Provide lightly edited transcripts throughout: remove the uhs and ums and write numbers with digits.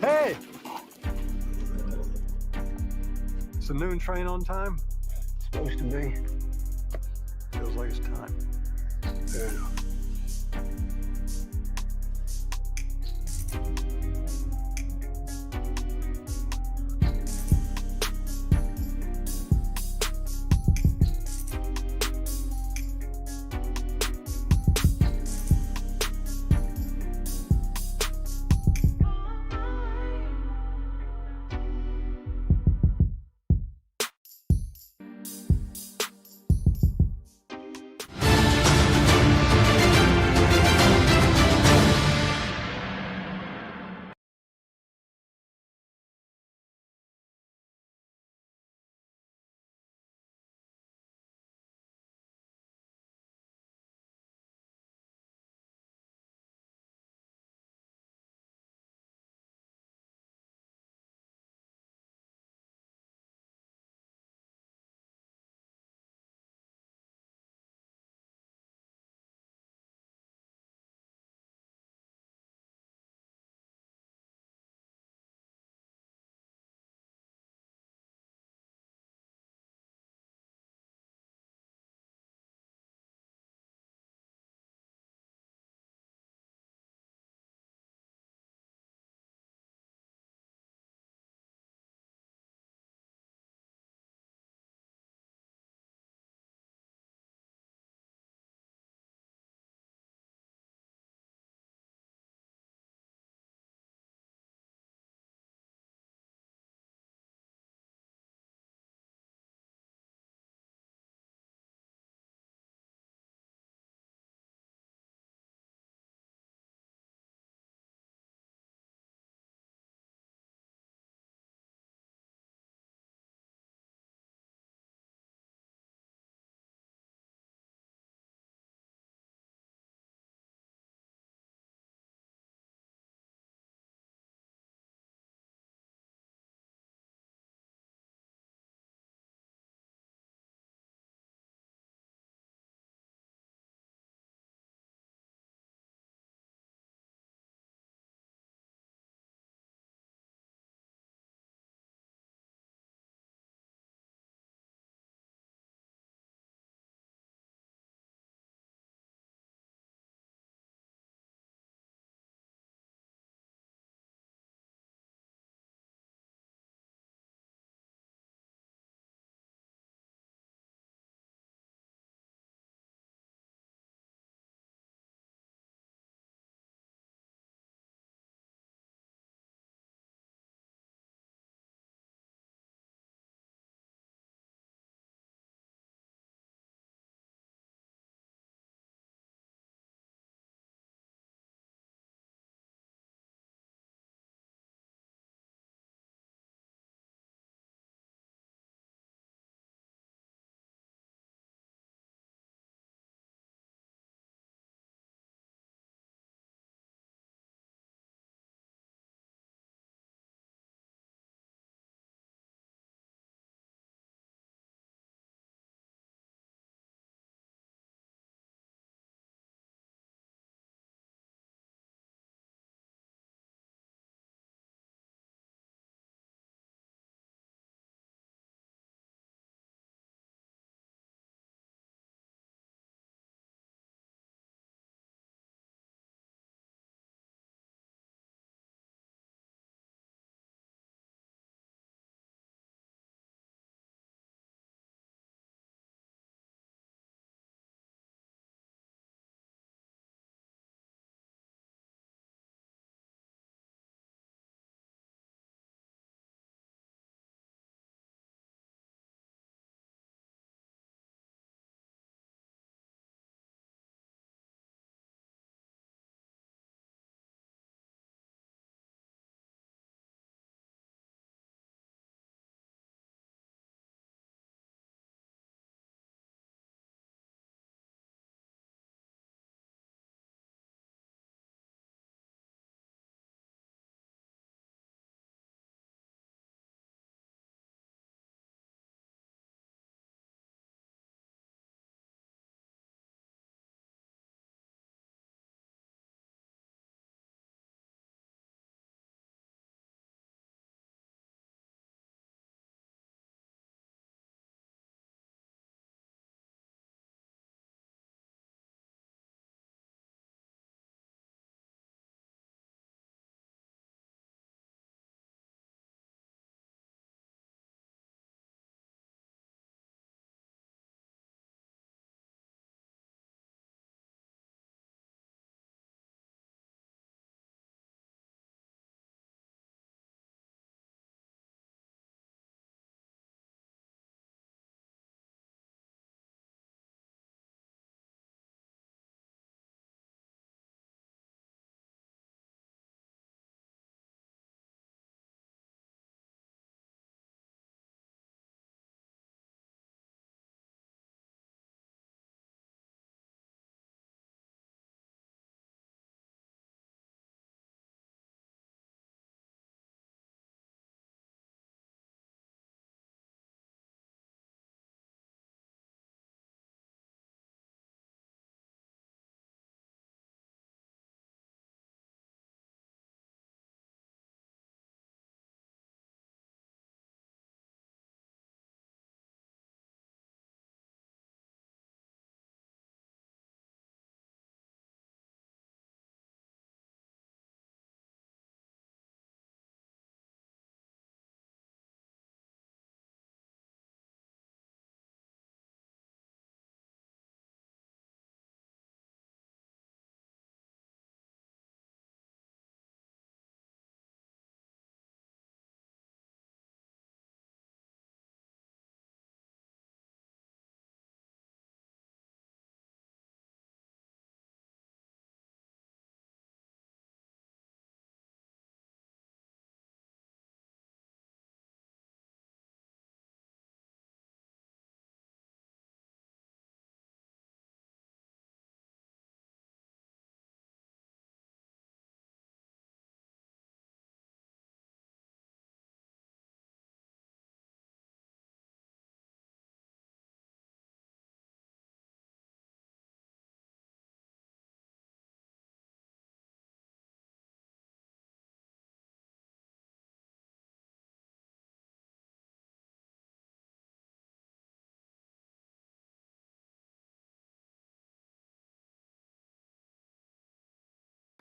Hey! Is the noon train on time? Supposed to be. Feels like it's time. Fair enough.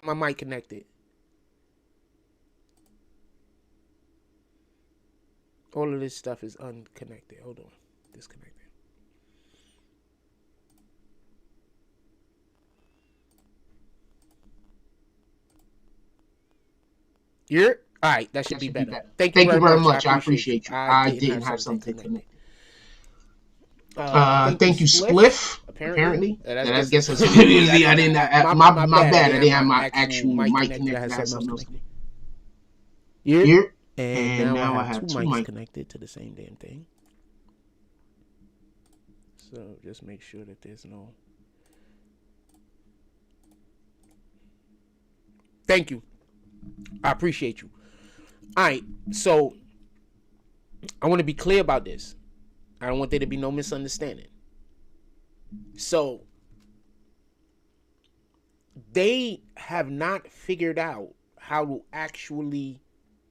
My mic connected. All of this stuff is unconnected. Hold on. Disconnected. You're all right. That should be better. Thank you very much. I appreciate you. I didn't have something connected. Thank you, Spliff. Apparently, and I guess that's usually I didn't. My bad. I didn't have my actual mic connected. I had something else connected. Here, and now I have two mics connected to the same damn thing. So just make sure that there's no. Thank you. I appreciate you. All right, so I want to be clear about this. I don't want there to be no misunderstanding. So they have not figured out how to actually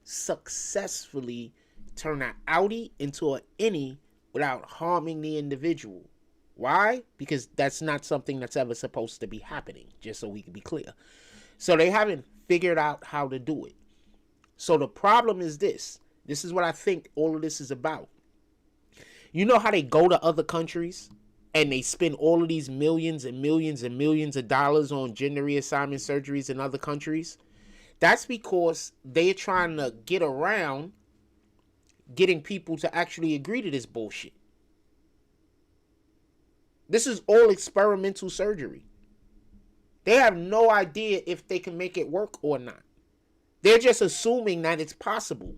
successfully turn an outie into an innie without harming the individual. Why? Because that's not something that's ever supposed to be happening, just so we can be clear. So they haven't figured out how to do it. So the problem is this. This is what I think all of this is about. You know how they go to other countries and they spend all of these millions and millions and millions of dollars on gender reassignment surgeries in other countries? That's because they're trying to get around getting people to actually agree to this bullshit. This is all experimental surgery. They have no idea if they can make it work or not. They're just assuming that it's possible.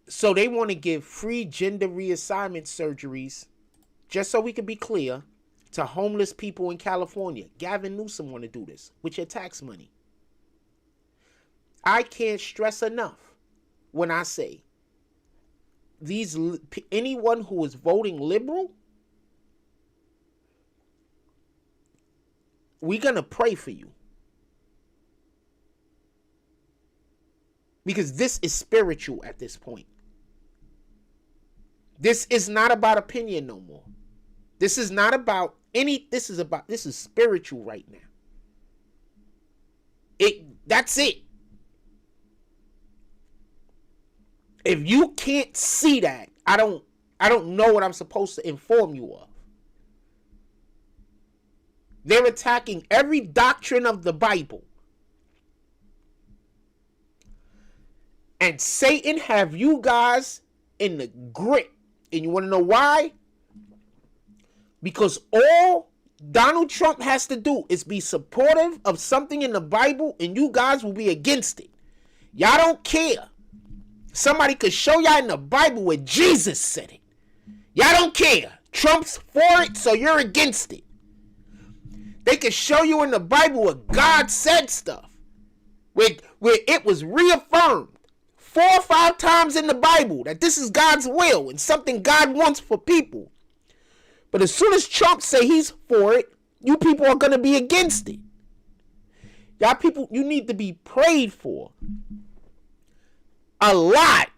So they want to give free gender reassignment surgeries, just so we can be clear, to homeless people in California. Gavin Newsom want to do this with your tax money. I can't stress enough when I say anyone who is voting liberal, we're going to pray for you. Because this is spiritual at this point. This is not about opinion no more. This is not about this is spiritual right now. That's it. If you can't see that, I don't know what I'm supposed to inform you of. They're attacking every doctrine of the Bible. And Satan have you guys in the grip. And you want to know why? Because all Donald Trump has to do is be supportive of something in the Bible and you guys will be against it. Y'all don't care. Somebody could show y'all in the Bible where Jesus said it. Y'all don't care. Trump's for it, so you're against it. They could show you in the Bible where God said stuff. Where it was reaffirmed 4 or 5 times in the Bible that this is God's will and something God wants for people. But as soon as Trump say he's for it, you people are going to be against it. Y'all people, you need to be prayed for. A lot.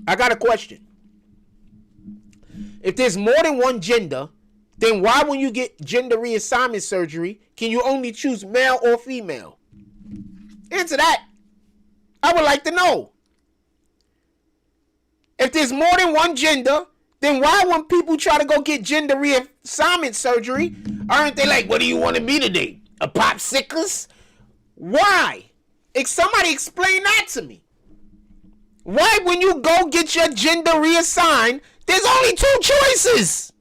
I got a question. If there's more than one gender, then why when you get gender reassignment surgery, can you only choose male or female? Answer that. I would like to know. If there's more than one gender, then why when people try to go get gender reassignment surgery, aren't they like, what do you want to be today? A popsicles? Why? If somebody explain that to me. Why when you go get your gender reassigned, there's only 2 choices?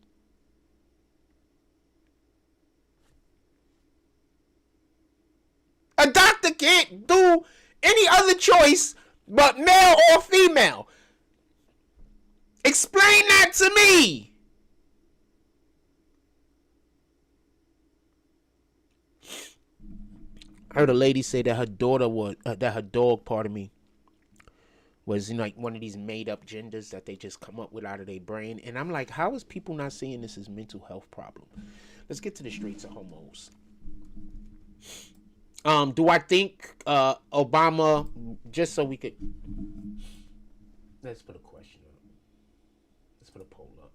A doctor can't do any other choice but male or female. Explain that to me. I heard a lady say that her dog, was like one of these made up genders that they just come up with out of their brain. And I'm like, how is people not seeing this as mental health problem? Let's get to the Straits of Hormuz. Do I think Obama, just so we could, let's put a question up. Let's put a poll up.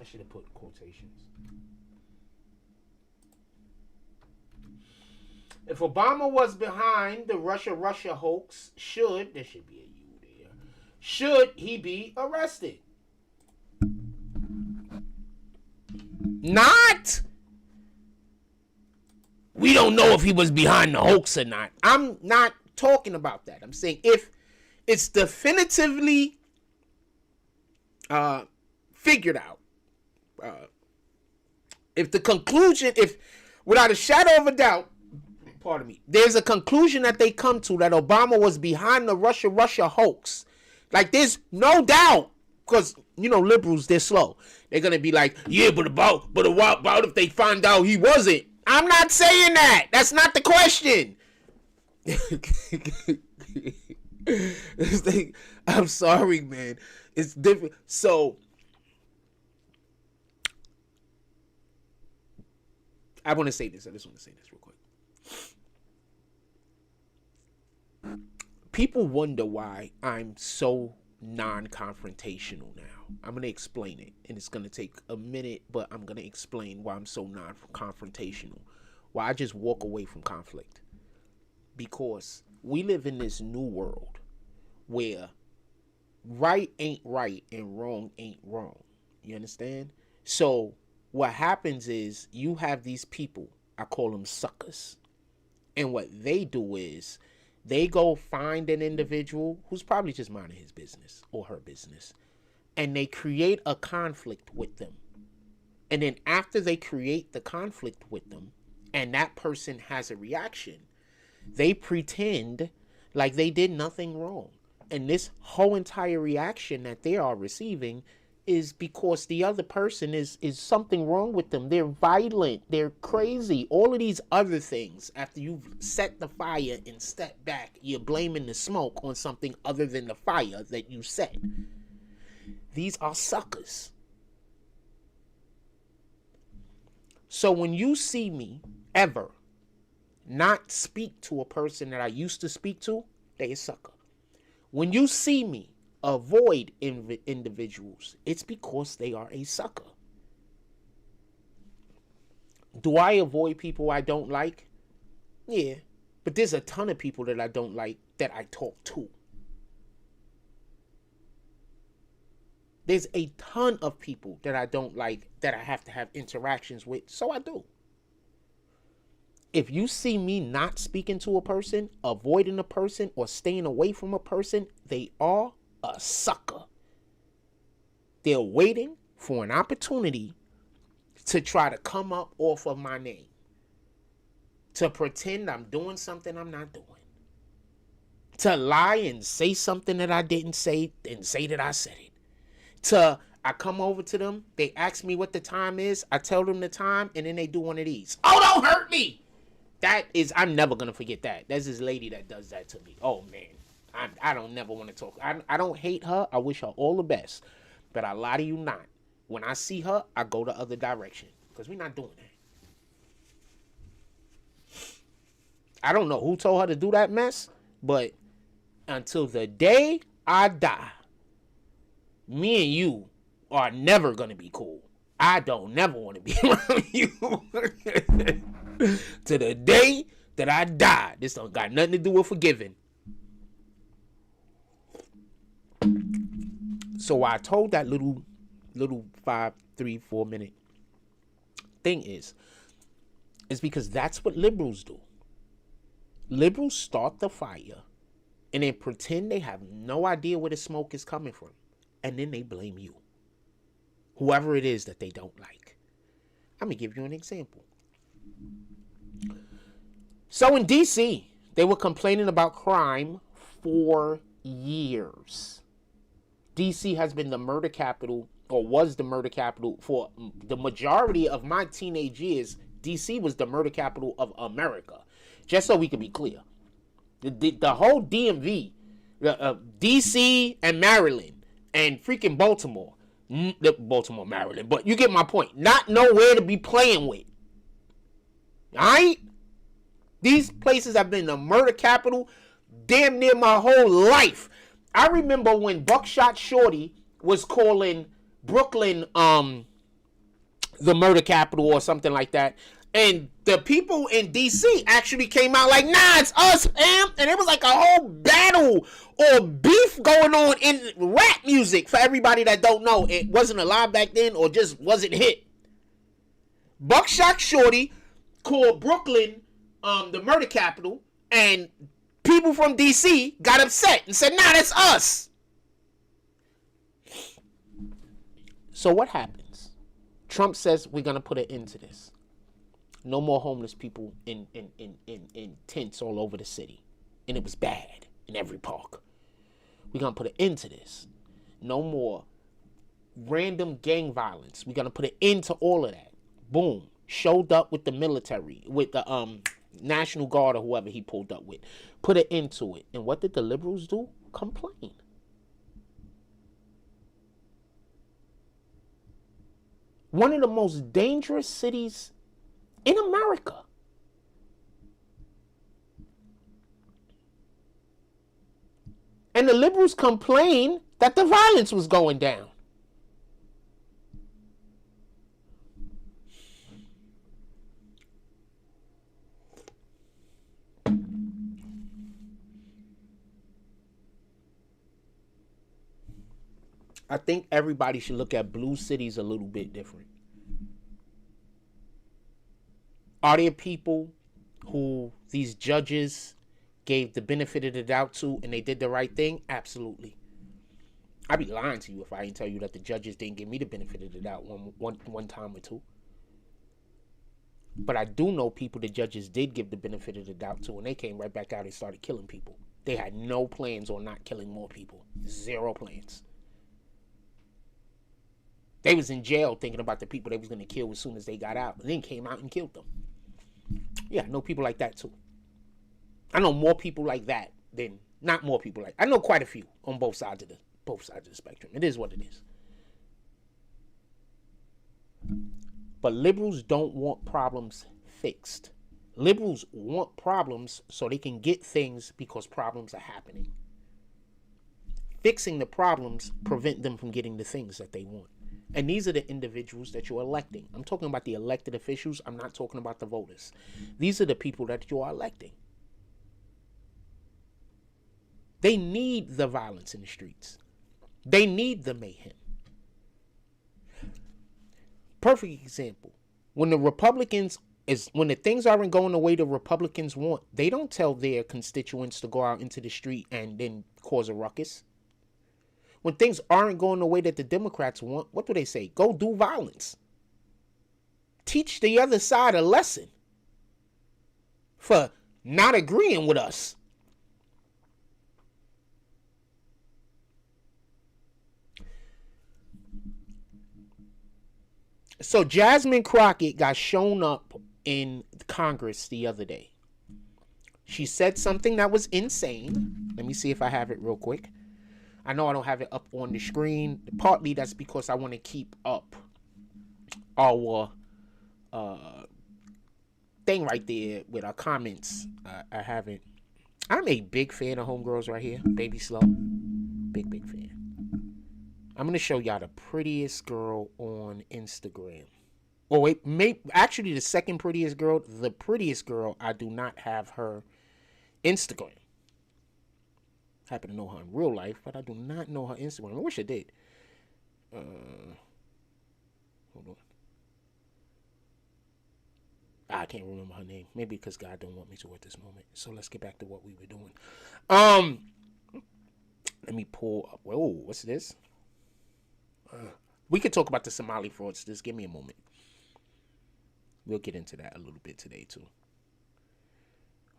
I should have put quotations. If Obama was behind the Russia hoax, there should be a U there, should he be arrested? Not. We don't know if he was behind the hoax or not. I'm not talking about that. I'm saying if it's definitively figured out, if the conclusion, if without a shadow of a doubt, pardon me, there's a conclusion that they come to that Obama was behind the Russia hoax. Like, there's no doubt, because, you know, liberals, they're slow. They're going to be like, yeah, but about if they find out he wasn't? I'm not saying that. That's not the question. I'm sorry, man. It's different. So, I want to say this. I just want to say this real quick. People wonder why I'm so non-confrontational now. I'm going to explain it, and it's going to take a minute, but I'm going to explain why I'm so non-confrontational, why I just walk away from conflict. Because we live in this new world where right ain't right and wrong ain't wrong. You understand? So what happens is you have these people, I call them suckers, and what they do is they go find an individual who's probably just minding his business or her business, and they create a conflict with them. And then after they create the conflict with them and that person has a reaction, they pretend like they did nothing wrong. And this whole entire reaction that they are receiving is because the other person is something wrong with them. They're violent. They're crazy. All of these other things. After you've set the fire and stepped back, you're blaming the smoke on something other than the fire that you set. These are suckers. So when you see me ever not speak to a person that I used to speak to, they a sucker. When you see me avoid individuals, it's because they are a sucker. Do I avoid people I don't like? Yeah, but there's a ton of people that I don't like that I talk to. There's a ton of people that I don't like that I have to have interactions with, so I do. If you see me not speaking to a person, avoiding a person, or staying away from a person, they are a sucker. They're waiting for an opportunity to try to come up off of my name, to pretend I'm doing something I'm not doing, to lie and say something that I didn't say and say that I said it. I come over to them, they ask me what the time is, I tell them the time, and then they do one of these. Oh, don't hurt me! I'm never going to forget that. There's this lady that does that to me. Oh, man. I don't never want to talk. I don't hate her. I wish her all the best. But I lie to you not. When I see her, I go the other direction. Because we're not doing that. I don't know who told her to do that mess. But until the day I die, me and you are never going to be cool. I don't never want to be around you. To the day that I die. This don't got nothing to do with forgiving. So I told that little 5, 3, 4 minute thing is because that's what liberals do. Liberals start the fire and then pretend they have no idea where the smoke is coming from. And then they blame you. Whoever it is that they don't like. I'm going to give you an example. So in DC, they were complaining about crime for years. DC has been the murder capital or was the murder capital for the majority of my teenage years. DC was the murder capital of America. Just so we can be clear, the whole DMV, DC and Maryland and freaking Baltimore, Maryland. But you get my point. Not nowhere to be playing with. All right, these places have been the murder capital damn near my whole life. I remember when Buckshot Shorty was calling Brooklyn the murder capital or something like that. And the people in DC actually came out like, nah, it's us, fam. And it was like a whole battle or beef going on in rap music. For everybody that don't know, it wasn't alive back then or just wasn't hit. Buckshot Shorty called Brooklyn the murder capital, and people from DC got upset and said, nah, that's us. So what happens? Trump says we're going to put an end to this. No more homeless people in tents all over the city. And it was bad in every park. We're going to put an end to this. No more random gang violence. We're going to put an end to all of that. Boom. Showed up with the military, with the National Guard or whoever he pulled up with. Put an end to it. And what did the liberals do? Complain. One of the most dangerous cities in America. And the liberals complained that the violence was going down. I think everybody should look at blue cities a little bit different. Are there people who these judges gave the benefit of the doubt to and they did the right thing? Absolutely. I'd be lying to you if I didn't tell you that the judges didn't give me the benefit of the doubt one time or two. But I do know people the judges did give the benefit of the doubt to, and they came right back out and started killing people. They had no plans on not killing more people. Zero plans. They was in jail thinking about the people they was going to kill as soon as they got out, and then came out and killed them. Yeah, I know people like that too. I know more people like that than not more people like. I know quite a few on both sides of the spectrum. It is what it is. But liberals don't want problems fixed. Liberals want problems so they can get things because problems are happening. Fixing the problems prevent them from getting the things that they want. And these are the individuals that you're electing. I'm talking about the elected officials. I'm not talking about the voters. These are the people that you are electing. They need the violence in the streets. They need the mayhem. Perfect example. When the things aren't going the way the Republicans want, they don't tell their constituents to go out into the street and then cause a ruckus. When things aren't going the way that the Democrats want, what do they say? Go do violence. Teach the other side a lesson for not agreeing with us. So Jasmine Crockett got shown up in Congress the other day. She said something that was insane. Let me see if I have it real quick. I know I don't have it up on the screen. Partly that's because I want to keep up our thing right there with our comments. I haven't. I'm a big fan of Homegirls right here. Baby Slow. Big fan. I'm going to show y'all the prettiest girl on Instagram. Oh, wait. Actually, the second prettiest girl. The prettiest girl, I do not have her Instagram. I happen to know her in real life, but I do not know her Instagram. I wish I did. Hold on. I can't remember her name. Maybe because God don't want me to at this moment. So let's get back to what we were doing. Let me pull up. Whoa, what's this? We could talk about the Somali fraudsters. Give me a moment. We'll get into that a little bit today too.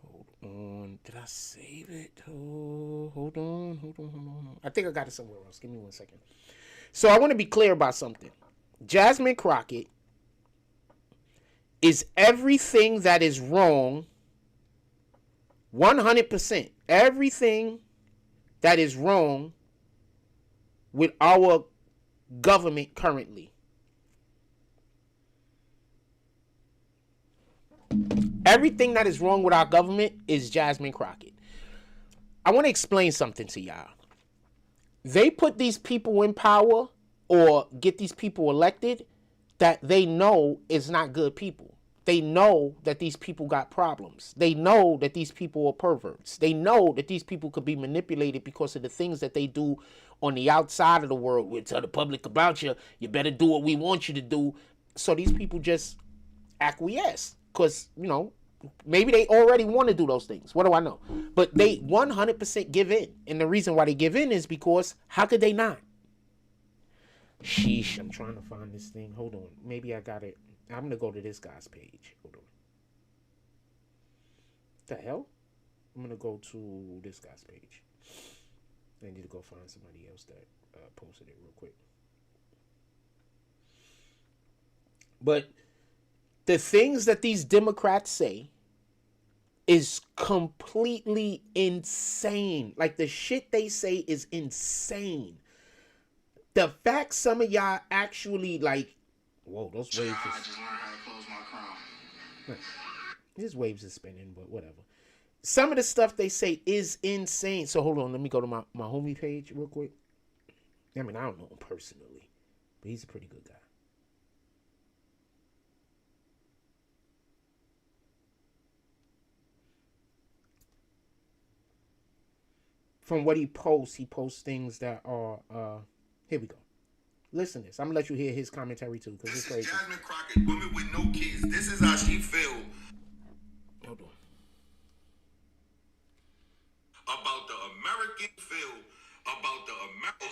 Hold on. Did I save it? Oh, hold on. I think I got it somewhere else. Give me 1 second. So I want to be clear about something. Jasmine Crockett is everything that is wrong, 100%. Everything that is wrong with our government currently. Everything that is wrong with our government is Jasmine Crockett. I want to explain something to y'all. They put these people in power or get these people elected that they know is not good people. They know that these people got problems. They know that these people are perverts. They know that these people could be manipulated because of the things that they do on the outside of the world. We tell the public about you. You better do what we want you to do. So these people just acquiesce because, you know, maybe they already want to do those things. What do I know? But they 100% give in. And the reason why they give in is because how could they not? Sheesh, I'm trying to find this thing. Hold on. Maybe I got it. I'm going to go to this guy's page. Hold on. The hell? I'm going to go to this guy's page. I need to go find somebody else that posted it real quick. But the things that these Democrats say is completely insane. Like, the shit they say is insane. The fact some of y'all actually, like, whoa, those waves I just learned how to close my crown. These waves are spinning, but whatever. Some of the stuff they say is insane. So hold on, let me go to my homie page real quick. I mean, I don't know him personally, but he's a pretty good guy. From what he posts things that are, here we go. Listen to this. I'm going to let you hear his commentary too, because it's crazy. Jasmine Crockett, women with no kids. This is how she feel Hold on. about the American feel, about the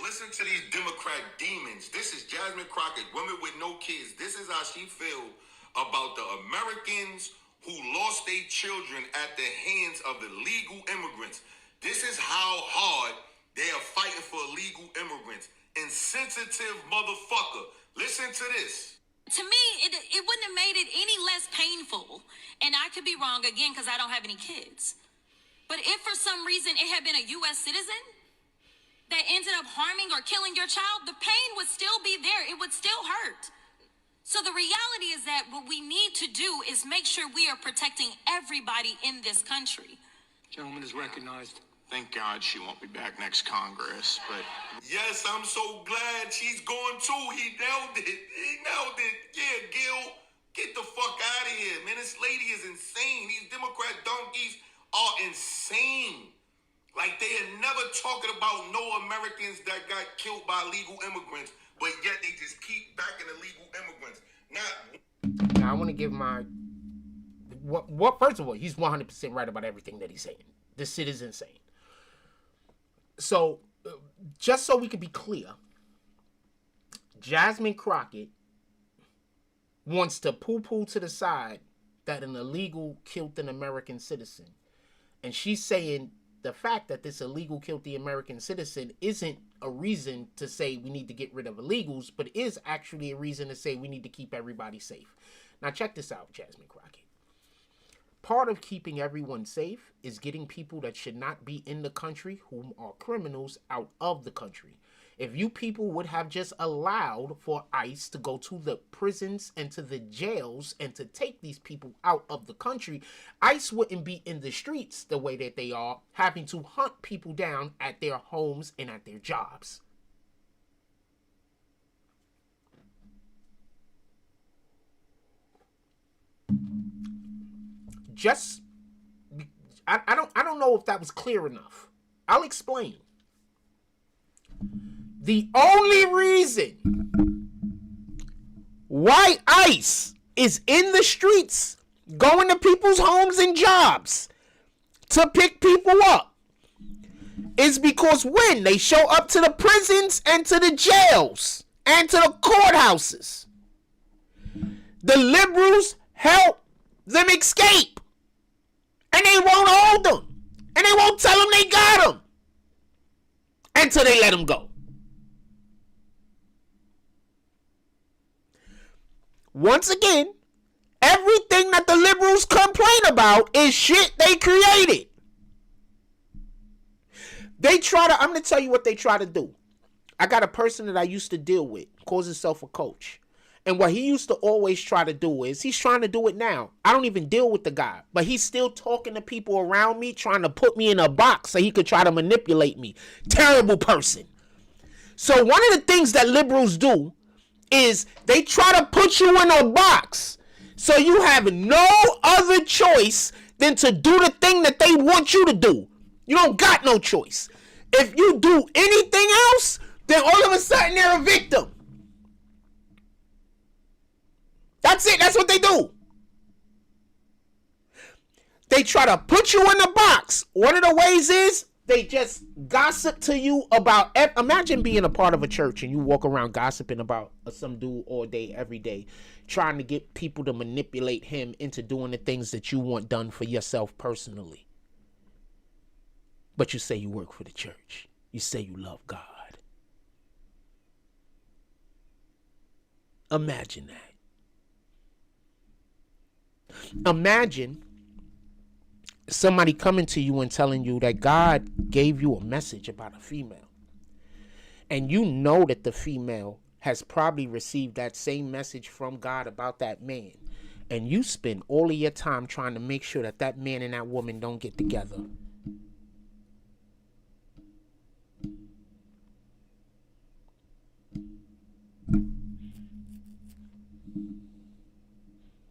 listen to these Democrat demons. This is Jasmine Crockett, women with no kids. This is how she feel about the Americans who lost their children at the hands of the legal immigrants. This is how hard they are fighting for illegal immigrants. Insensitive motherfucker. Listen to this. To me, it wouldn't have made it any less painful. And I could be wrong again because I don't have any kids. But if for some reason it had been a U.S. citizen that ended up harming or killing your child, the pain would still be there. It would still hurt. So the reality is that what we need to do is make sure we are protecting everybody in this country. Gentleman is recognized. Thank God she won't be back next Congress, but... Yes, I'm so glad she's going too. He nailed it. Yeah, Gil, get the fuck out of here, man. This lady is insane. These Democrat donkeys are insane. Like, they are never talking about no Americans that got killed by illegal immigrants, but yet they just keep backing illegal immigrants. Now, I want to give my... What? First of all, he's 100% right about everything that he's saying. This shit is insane. So, just so we can be clear, Jasmine Crockett wants to poo-poo to the side that an illegal killed an American citizen. And she's saying the fact that this illegal killed the American citizen isn't a reason to say we need to get rid of illegals, but is actually a reason to say we need to keep everybody safe. Now, check this out, Jasmine Crockett. Part of keeping everyone safe is getting people that should not be in the country, whom are criminals, out of the country. If you people would have just allowed for ICE to go to the prisons and to the jails and to take these people out of the country, ICE wouldn't be in the streets the way that they are, having to hunt people down at their homes and at their jobs. I don't know if that was clear enough. I'll explain. The only reason why ICE is in the streets going to people's homes and jobs to pick people up is because when they show up to the prisons and to the jails and to the courthouses, the liberals help them escape. And they won't hold them. And they won't tell them they got them until they let them go. Once again, everything that the liberals complain about is shit they created. I'm going to tell you what they try to do. I got a person that I used to deal with, calls himself a coach. And what he used to always try to do is, he's trying to do it now. I don't even deal with the guy, but he's still talking to people around me, trying to put me in a box so he could try to manipulate me. Terrible person. So one of the things that liberals do is they try to put you in a box so you have no other choice than to do the thing that they want you to do. You don't got no choice. If you do anything else, then all of a sudden they're a victim. That's it. That's what they do. They try to put you in a box. One of the ways is they just gossip to you about. Imagine being a part of a church and you walk around gossiping about some dude all day, every day, trying to get people to manipulate him into doing the things that you want done for yourself personally. But you say you work for the church. You say you love God. Imagine that. Imagine somebody coming to you and telling you that God gave you a message about a female. And you know that the female has probably received that same message from God about that man. And you spend all of your time trying to make sure that that man and that woman don't get together.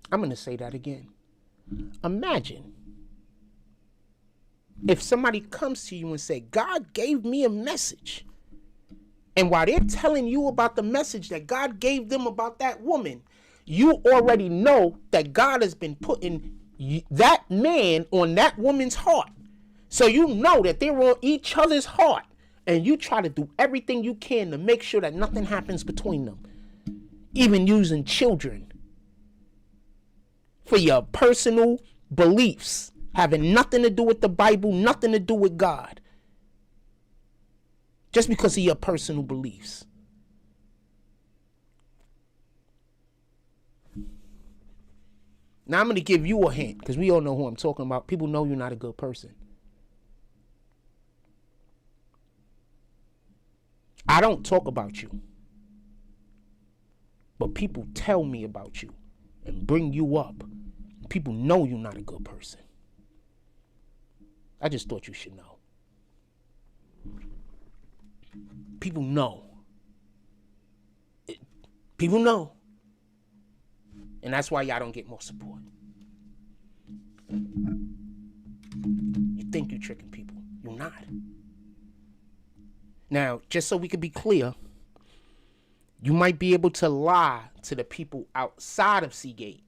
I'm going to say that again. Imagine if somebody comes to you and say, God gave me a message. And while they're telling you about the message that God gave them about that woman, you already know that God has been putting that man on that woman's heart. So you know that they're on each other's heart. And you try to do everything you can to make sure that nothing happens between them. Even using children for your personal beliefs, having nothing to do with the Bible, nothing to do with God. Just because of your personal beliefs. Now I'm going to give you a hint, because we all know who I'm talking about. People know you're not a good person. I don't talk about you. But people tell me about you and bring you up. People know you're not a good person. I just thought you should know. People know. People know. And that's why y'all don't get more support. You think you're tricking people. You're not. Now, just so we can be clear, you might be able to lie to the people outside of Seagate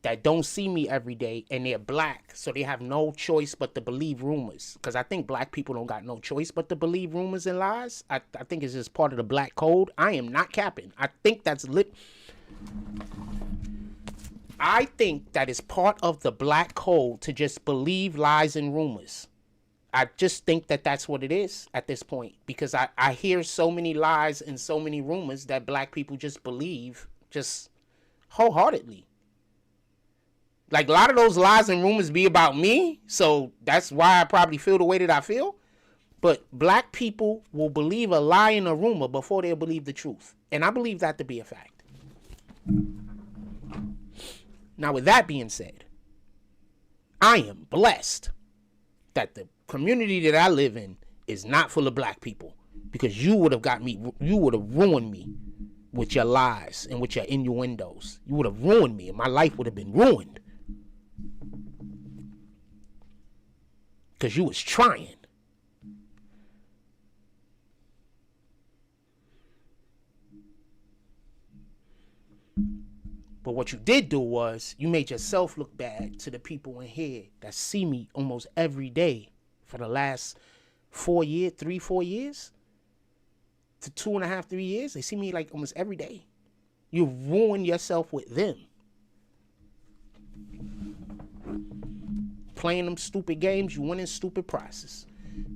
that don't see me every day, and they're black, so they have no choice but to believe rumors. Because I think black people don't got no choice but to believe rumors and lies. I think it's just part of the black code. I am not capping. I think that's I think that is part of the black code to just believe lies and rumors. I just think that that's what it is at this point, because I hear so many lies and so many rumors that black people just believe just wholeheartedly. Like, a lot of those lies and rumors be about me, so that's why I probably feel the way that I feel. But black people will believe a lie and a rumor before they'll believe the truth. And I believe that to be a fact. Now, with that being said, I am blessed that the community that I live in is not full of black people, because you would have ruined me with your lies and with your innuendos. You would have ruined me, and my life would have been ruined. Because you was trying. But what you did do was you made yourself look bad to the people in here that see me almost every day for the last 4 years, 4 years to 2.5, 3 years. They see me like almost every day. You ruined yourself with them. Playing them stupid games, you winning stupid prizes.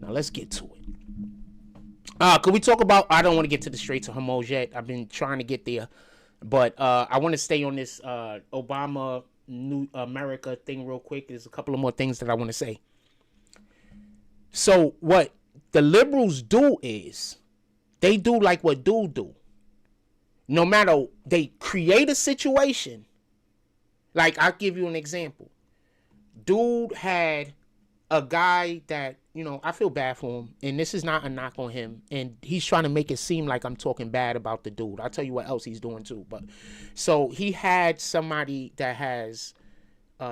Now let's get to it. Could we talk about, I don't want to get to the Strait of Hormuz yet. I've been trying to get there. But I want to stay on this Obama New America thing real quick. There's a couple of more things that I want to say. So what the liberals do is they do like what dude do. No matter, they create a situation. Like, I'll give you an example. Dude had a guy that, you know, I feel bad for him, and this is not a knock on him, and he's trying to make it seem like I'm talking bad about the dude. I'll tell you what else he's doing too. But so he had somebody that has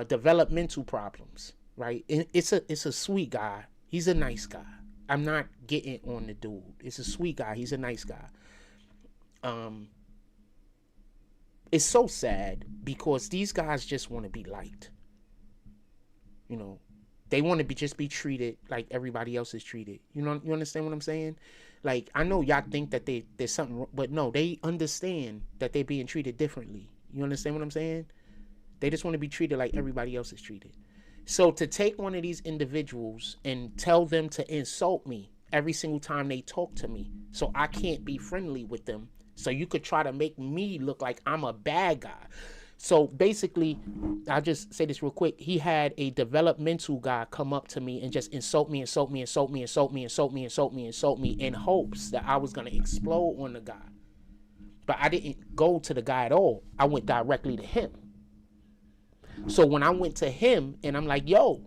developmental problems, right? And it's a sweet guy. He's a nice guy. I'm not getting on the dude. It's a sweet guy. He's a nice guy. It's so sad because these guys just want to be liked. You know, they want to just be treated like everybody else is treated. You know, you understand what I'm saying? Like, I know y'all think that there's something wrong, but no, they understand that they're being treated differently. You understand what I'm saying? They just want to be treated like everybody else is treated. So to take one of these individuals and tell them to insult me every single time they talk to me, so I can't be friendly with them, so you could try to make me look like I'm a bad guy. So basically, I'll just say this real quick. He had a developmental guy come up to me and just insult me in hopes that I was going to explode on the guy. But I didn't go to the guy at all. I went directly to him. So when I went to him and I'm like, yo,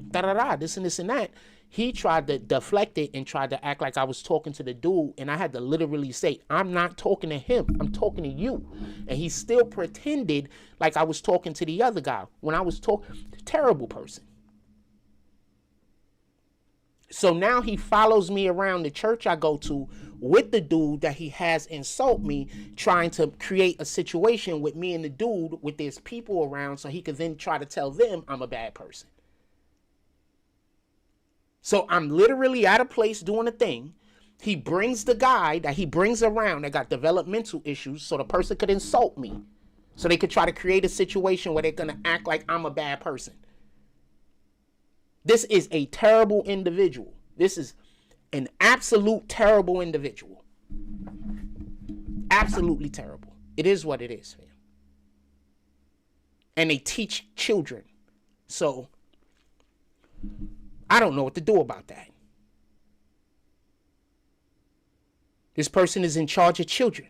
this and this and that, he tried to deflect it and tried to act like I was talking to the dude. And I had to literally say, I'm not talking to him. I'm talking to you. And he still pretended like I was talking to the other guy when I was talking. Terrible person. So now he follows me around the church I go to with the dude that he has insult me, trying to create a situation with me and the dude with there's people around so he could then try to tell them I'm a bad person. So I'm literally at a place doing a thing. He brings the guy that he brings around that got developmental issues so the person could insult me. So they could try to create a situation where they're going to act like I'm a bad person. This is a terrible individual. This is an absolute terrible individual. Absolutely terrible. It is what it is, fam. And they teach children. So I don't know what to do about that. This person is in charge of children.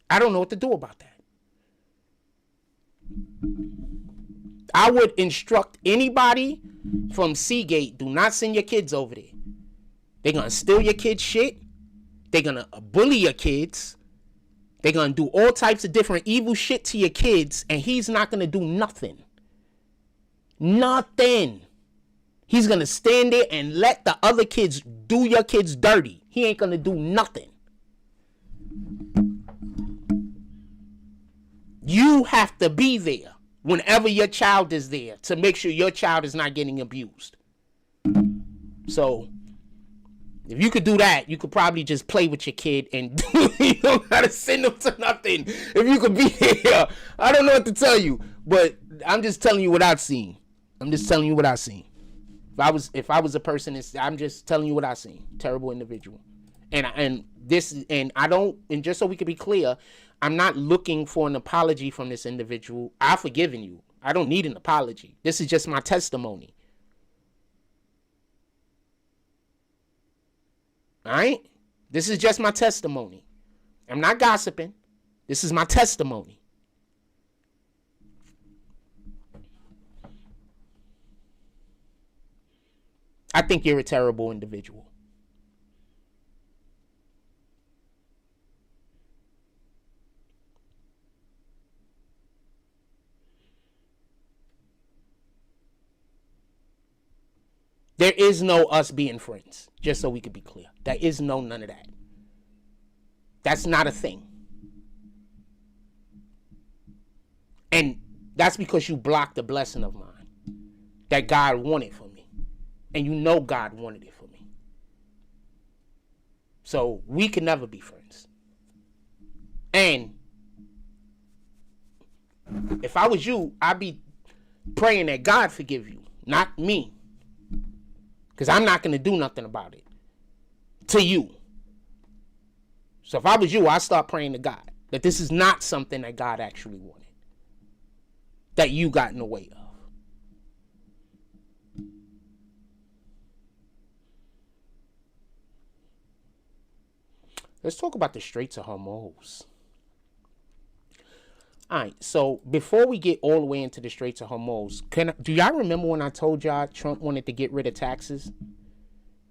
I don't know what to do about that. I would instruct anybody from Seagate, do not send your kids over there. They're going to steal your kids' shit. They're going to bully your kids. They're going to do all types of different evil shit to your kids, and he's not going to do nothing. Nothing. He's going to stand there and let the other kids do your kids dirty. He ain't going to do nothing. You have to be there whenever your child is there to make sure your child is not getting abused. So if you could do that, you could probably just play with your kid and you don't gotta send them to nothing. If you could be here, I don't know what to tell you, but I'm just telling you what I've seen. I'm just telling you what I've seen. If I was a person, I'm just telling you what I've seen. Terrible individual. And just so we can be clear, I'm not looking for an apology from this individual. I've forgiven you. I don't need an apology. This is just my testimony. All right? This is just my testimony. I'm not gossiping. This is my testimony. I think you're a terrible individual. There is no us being friends, just so we could be clear. There is none of that. That's not a thing. And that's because you blocked a blessing of mine that God wanted for me. And you know God wanted it for me. So we can never be friends. And if I was you, I'd be praying that God forgive you, not me. Because I'm not going to do nothing about it to you. So if I was you, I'd start praying to God that this is not something that God actually wanted, that you got in the way of. Let's talk about the Strait of Hormuz. All right, so before we get all the way into the Strait of Hormuz, do y'all remember when I told y'all Trump wanted to get rid of taxes?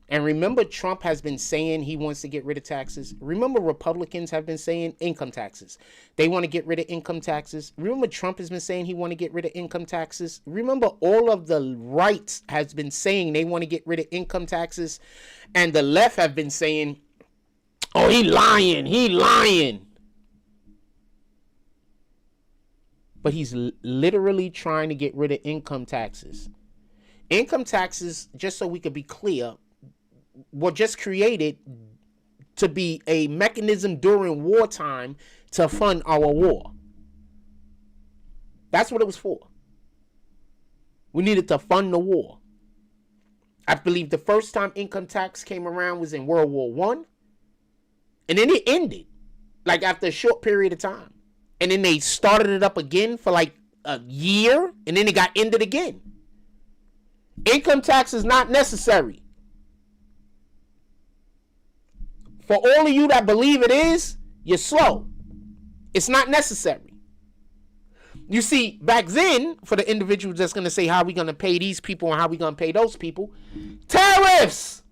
And remember, Trump has been saying he wants to get rid of taxes. Remember, Republicans have been saying income taxes. They want to get rid of income taxes. Remember, Trump has been saying he want to get rid of income taxes. Remember, all of the rights has been saying they want to get rid of income taxes. And the left have been saying, oh, he lying. But he's literally trying to get rid of income taxes. Income taxes, just so we could be clear, were just created to be a mechanism during wartime to fund our war. That's what it was for. We needed to fund the war. I believe the first time income tax came around was in World War I. And then it ended, like after a short period of time. And then they started it up again for like a year, and then it got ended again. Income tax is not necessary. For all of you that believe it is, you're slow. It's not necessary. You see, back then, for the individuals that's going to say, how are we going to pay these people and how are we going to pay those people? Tariffs!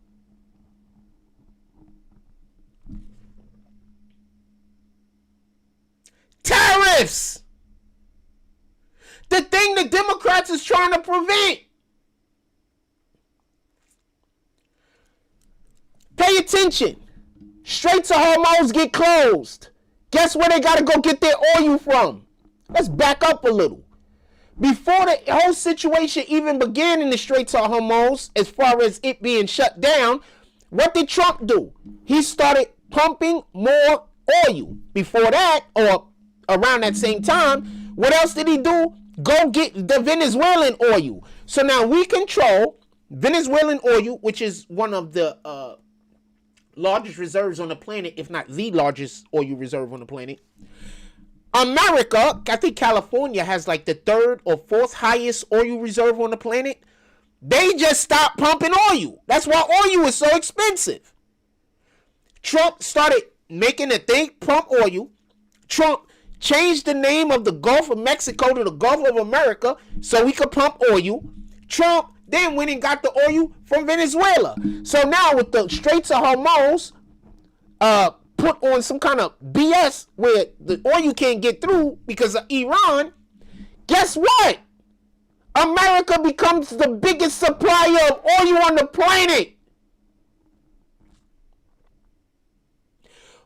Tariffs! The thing the Democrats is trying to prevent. Pay attention. Straits of Hormuz get closed. Guess where they got to go get their oil from? Let's back up a little. Before the whole situation even began in the Straits of Hormuz, as far as it being shut down, what did Trump do? He started pumping more oil. Before that, or around that same time, what else did he do? Go get the Venezuelan oil. So now we control Venezuelan oil, which is one of the largest reserves on the planet, if not the largest oil reserve on the planet. America, I think California has like the third or fourth highest oil reserve on the planet. They just stopped pumping oil. That's why oil is so expensive. Trump started making a thing, pump oil. Trump changed the name of the Gulf of Mexico to the Gulf of America so we could pump oil. Trump then went and got the oil from Venezuela. So now with the Straits of Hormuz put on some kind of BS where the oil can't get through because of Iran, guess what? America becomes the biggest supplier of oil on the planet.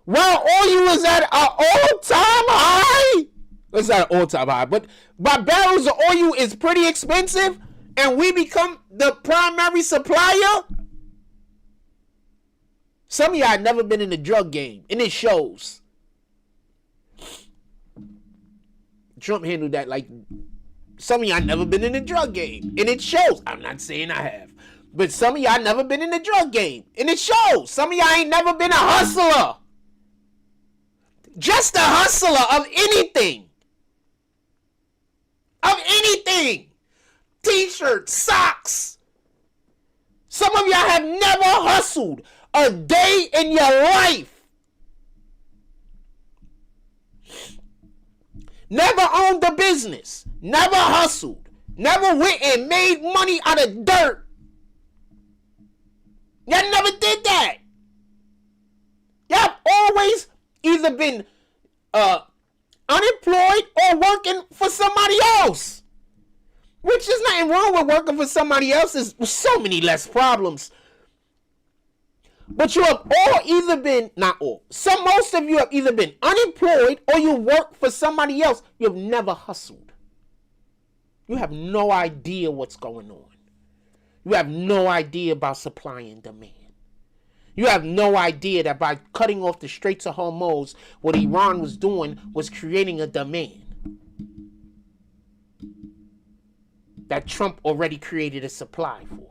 Well, oil is at an all-time high. It's at an all-time high, but my barrels of oil is pretty expensive, and we become the primary supplier. Some of y'all have never been in the drug game, and it shows. Trump handled that like some of y'all never been in the drug game, and it shows. I'm not saying I have, but some of y'all never been in the drug game, and it shows. Some of y'all ain't never been a hustler. Just a hustler of anything. Of anything. T-shirts, socks. Some of y'all have never hustled a day in your life. Never owned a business. Never hustled. Never went and made money out of dirt. Y'all never did that. Y'all always either been unemployed or working for somebody else. Which is nothing wrong with working for somebody else. There's so many less problems. But you have all either been, not all, most of you have either been unemployed or you work for somebody else. You've never hustled. You have no idea what's going on. You have no idea about supply and demand. You have no idea that by cutting off the Straits of Hormuz, what Iran was doing was creating a demand that Trump already created a supply for.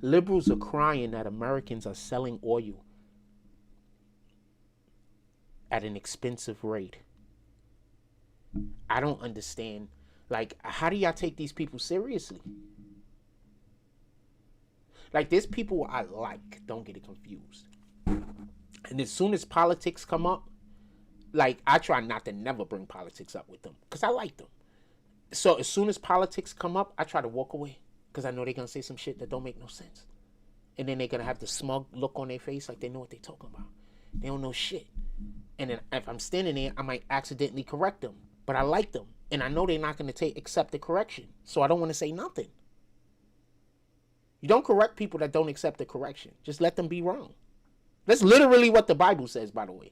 Liberals are crying that Americans are selling oil at an expensive rate. I don't understand. Like, how do y'all take these people seriously? Like, there's people I like, don't get it confused. And as soon as politics come up, like, I try not to never bring politics up with them because I like them. So as soon as politics come up, I try to walk away because I know they're going to say some shit that don't make no sense. And then they're going to have the smug look on their face like they know what they're talking about. They don't know shit. And then if I'm standing there, I might accidentally correct them. But I like them. And I know they're not going to accept the correction. So I don't want to say nothing. You don't correct people that don't accept the correction. Just let them be wrong. That's literally what the Bible says, by the way.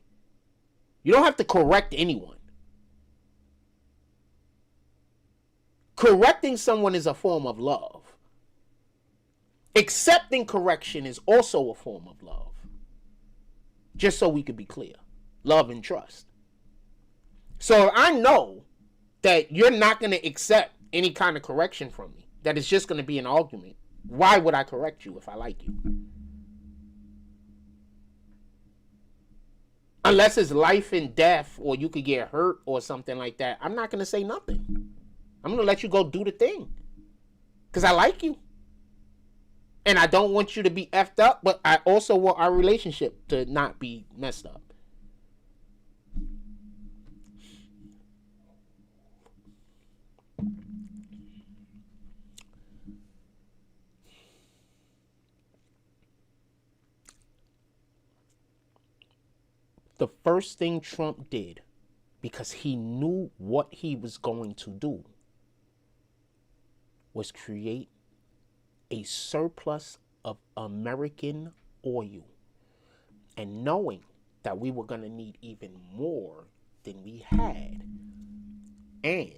You don't have to correct anyone. Correcting someone is a form of love. Accepting correction is also a form of love. Just so we could be clear. Love and trust. So if I know that you're not going to accept any kind of correction from me, that it's just going to be an argument, why would I correct you if I like you? Unless it's life and death or you could get hurt or something like that, I'm not going to say nothing. I'm going to let you go do the thing. Because I like you. And I don't want you to be effed up, but I also want our relationship to not be messed up. The first thing Trump did, because he knew what he was going to do, was create a surplus of American oil. And knowing that we were going to need even more than we had, and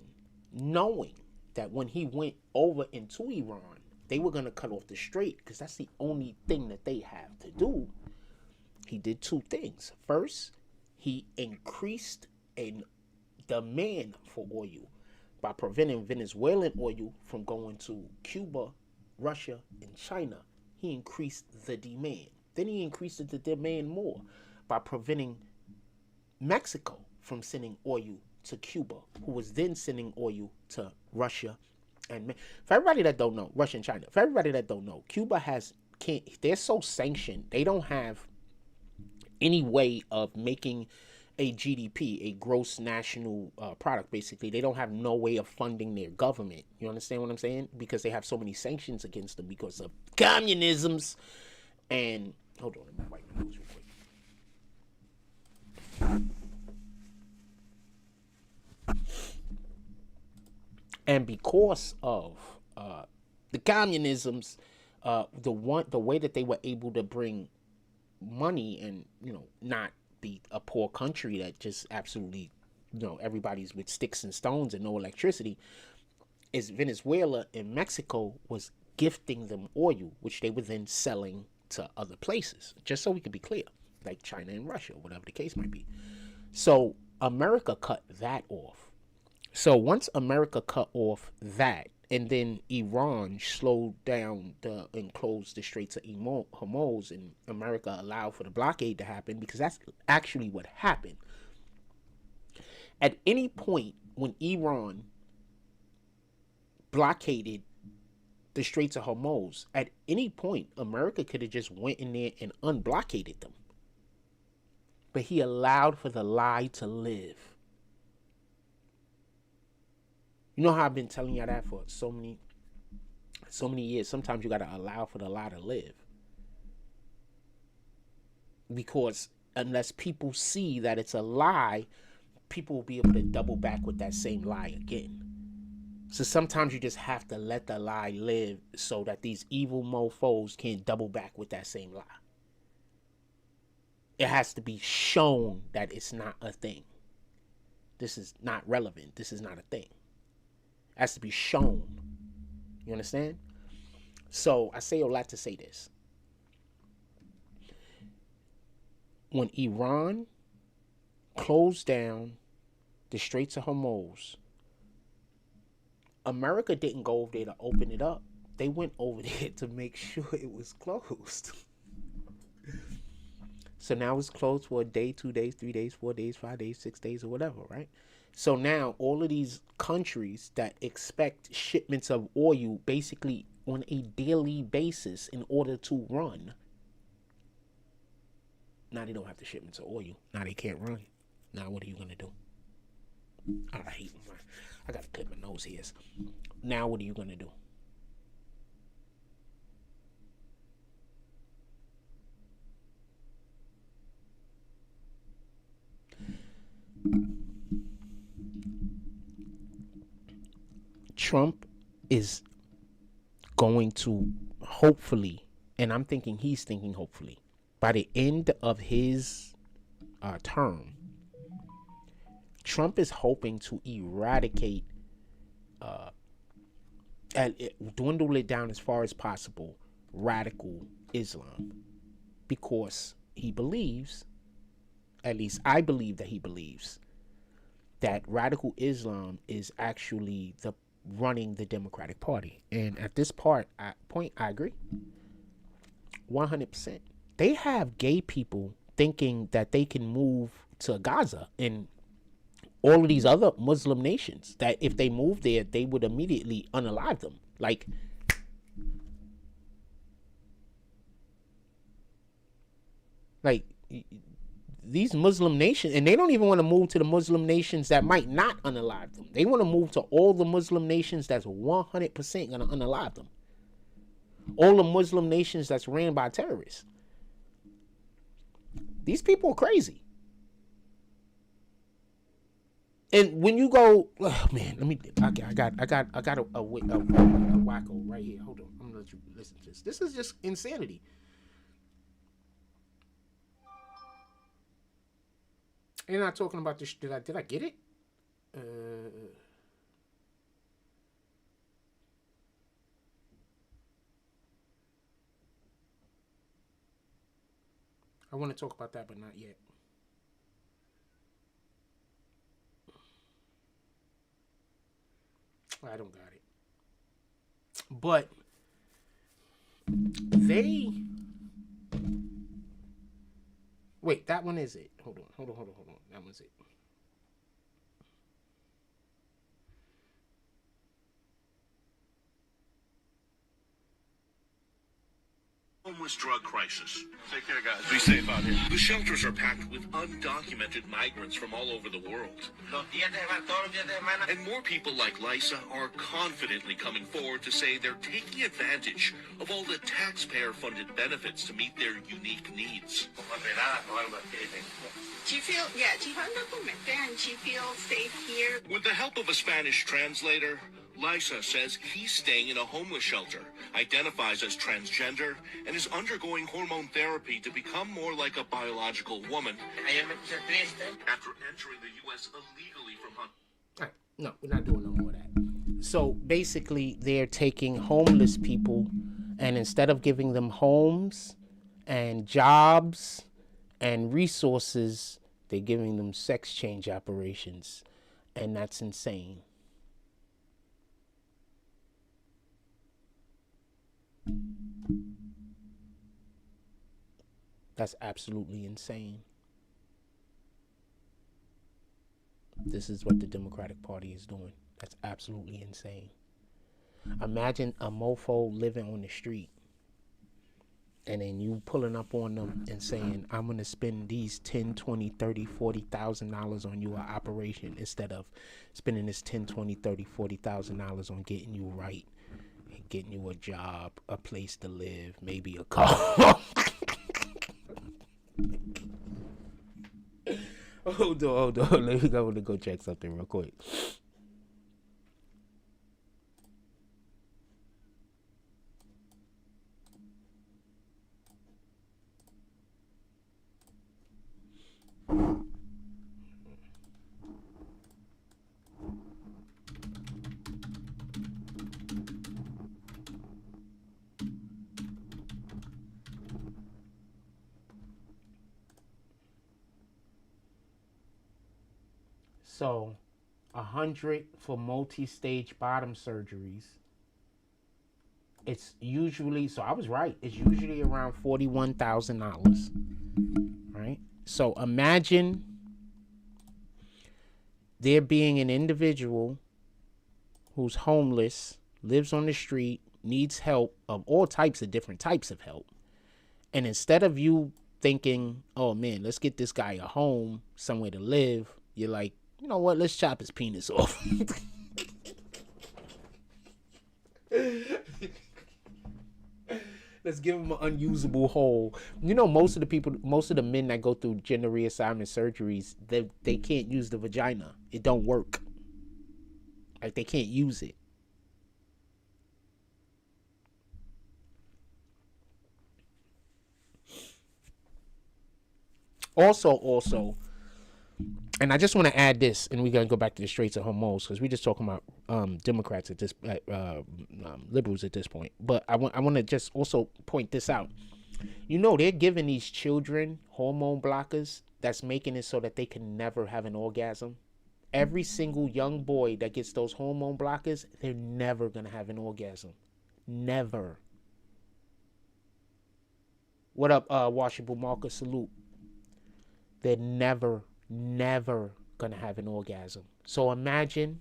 knowing that when he went over into Iran, they were going to cut off the strait because that's the only thing that they have to do. He did two things. First, he increased a demand for oil by preventing Venezuelan oil from going to Cuba, Russia, and China. He increased the demand. Then he increased the demand more by preventing Mexico from sending oil to Cuba, who was then sending oil to Russia. And for everybody that don't know, Russia and China, for everybody that don't know, Cuba they're so sanctioned, they don't have any way of making a GDP, a gross national product, basically. They don't have no way of funding their government. You understand what I'm saying? Because they have so many sanctions against them because of communisms. And, hold on, let me wipe my nose real quick. And because of the communisms, the way that they were able to bring money and, not be a poor country that just absolutely, everybody's with sticks and stones and no electricity, is Venezuela and Mexico was gifting them oil, which they were then selling to other places, just so we could be clear, like China and Russia, whatever the case might be. So America cut that off. So once America cut off that, and then Iran slowed down and closed the Strait of Hormuz, and America allowed for the blockade to happen, because that's actually what happened. At any point when Iran blockaded the Straits of Hormuz, at any point America could have just went in there and unblockaded them. But he allowed for the lie to live. You know how I've been telling y'all that for so many years. Sometimes you got to allow for the lie to live. Because unless people see that it's a lie, people will be able to double back with that same lie again. So sometimes you just have to let the lie live so that these evil mofos can't double back with that same lie. It has to be shown that it's not a thing. This is not relevant. This is not a thing. Has to be shown. You understand? So I say a lot to say this. When Iran closed down the Straits of Hormuz, America didn't go over there to open it up. They went over there to make sure it was closed. So now it's closed for a day, 2 days, 3 days, 4 days, 5 days, 6 days, or whatever, right? So now all of these countries that expect shipments of oil basically on a daily basis in order to run, now they don't have the shipments of oil. Now they can't run. Now what are you going to do? I got to clip my nose here. Now what are you going to do? Trump is going to hopefully, and I'm thinking he's thinking hopefully, by the end of his term, Trump is hoping to eradicate, dwindle it down as far as possible, radical Islam, because he believes, at least I believe that he believes, that radical Islam is actually the running the Democratic Party. And at this point, I agree 100%. They have gay people thinking that they can move to Gaza and all of these other Muslim nations, that if they move there, they would immediately unalive them. Like, these Muslim nations, and they don't even want to move to the Muslim nations that might not unalive them. They want to move to all the Muslim nations that's 100% going to unalive them. All the Muslim nations that's ran by terrorists. These people are crazy. And when you go, oh man, I got a wacko right here. Hold on, I'm gonna let you listen to this. This is just insanity. You're not talking about this. Did I get it? I want to talk about that, but not yet. I don't got it. But they... Wait, that one is it. Hold on. That one's it. Homeless drug crisis. Take care, guys. Be safe out here. The shelters are packed with undocumented migrants from all over the world. And more people like Lisa are confidently coming forward to say they're taking advantage of all the taxpayer-funded benefits to meet their unique needs. She feels safe here. With the help of a Spanish translator, Lisa says he's staying in a homeless shelter, identifies as transgender, and is undergoing hormone therapy to become more like a biological woman after entering the U.S. illegally from Honduras. All right, no, we're not doing no more of that. So basically, they're taking homeless people, and instead of giving them homes and jobs and resources, they're giving them sex change operations, and that's insane. That's absolutely insane. This is what the Democratic Party is doing. That's absolutely insane. Imagine a mofo living on the street, and then you pulling up on them and saying, I'm going to spend these $10, $20, $30, $40,000 on your operation instead of spending this $10, $20, $30, $40,000 on getting you right and getting you a job, a place to live, maybe a car. Hold on. Let me go check something real quick. So, 100 for multi-stage bottom surgeries, it's usually, so I was right, it's usually around $41,000, right? So imagine there being an individual who's homeless, lives on the street, needs help of all types of different types of help. And instead of you thinking, oh man, let's get this guy a home, somewhere to live, you're like, you know what, let's chop his penis off. Let's give him an unusable hole. You know, most of the men that go through gender reassignment surgeries, they can't use the vagina. It don't work. Like, they can't use it. Also, and I just want to add this, and we're going to go back to the Straits of Hormuz, because we're just talking about Democrats at this, liberals at this point. But I want to just also point this out. You know, they're giving these children hormone blockers that's making it so that they can never have an orgasm. Every single young boy that gets those hormone blockers, they're never going to have an orgasm. Never. What up, Washable Marcus? Salute. They're never gonna have an orgasm. So imagine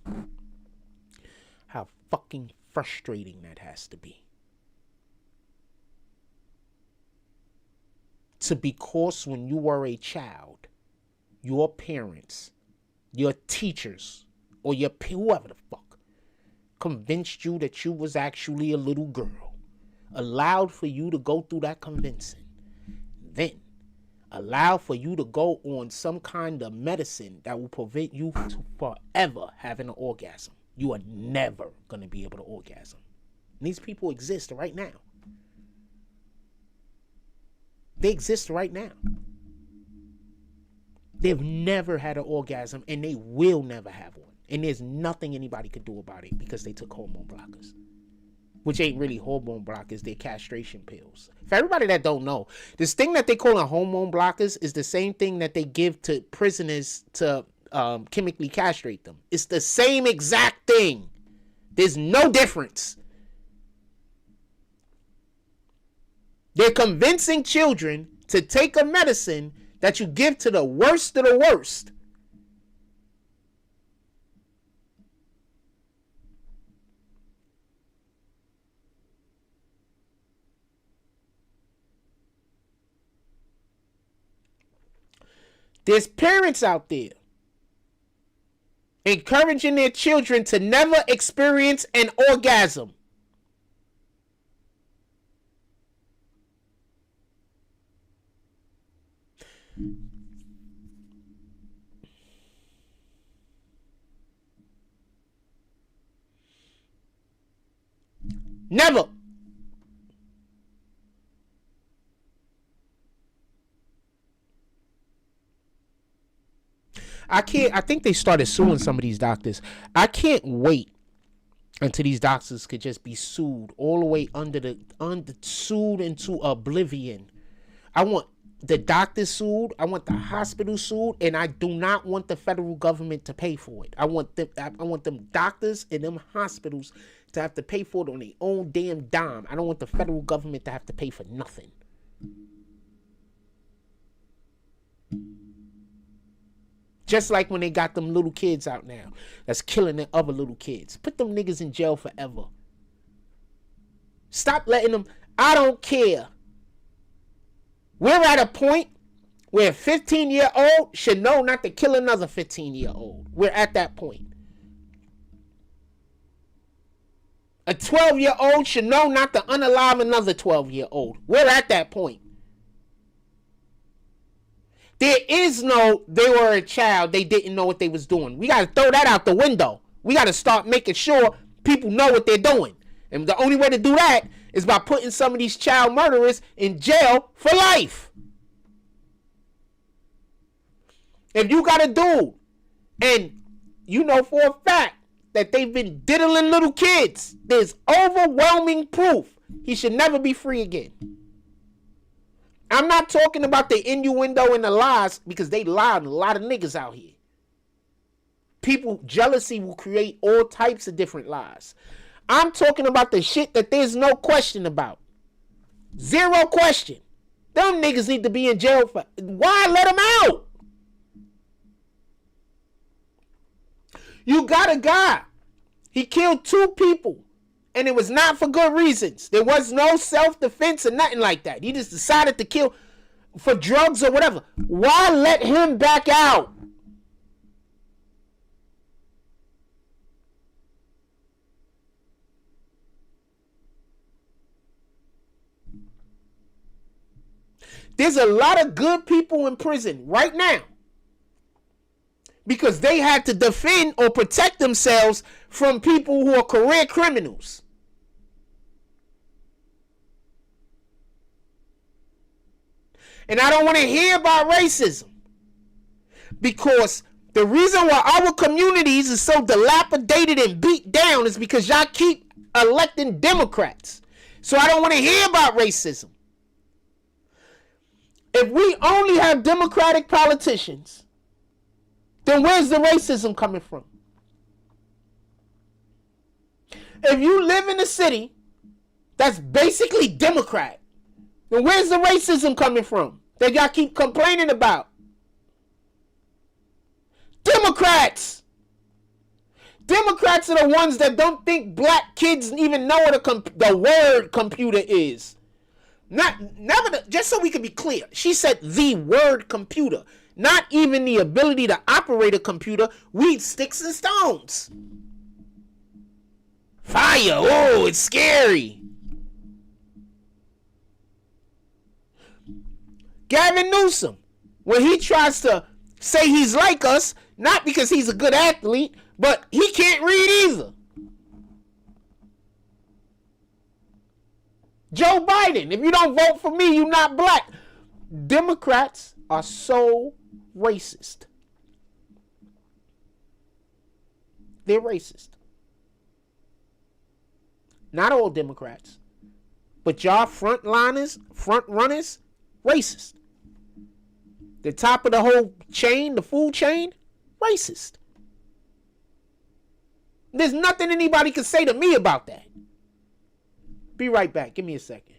how fucking frustrating that has to be. Because when you were a child, your parents, your teachers, or your whoever the fuck convinced you that you was actually a little girl, allowed for you to go through that convincing, then allow for you to go on some kind of medicine that will prevent you to forever having an orgasm. You are never going to be able to orgasm. And these people exist right now. They exist right now. They've never had an orgasm, and they will never have one. And there's nothing anybody could do about it because they took hormone blockers. Which ain't really hormone blockers, they're castration pills. For everybody that don't know, this thing that they call hormone blockers is the same thing that they give to prisoners to chemically castrate them. It's the same exact thing. There's no difference. They're convincing children to take a medicine that you give to the worst of the worst. There's parents out there encouraging their children to never experience an orgasm. Never. I think they started suing some of these doctors. I can't wait until these doctors could just be sued all the way sued into oblivion. I want the doctors sued. I want the hospital sued, and I do not want the federal government to pay for it. I want them doctors and them hospitals to have to pay for it on their own damn dime. I don't want the federal government to have to pay for nothing. Just like when they got them little kids out now that's killing the other little kids. Put them niggas in jail forever. Stop letting them. I don't care. We're at a point where a 15-year-old should know not to kill another 15-year-old. We're at that point. A 12-year-old should know not to unalive another 12-year-old. We're at that point. There is no, they were a child, they didn't know what they was doing. We got to throw that out the window. We got to start making sure people know what they're doing. And the only way to do that is by putting some of these child murderers in jail for life. If you got a dude, and you know for a fact that they've been diddling little kids, there's overwhelming proof he should never be free again. I'm not talking about the innuendo and the lies, because they lie on a lot of niggas out here. Jealousy will create all types of different lies. I'm talking about the shit that there's no question about. Zero question. Them niggas need to be in jail for. Why let them out? You got a guy. He killed 2 people. And it was not for good reasons. There was no self-defense or nothing like that. He just decided to kill for drugs or whatever. Why let him back out? There's a lot of good people in prison right now because they had to defend or protect themselves from people who are career criminals. And I don't want to hear about racism because the reason why our communities is so dilapidated and beat down is because y'all keep electing Democrats. So I don't want to hear about racism. If we only have Democratic politicians, then where's the racism coming from? If you live in a city that's basically Democrat, then where's the racism coming from that y'all keep complaining about? Democrats! Democrats are the ones that don't think black kids even know what the word computer is. Just so we can be clear, she said the word computer, not even the ability to operate a computer. We sticks and stones. Fire, oh, it's scary. Gavin Newsom, when he tries to say he's like us, not because he's a good athlete, but he can't read either. Joe Biden, if you don't vote for me, you're not black. Democrats are so racist. They're racist. Not all Democrats, but y'all front runners, racist. The top of the whole chain, the food chain, racist. There's nothing anybody can say to me about that. Be right back. Give me a second.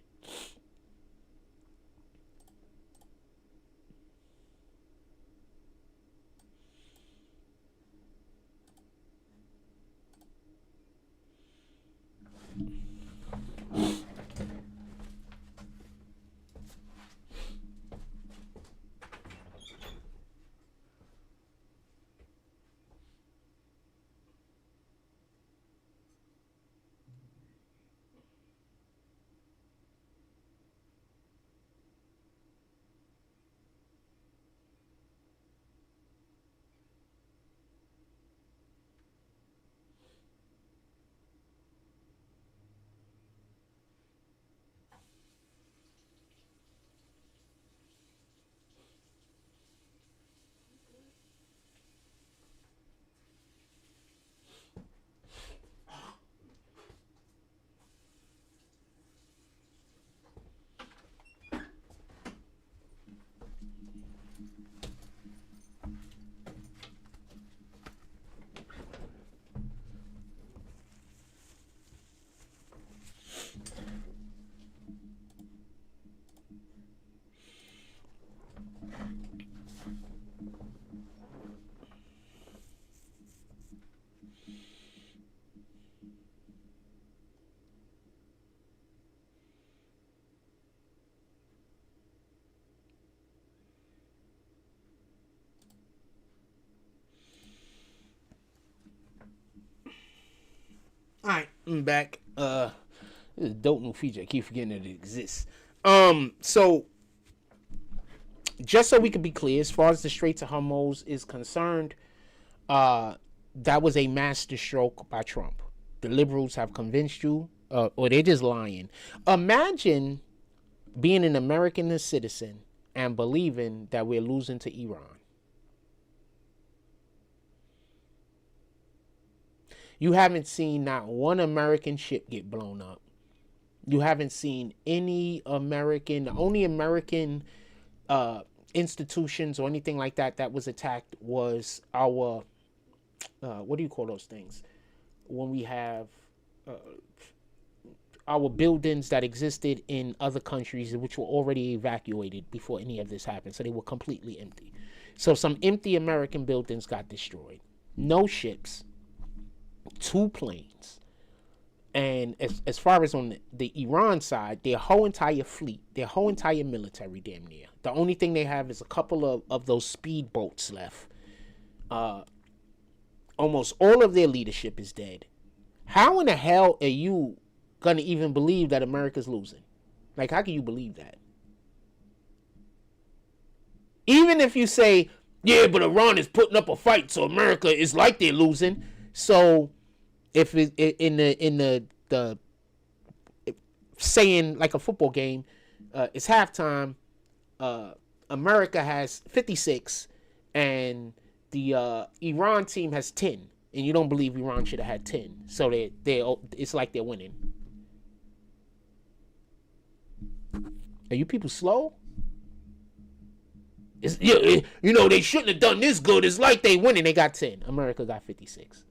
All right, I'm back. This is a dope new feature. I keep forgetting that it exists. So just so we can be clear, as far as the Strait of Hormuz is concerned, that was a masterstroke by Trump. The liberals have convinced you, or they're just lying. Imagine being an American citizen and believing that we're losing to Iran. You haven't seen not one American ship get blown up. You haven't seen any American, the only American institutions or anything like that that was attacked was our, what do you call those things? When we have our buildings that existed in other countries which were already evacuated before any of this happened. So they were completely empty. So some empty American buildings got destroyed. No ships, 2 planes. And as far as on the Iran side, their whole entire fleet, their whole entire military damn near. The only thing they have is a couple of those speedboats left. Almost all of their leadership is dead. How in the hell are you gonna even believe that America's losing? Like, how can you believe that? Even if you say, yeah, but Iran is putting up a fight, so America is like they're losing. So if it, in the saying like a football game, it's halftime, America has 56 and the Iran team has 10, and you don't believe Iran should have had 10, so it's like they're winning. Are you people slow? You know, they shouldn't have done this good. It's like they winning. They got 10. America got 56.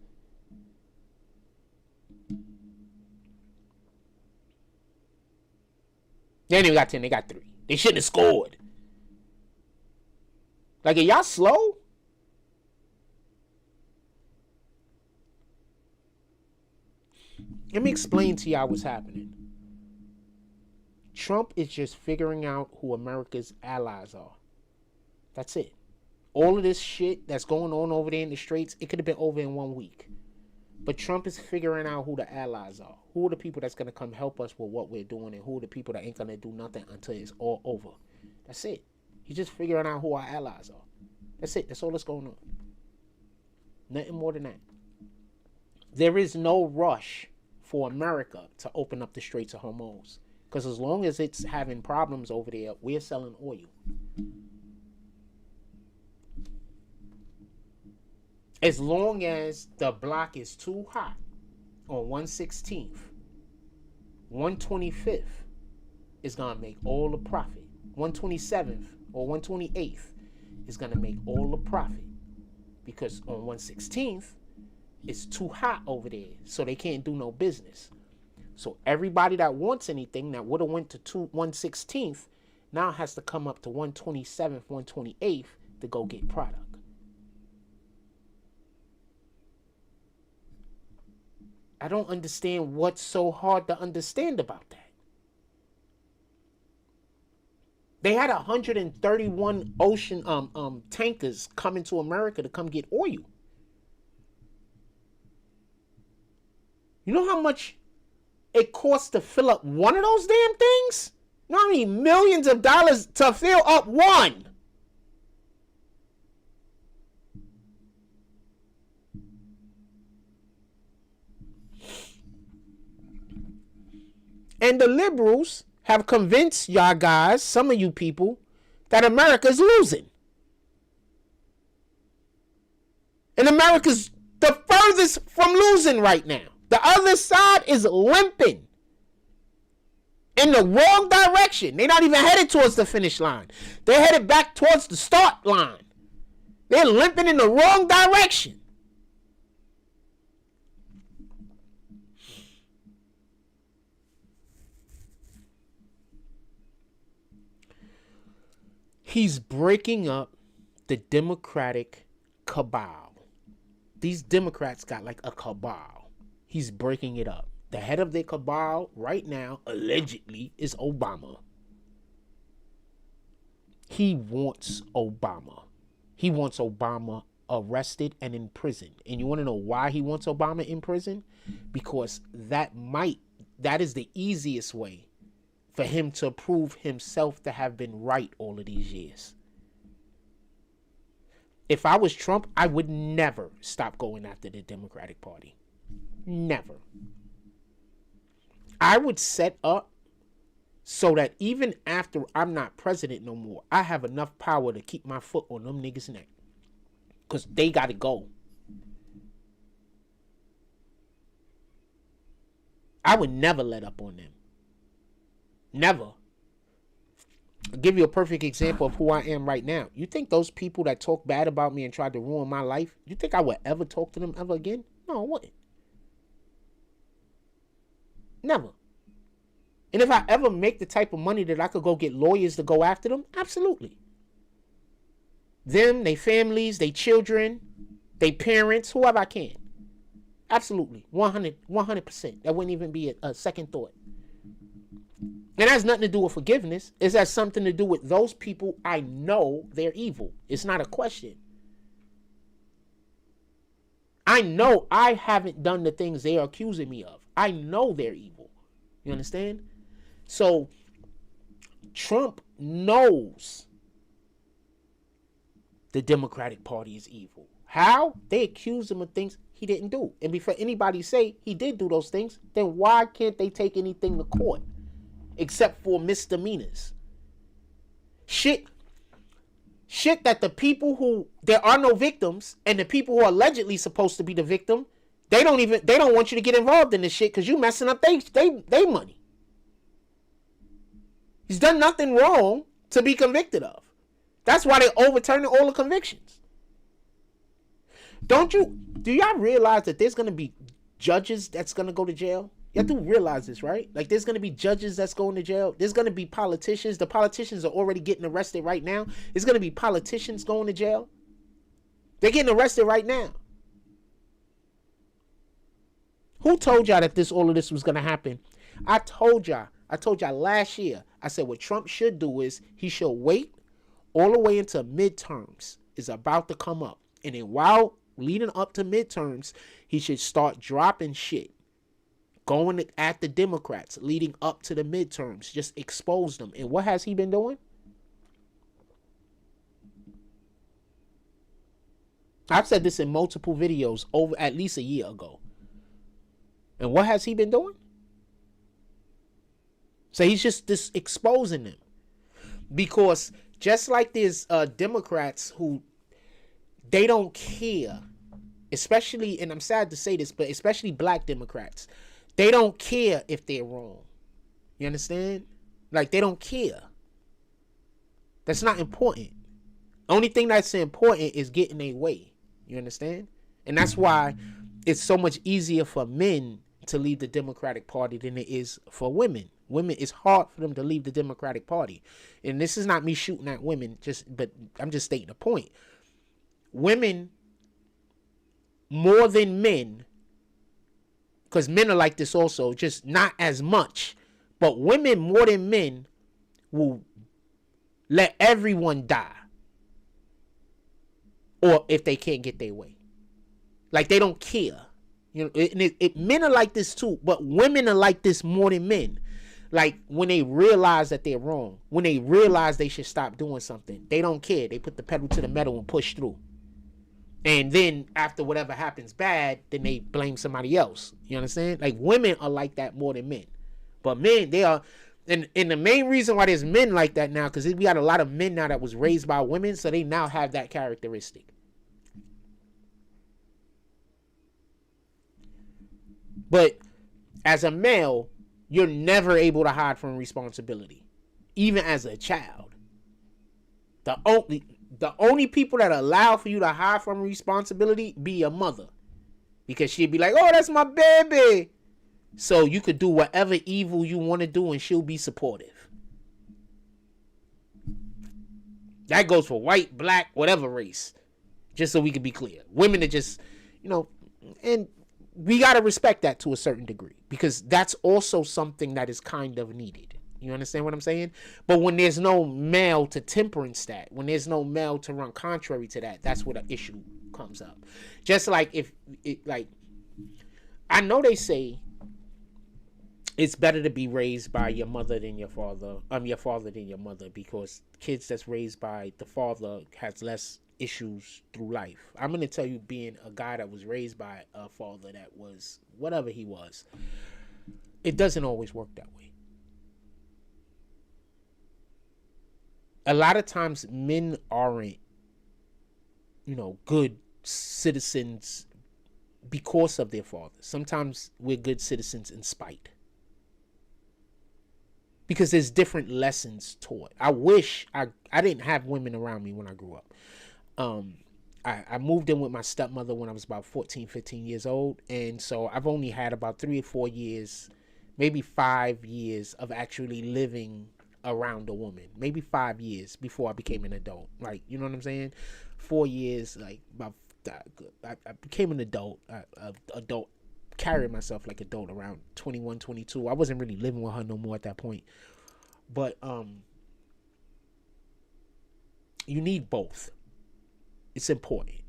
They ain't even got 10. They got 3. They shouldn't have scored. Like, are y'all slow? Let me explain to y'all what's happening. Trump is just figuring out who America's allies are. That's it. All of this shit that's going on over there in the Straits, it could have been over in 1 week. But Trump is figuring out who the allies are. Who are the people that's going to come help us with what we're doing, and who are the people that ain't going to do nothing until it's all over. That's it. He's just figuring out who our allies are. That's it. That's all that's going on. Nothing more than that. There is no rush for America to open up the Straits of Hormuz. Because as long as it's having problems over there, we're selling oil. As long as the block is too hot on 1/16th, 1/25th is going to make all the profit. 1/27th or 1/28th is going to make all the profit. Because on 1/16th, it's too hot over there, so they can't do no business. So everybody that wants anything that would have went to 1/16th now has to come up to 1/27th, 1/28th to go get product. I don't understand what's so hard to understand about that. They had 131 ocean tankers coming to America to come get oil. You know how much it costs to fill up one of those damn things? You know how many millions of dollars to fill up one? And the liberals have convinced y'all guys, some of you people, that America's losing. And America's the furthest from losing right now. The other side is limping in the wrong direction. They're not even headed towards the finish line. They're headed back towards the start line. They're limping in the wrong direction. He's breaking up the Democratic cabal. These Democrats got like a cabal. He's breaking it up. The head of the cabal right now, allegedly, is Obama. He wants Obama. He wants Obama arrested and in prison. And you want to know why he wants Obama in prison? Because that is the easiest way for him to prove himself to have been right all of these years. If I was Trump, I would never stop going after the Democratic Party. Never. I would set up so that even after I'm not president no more, I have enough power to keep my foot on them niggas' neck. Because they got to go. I would never let up on them. Never. I'll give you a perfect example of who I am right now. You think those people that talk bad about me and tried to ruin my life, you think I would ever talk to them ever again? No, I wouldn't. Never. And if I ever make the type of money that I could go get lawyers to go after them, absolutely. Them, their families, their children, their parents, whoever I can. Absolutely. 100%. That wouldn't even be a second thought. And it has nothing to do with forgiveness. It has something to do with those people. I know they're evil. It's not a question. I know I haven't done the things they are accusing me of. I know they're evil. You understand? So Trump knows the Democratic Party is evil. How? They accuse him of things he didn't do. And before anybody say he did do those things, then why can't they take anything to court? Except for misdemeanors. Shit that the people who, there are no victims, and the people who are allegedly supposed to be the victim, they don't want you to get involved in this shit because you messing up they money. He's done nothing wrong to be convicted of. That's why they're overturning all the convictions. Do y'all realize that there's going to be judges that's going to go to jail? Y'all do realize this, right? Like, there's going to be judges that's going to jail. There's going to be politicians. The politicians are already getting arrested right now. There's going to be politicians going to jail. They're getting arrested right now. Who told y'all that all of this was going to happen? I told y'all last year. I said what Trump should do is he should wait all the way until midterms is about to come up. And then while leading up to midterms, he should start dropping shit. Going at the Democrats leading up to the midterms. Just expose them. And what has he been doing? I've said this in multiple videos over at least a year ago. And what has he been doing? So he's just exposing them. Because just like there's Democrats who, they don't care. Especially, and I'm sad to say this, but especially black Democrats. They don't care if they're wrong. You understand? Like, they don't care. That's not important. Only thing that's important is getting their way. You understand? And that's why it's so much easier for men to leave the Democratic Party than it is for women. Women, it's hard for them to leave the Democratic Party. And this is not me shooting at women, but I'm just stating a point. Women, more than men, because men are like this also, just not as much. But women more than men will let everyone die. Or if they can't get their way. Like, they don't care. You know, men are like this too, but women are like this more than men. Like, when they realize that they're wrong, when they realize they should stop doing something, they don't care. They put the pedal to the metal and push through. And then after whatever happens bad, then they blame somebody else. You understand? Like, women are like that more than men. But men, they are. And the main reason why there's men like that now, because we got a lot of men now that was raised by women, so they now have that characteristic. But as a male, you're never able to hide from responsibility. Even as a child. The only people that allow for you to hide from responsibility be your mother. Because she'd be like, oh, that's my baby. So you could do whatever evil you want to do and she'll be supportive. That goes for white, black, whatever race. Just so we can be clear. Women are just, and we got to respect that to a certain degree. Because that's also something that is kind of needed. You understand what I'm saying? But when there's no male to temperance that, when there's no male to run contrary to that, that's where the issue comes up. Just like I know they say it's better to be raised by your mother than your father. Your father than your mother, because kids that's raised by the father has less issues through life. I'm going to tell you, being a guy that was raised by a father that was whatever he was, it doesn't always work that way. A lot of times men aren't, good citizens because of their fathers. Sometimes we're good citizens in spite. Because there's different lessons taught. I wish I didn't have women around me when I grew up. I moved in with my stepmother when I was about 14, 15 years old. And so I've only had about 3 or 4 years maybe 5 years of actually living around a woman. Maybe 5 years before I became an adult. Like, you know what I'm saying? 4 years, like, about I became an adult, carrying myself like adult around 21, 22. I wasn't really living with her no more at that point. But you need both. It's important.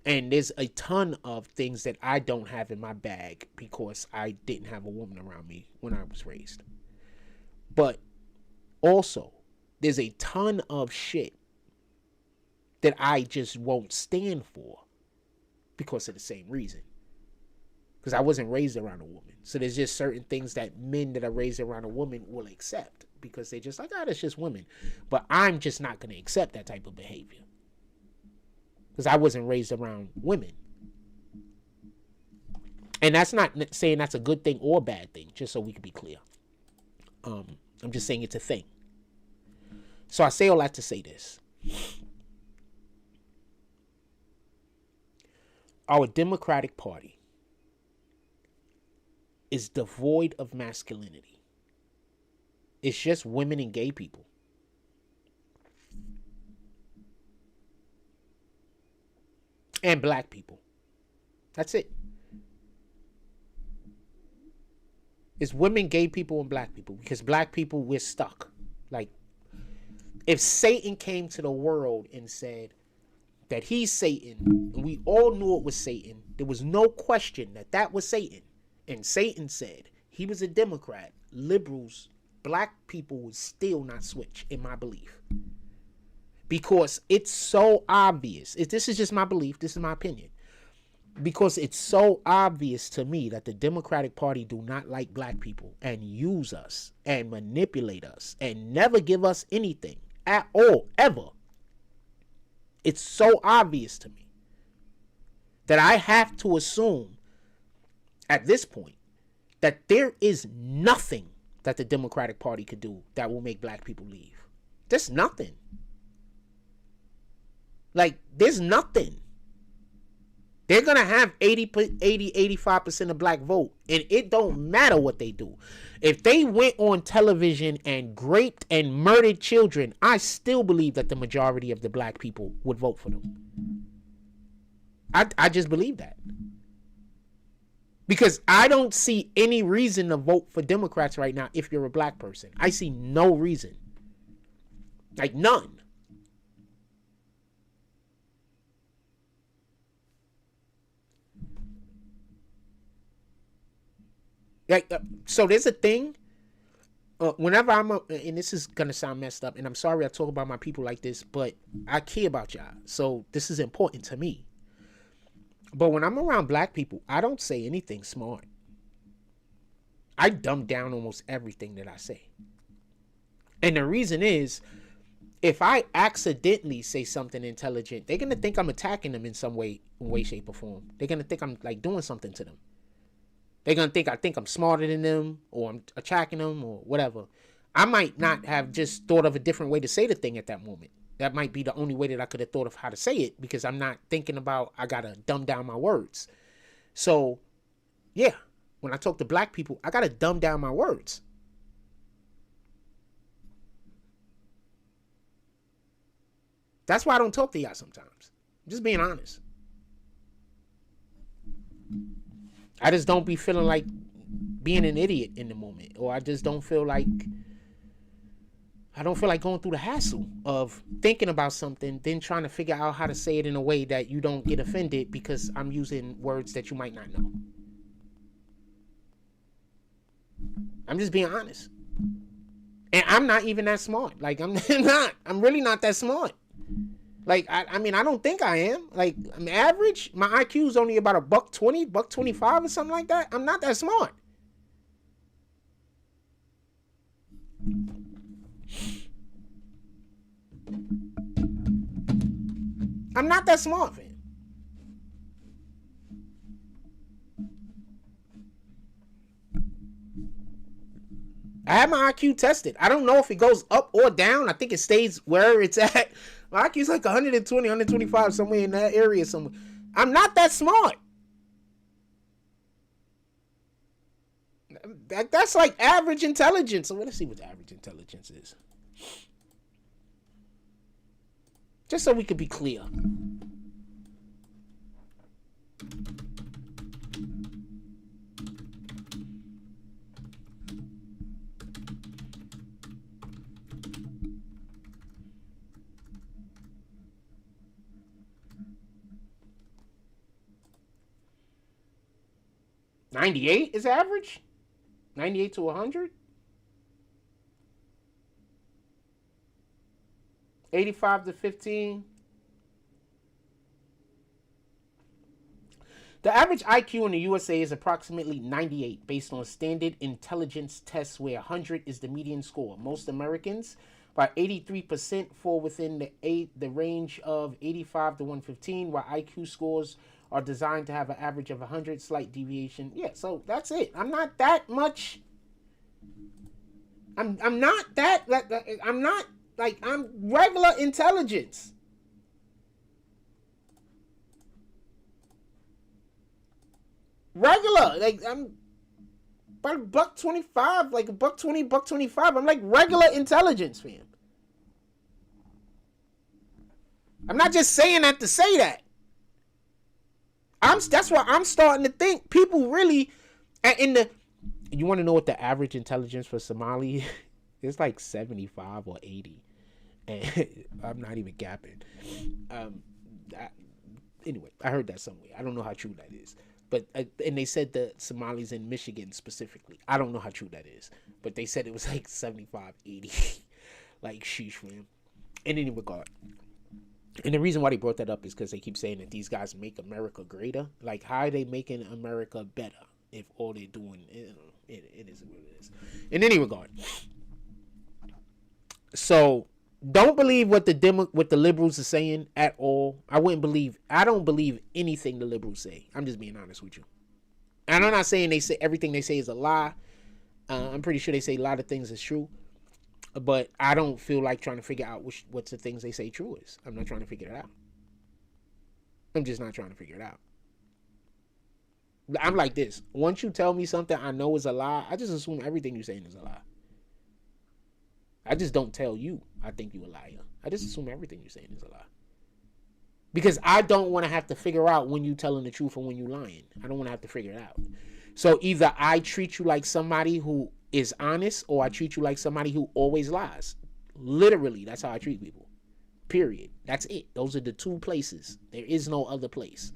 And there's a ton of things that I don't have in my bag because I didn't have a woman around me when I was raised. But also, there's a ton of shit that I just won't stand for because of the same reason. Because I wasn't raised around a woman. So there's just certain things that men that are raised around a woman will accept because they're just like, oh, that's just women. But I'm just not going to accept that type of behavior because I wasn't raised around women. And that's not saying that's a good thing or a bad thing, just so we can be clear. I'm just saying it's a thing. So I say all that to say this. Our Democratic Party is devoid of masculinity. It's just women and gay people. And black people. That's it. It's women, gay people, and black people. Because black people, we're stuck. Like, if Satan came to the world and said that he's Satan, and we all knew it was Satan, there was no question that that was Satan. And Satan said he was a Democrat, liberals, black people would still not switch, in my belief. Because it's so obvious. This is just my belief. This is my opinion. Because it's so obvious to me that the Democratic Party do not like black people and use us and manipulate us and never give us anything at all, ever. It's so obvious to me that I have to assume at this point that there is nothing that the Democratic Party could do that will make black people leave. There's nothing. Like, there's nothing. They're going to have 85% of black vote, and it don't matter what they do. If they went on television and raped and murdered children, I still believe that the majority of the black people would vote for them. I just believe that. Because I don't see any reason to vote for Democrats right now if you're a black person. I see no reason. Like, none. Like, so there's a thing. Whenever and this is going to sound messed up, and I'm sorry I talk about my people like this, but I care about y'all. So this is important to me. But when I'm around black people, I don't say anything smart. I dumb down almost everything that I say. And the reason is, if I accidentally say something intelligent, they're going to think I'm attacking them in some way, shape, or form. They're going to think I'm like doing something to them. They're going to think I think I'm smarter than them, or I'm attacking them, or whatever. I might not have just thought of a different way to say the thing at that moment. That might be the only way that I could have thought of how to say it, because I'm not thinking about, I got to dumb down my words. So, yeah, when I talk to black people, I got to dumb down my words. That's why I don't talk to y'all sometimes. I'm just being honest. I just don't be feeling like being an idiot in the moment. Or I just don't feel like, going through the hassle of thinking about something, then trying to figure out how to say it in a way that you don't get offended because I'm using words that you might not know. I'm just being honest. And I'm not even that smart. Like, I'm really not that smart. Like, I mean, I don't think I am. Like, I'm average. My IQ is only about $120, $125 or something like that. I'm not that smart. I'm not that smart, man. I had my IQ tested. I don't know if it goes up or down. I think it stays where it's at. My IQ's like 120, 125, somewhere in that area somewhere. I'm not that smart. That's like average intelligence. So let's see what the average intelligence is. Just so we could be clear. $98 is average? 98 to 100? 85 to 15? The average IQ in the USA is approximately 98 based on standard intelligence tests where 100 is the median score. Most Americans, by 83%, fall within the range of 85 to 115, while IQ scores are designed to have an average of 100, slight deviation. Yeah, so that's it. I'm not that much. I'm not that. I'm not like I'm regular intelligence. Regular, like I'm about $1.25, like $1.20, $1.25. I'm like regular intelligence, fam. I'm not just saying that to say that. That's why I'm starting to think people really you want to know what the average intelligence for Somali is? Like 75 or 80. And I'm not even gapping. Anyway, I heard that somewhere. I don't know how true that is. But and they said the Somalis in Michigan specifically. I don't know how true that is. But they said it was like 75, 80. Like, sheesh, man. In any regard. And the reason why they brought that up is because they keep saying that these guys make America greater. Like, how are they making America better if all they're doing, it is what it is. In any regard. So, don't believe what the liberals are saying at all. I don't believe anything the liberals say. I'm just being honest with you. And I'm not saying they say everything they say is a lie. I'm pretty sure they say a lot of things is true. But I don't feel like trying to figure out what's the things they say true is. I'm not trying to figure it out. I'm just not trying to figure it out. I'm like this. Once you tell me something I know is a lie, I just assume everything you're saying is a lie. I just don't tell you I think you're a liar. I just assume everything you're saying is a lie. Because I don't want to have to figure out when you're telling the truth or when you're lying. I don't want to have to figure it out. So either I treat you like somebody who is honest, or I treat you like somebody who always lies. Literally, that's how I treat people. Period. That's it. Those are the two places. There is no other place.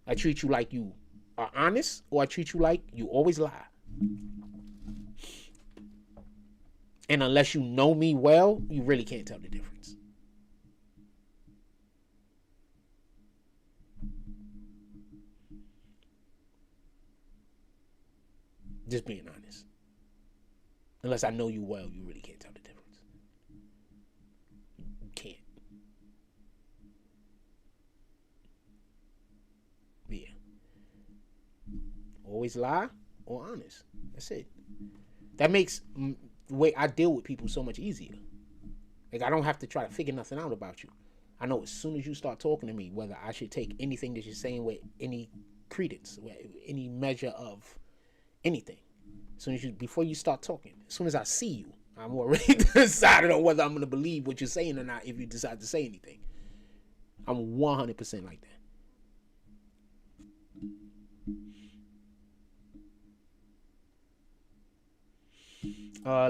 I treat you like you are honest, or I treat you like you always lie. And unless you know me well, you really can't tell the difference. Just being honest. Unless I know you well, you really can't tell the difference. You can't. Yeah. Always lie or honest. That's it. That makes the way I deal with people so much easier. Like, I don't have to try to figure nothing out about you. I know as soon as you start talking to me, whether I should take anything that you're saying with any credence, with any measure of anything. As soon as before you start talking, as soon as I see you, I'm already decided on whether I'm going to believe what you're saying or not if you decide to say anything. I'm 100% like that.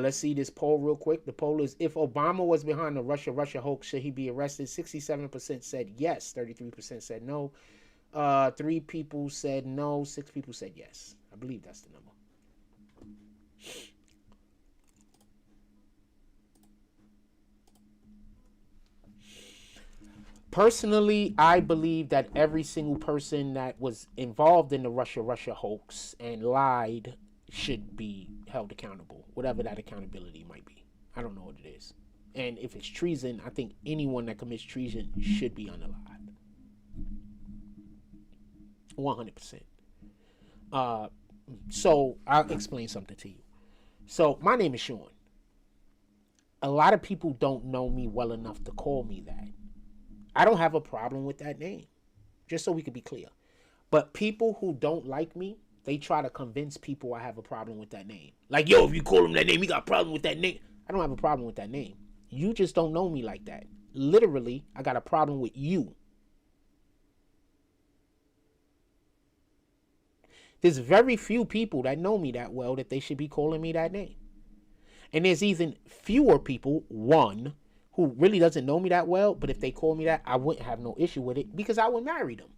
Let's see this poll real quick. The poll is, if Obama was behind the Russia hoax, should he be arrested? 67% said yes. 33% said no. 3 people said no. 6 people said yes. I believe that's the number. Personally, I believe that every single person that was involved in the Russia hoax and lied should be held accountable, whatever that accountability might be. I don't know what it is. And if it's treason, I think anyone that commits treason should be unalived. 100%. So I'll explain something to you. So my name is Sean. A lot of people don't know me well enough to call me that. I don't have a problem with that name, just so we can be clear. But people who don't like me they try to convince people I have a problem with that name. Like, yo, if you call him that name, you got a problem with that name. I don't have a problem with that name. You just don't know me like that. Literally, I got a problem with you. There's very few people that know me that well that they should be calling me that name. And there's even fewer people, one, who really doesn't know me that well, but if they call me that, I wouldn't have no issue with it because I would marry them.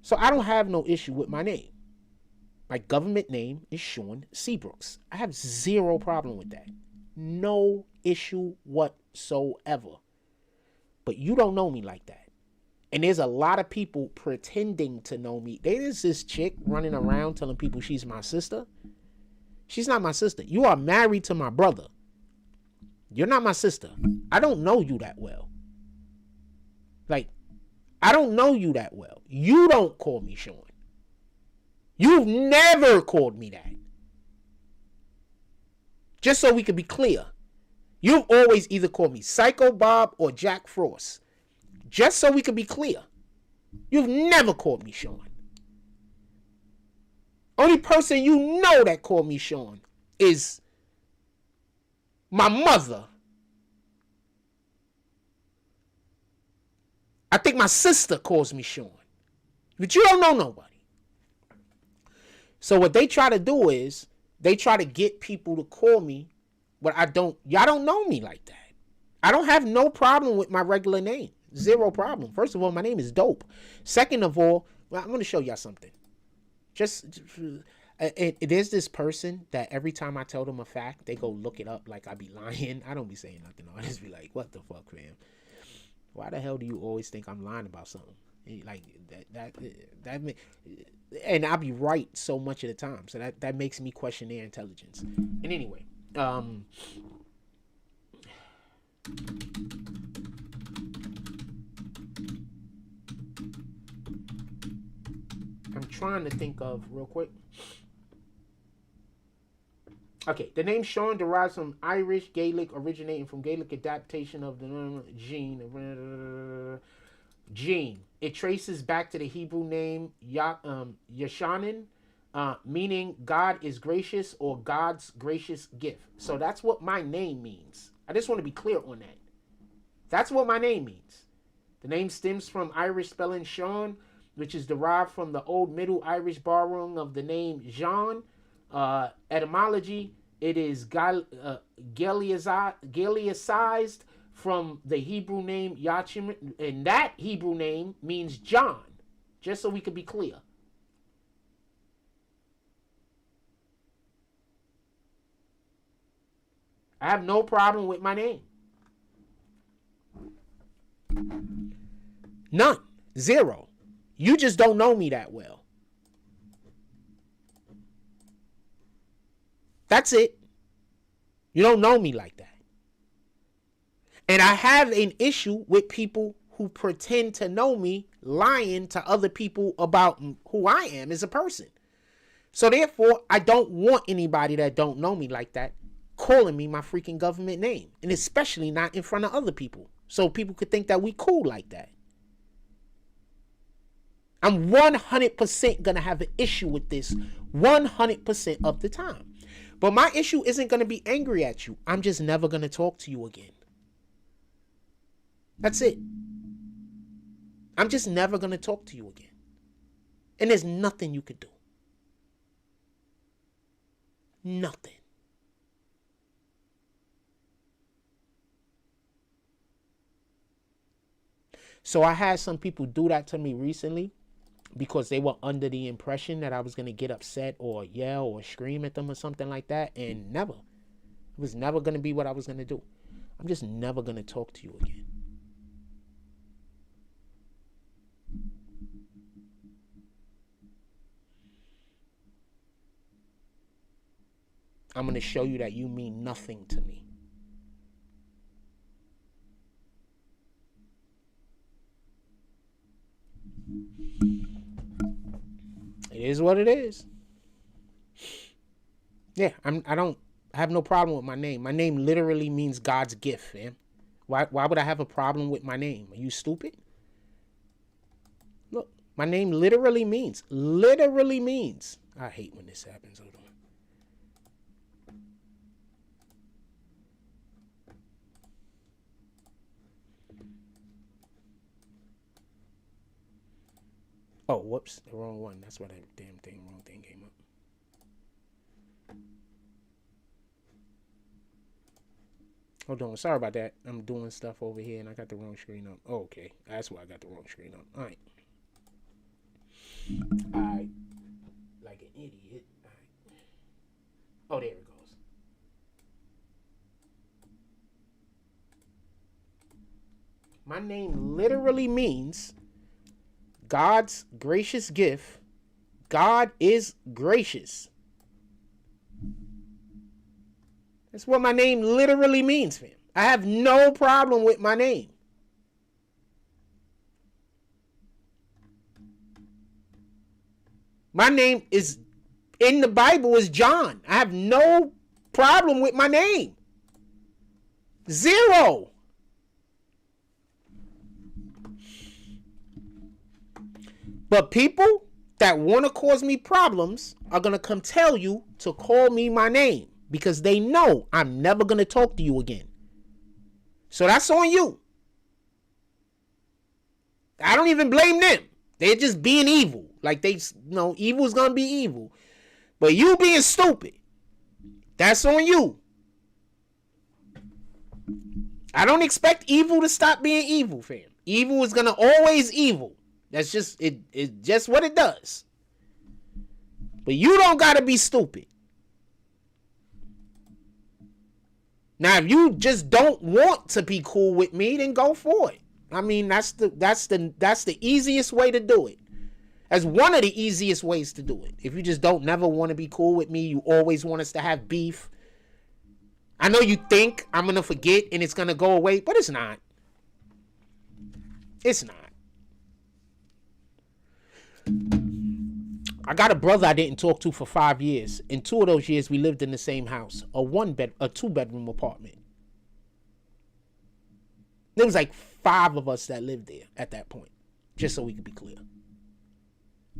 So I don't have no issue with my name. My government name is Sean Seabrooks. I have zero problem with that. No issue whatsoever. But you don't know me like that. And there's a lot of people pretending to know me. There's this chick running around telling people she's my sister. She's not my sister. You are married to my brother. You're not my sister. I don't know you that well. Like, I don't know you that well. You don't call me Sean. You've never called me that. Just so we can be clear. You've always either called me Psycho Bob or Jack Frost. Just so we can be clear. You've never called me Sean. Only person you know that called me Sean is my mother. I think my sister calls me Sean. But you don't know nobody. So what they try to do is they try to get people to call me, but y'all don't know me like that. I don't have no problem with my regular name. Zero problem. First of all, my name is dope. Second of all, well, I'm going to show y'all something. There's this person that every time I tell them a fact, they go look it up like I be lying. I don't be saying nothing. I just be like, what the fuck, fam? Why the hell do you always think I'm lying about something? Like that and I'll be right so much of the time. So that makes me question their intelligence. And anyway, I'm trying to think of real quick. Okay, the name Sean derives from Irish Gaelic, originating from Gaelic adaptation of the Gene. It traces back to the Hebrew name Yashanin, meaning God is gracious or God's gracious gift. So that's what my name means. I just want to be clear on that. That's what my name means. The name stems from Irish spelling Sean, which is derived from the Old Middle Irish borrowing of the name Jean. Etymology, it is Gaelicized from the Hebrew name Yachim, and that Hebrew name means John, just so we could be clear. I have no problem with my name. None. Zero. You just don't know me that well. That's it. You don't know me like that. And I have an issue with people who pretend to know me lying to other people about who I am as a person. So therefore, I don't want anybody that don't know me like that calling me my freaking government name. And especially not in front of other people. So people could think that we cool like that. I'm 100% going to have an issue with this 100% of the time. But my issue isn't going to be angry at you. I'm just never going to talk to you again. That's it. I'm just never going to talk to you again. And there's nothing you could do. Nothing. So I had some people do that to me recently because they were under the impression that I was going to get upset or yell or scream at them or something like that. And never. It was never going to be what I was going to do. I'm just never going to talk to you again. I'm going to show you that you mean nothing to me. It is what it is. Yeah, I don't have no problem with my name. My name literally means God's gift, man. Why would I have a problem with my name? Are you stupid? Look, My name literally means. I hate when this happens. Hold on. Oh, whoops, the wrong one. That's why that wrong thing came up. Hold on, sorry about that. I'm doing stuff over here and I got the wrong screen up. Oh, okay, that's why I got the wrong screen up. All right. Like an idiot. All right. Oh, there it goes. My name literally means God's gracious gift. God is gracious. That's what my name literally means, fam. I have no problem with my name. My name is in the Bible is John. I have no problem with my name. Zero. But people that want to cause me problems are going to come tell you to call me my name because they know I'm never going to talk to you again. So that's on you. I don't even blame them. They're just being evil. Like evil is going to be evil. But you being stupid, that's on you. I don't expect evil to stop being evil, fam. Evil is going to always evil. That's just it's just what it does. But you don't gotta be stupid. Now, if you just don't want to be cool with me, then go for it. I mean, that's the easiest way to do it. That's one of the easiest ways to do it. If you just don't never want to be cool with me, you always want us to have beef. I know you think I'm gonna forget and it's gonna go away, but it's not. It's not. I got a brother I didn't talk to for 5 years. In 2 of those years, we lived in the same house, a 2-bedroom apartment. There was like 5 of us that lived there at that point, just so we could be clear.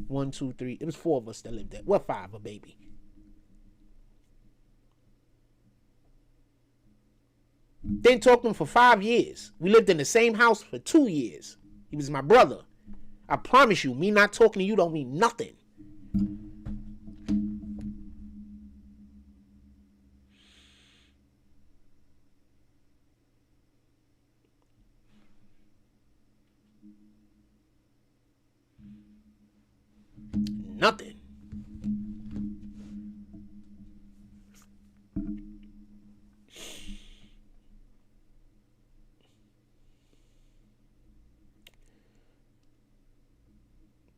1, 2, 3. It was 4 of us that lived there. Well, 5, a baby. Didn't talk to him for 5 years. We lived in the same house for 2 years. He was my brother. I promise you, me not talking to you don't mean nothing. Nothing.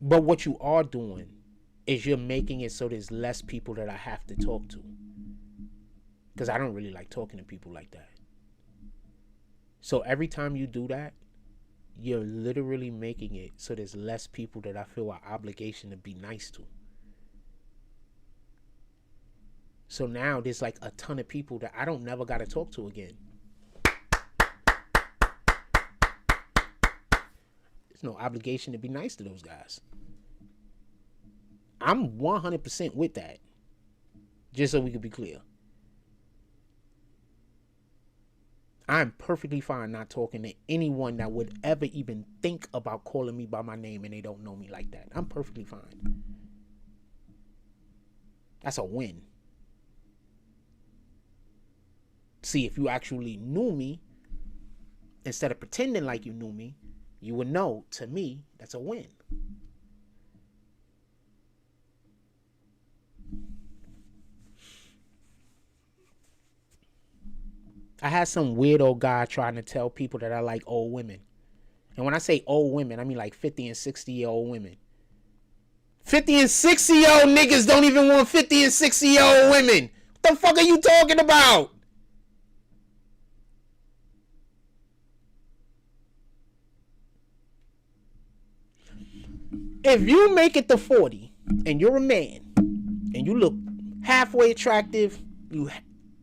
But what you are doing is you're making it so there's less people that I have to talk to. Because I don't really like talking to people like that. So every time you do that, you're literally making it so there's less people that I feel an obligation to be nice to. So now there's like a ton of people that I don't never got to talk to again. There's no obligation to be nice to those guys. I'm 100% with that. Just so we can be clear. I'm perfectly fine not talking to anyone that would ever even think about calling me by my name and they don't know me like that. I'm perfectly fine. That's a win. See, if you actually knew me, instead of pretending like you knew me, you would know, to me, that's a win. I had some weirdo guy trying to tell people that I like old women. And when I say old women, I mean like 50 and 60-year-old women. 50 and 60-year-old niggas don't even want 50 and 60-year-old women. What the fuck are you talking about? If you make it to 40 and you're a man and you look halfway attractive, you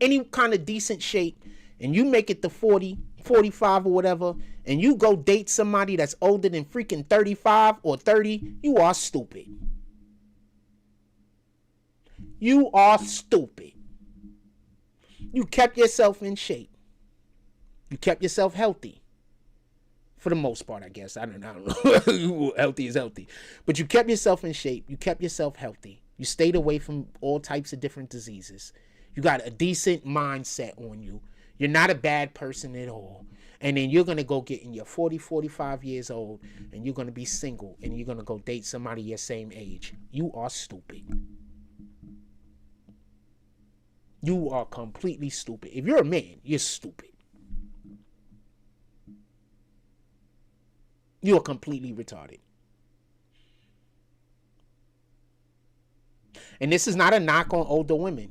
any kind of decent shape, and you make it to 40 45 or whatever, and you go date somebody that's older than freaking 35 or 30, you are stupid. You are stupid. You kept yourself in shape. You kept yourself healthy. For the most part, I guess. I don't know. Healthy is healthy. But you kept yourself in shape. You kept yourself healthy. You stayed away from all types of different diseases. You got a decent mindset on you. You're not a bad person at all. And then you're going to go get in your 40, 45 years old, and you're going to be single, and you're going to go date somebody your same age. You are stupid. You are completely stupid. If you're a man, you're stupid. You are completely retarded. And this is not a knock on older women.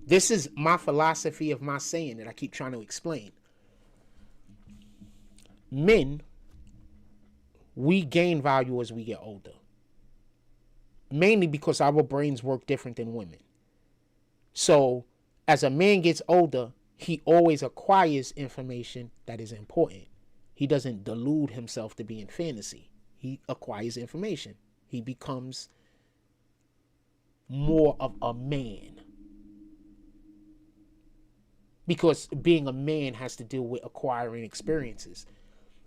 This is my philosophy of my saying that I keep trying to explain. Men, we gain value as we get older. Mainly because our brains work different than women. So, as a man gets older, he always acquires information that is important. He doesn't delude himself to be in fantasy. He acquires information. He becomes more of a man. Because being a man has to deal with acquiring experiences.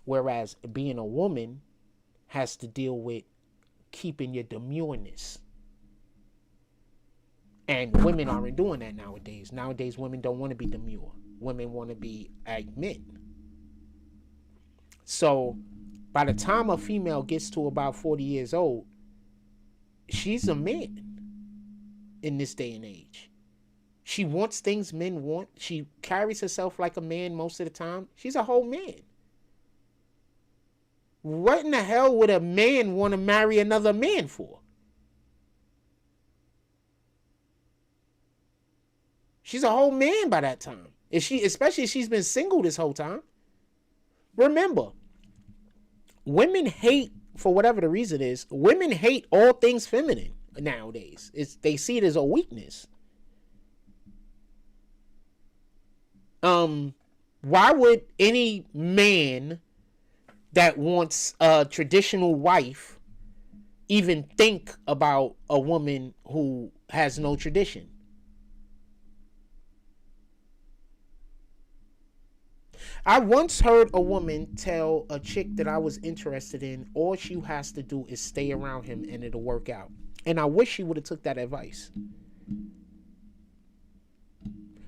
Whereas being a woman has to deal with keeping your demureness. And women aren't doing that nowadays. Nowadays, women don't want to be demure. Women want to be like men. So, by the time a female gets to about 40 years old, she's a man in this day and age. She wants things men want. She carries herself like a man most of the time. She's a whole man. What in the hell would a man want to marry another man for? She's a whole man by that time. Especially if she's been single this whole time. Remember, women hate, for whatever the reason is, women hate all things feminine nowadays. They see it as a weakness. Why would any man that wants a traditional wife even think about a woman who has no tradition? I once heard a woman tell a chick that I was interested in, all she has to do is stay around him and it'll work out. And I wish she would have took that advice.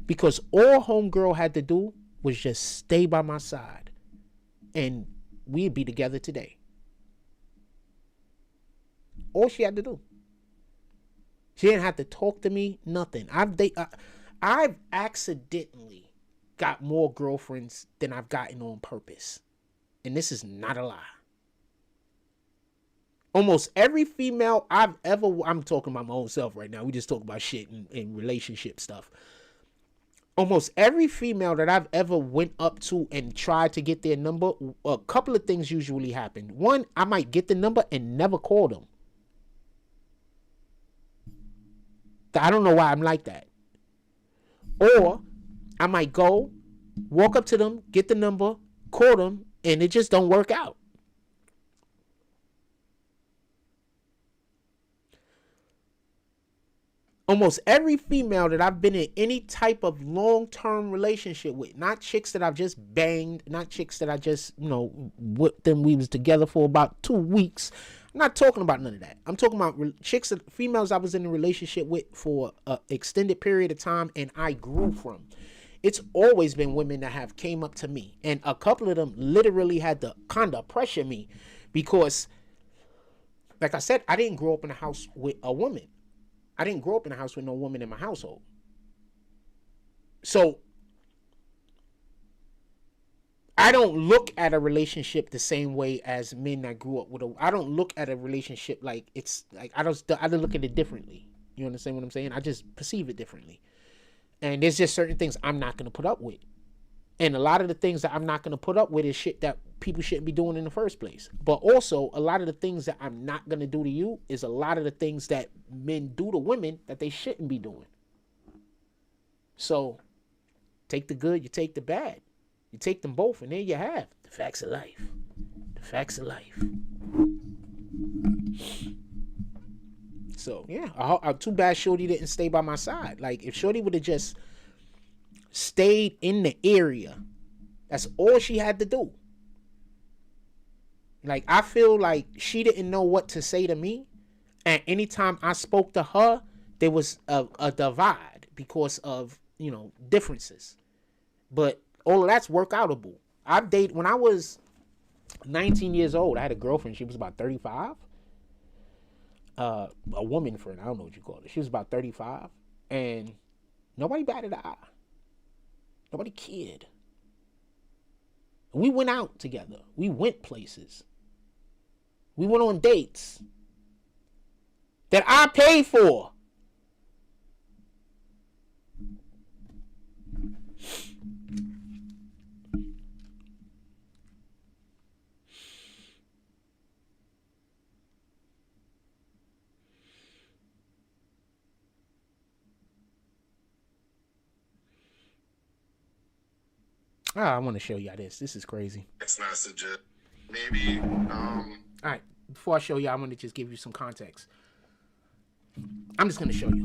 Because all homegirl had to do was just stay by my side. And we'd be together today. All she had to do. She didn't have to talk to me, nothing. I've accidentally got more girlfriends than I've gotten on purpose. And this is not a lie. Almost every female I'm talking about my own self right now. We just talk about shit and relationship stuff. Almost every female that I've ever went up to and tried to get their number, a couple of things usually happen. One, I might get the number and never call them. I don't know why I'm like that. Or I might go, walk up to them, get the number, call them, and it just don't work out. Almost every female that I've been in any type of long-term relationship with, not chicks that I've just banged, not chicks that I just, whipped them, we was together for about 2 weeks. I'm not talking about none of that. I'm talking about chicks, females I was in a relationship with for an extended period of time and I grew from. It's always been women that have came up to me. And a couple of them literally had to kind of pressure me because, like I said, I didn't grow up in a house with a woman. I didn't grow up in a house with no woman in my household. So I don't look at a relationship the same way as men that grew up with I don't look at a relationship like it's like I don't look at it differently. You understand what I'm saying? I just perceive it differently. And there's just certain things I'm not going to put up with. And a lot of the things that I'm not going to put up with is shit that people shouldn't be doing in the first place. But also, a lot of the things that I'm not going to do to you is a lot of the things that men do to women that they shouldn't be doing. So, take the good, you take the bad. You take them both, and there you have the facts of life. The facts of life. So, yeah, too bad Shorty didn't stay by my side. Like, if Shorty would have just stayed in the area, that's all she had to do. Like, I feel like she didn't know what to say to me. And anytime I spoke to her, there was a divide because of, differences. But all of that's workoutable. When I was 19 years old, I had a girlfriend. She was about 35. A woman friend, I don't know what you call it. She was about 35. And nobody batted an eye. Nobody cared. We went out together. We went places. We went on dates that I paid for. I want to show y'all this. This is crazy. Text messages. Maybe. All right. Before I show you, I'm going to just give you some context. I'm just going to show you.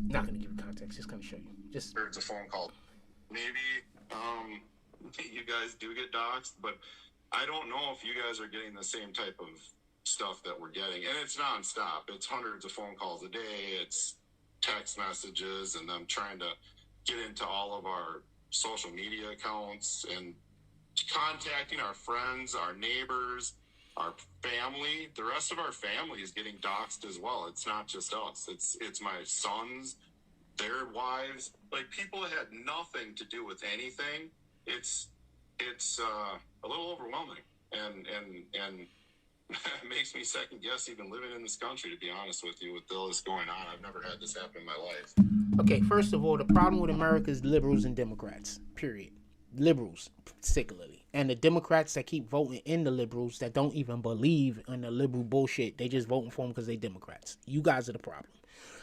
Not going to give you context. Just going to show you. Just. It's a phone call. Maybe you guys do get doxxed, but I don't know if you guys are getting the same type of stuff that we're getting. And it's nonstop. It's hundreds of phone calls a day. It's text messages and them trying to get into all of our social media accounts and contacting our friends, our neighbors, our family. The rest of our family is getting doxxed as well. It's not just us. It's my sons, their wives, like people that had nothing to do with anything. It's a little overwhelming and it makes me second guess even living in this country, to be honest with you, with all this going on. I've never had this happen in my life. Okay, first of all, the problem with America is liberals and Democrats, period. Liberals, particularly. And the Democrats that keep voting in the liberals that don't even believe in the liberal bullshit. They just voting for them because they Democrats. You guys are the problem.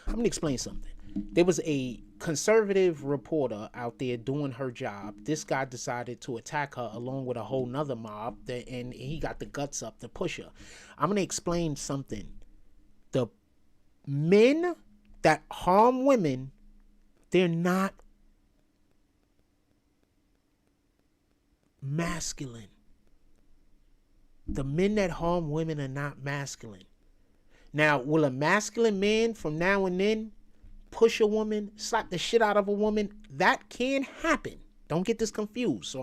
I'm going to explain something. There was a conservative reporter out there doing her job. This guy decided to attack her along with a whole nother mob, and he got the guts up to push her. I'm going to explain something. The men that harm women, they're not masculine. The men that harm women are not masculine. Now, will a masculine man from now and then push a woman, slap the shit out of a woman? That can happen. Don't get this confused.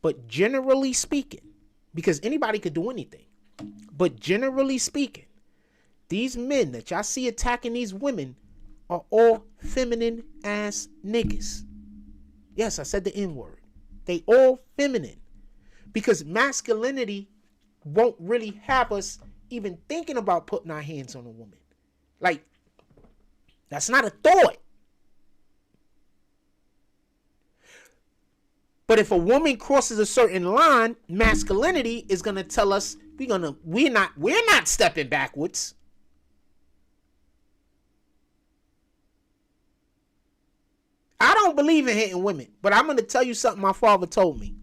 But generally speaking, because anybody could do anything, but generally speaking, these men that y'all see attacking these women are all feminine ass niggas. Yes, I said the N-word. They all feminine. Because masculinity won't really have us even thinking about putting our hands on a woman. Like, that's not a thought. But if a woman crosses a certain line, masculinity is gonna tell us we're not stepping backwards. I don't believe in hitting women, but I'm gonna tell you something my father told me.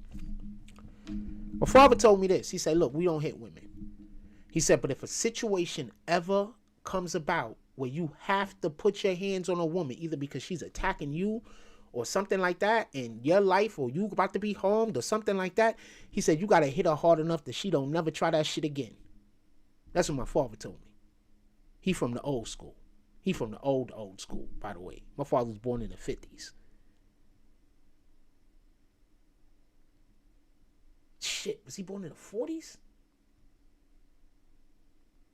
My father told me this. He said, look, we don't hit women. He said, but if a situation ever comes about where you have to put your hands on a woman, either because she's attacking you or something like that in your life, or you about to be harmed or something like that, he said, you got to hit her hard enough that she don't never try that shit again. That's what my father told me. He from the old school. He from the old school, by the way. My father was born in the 50s. Shit, was he born in the 40s?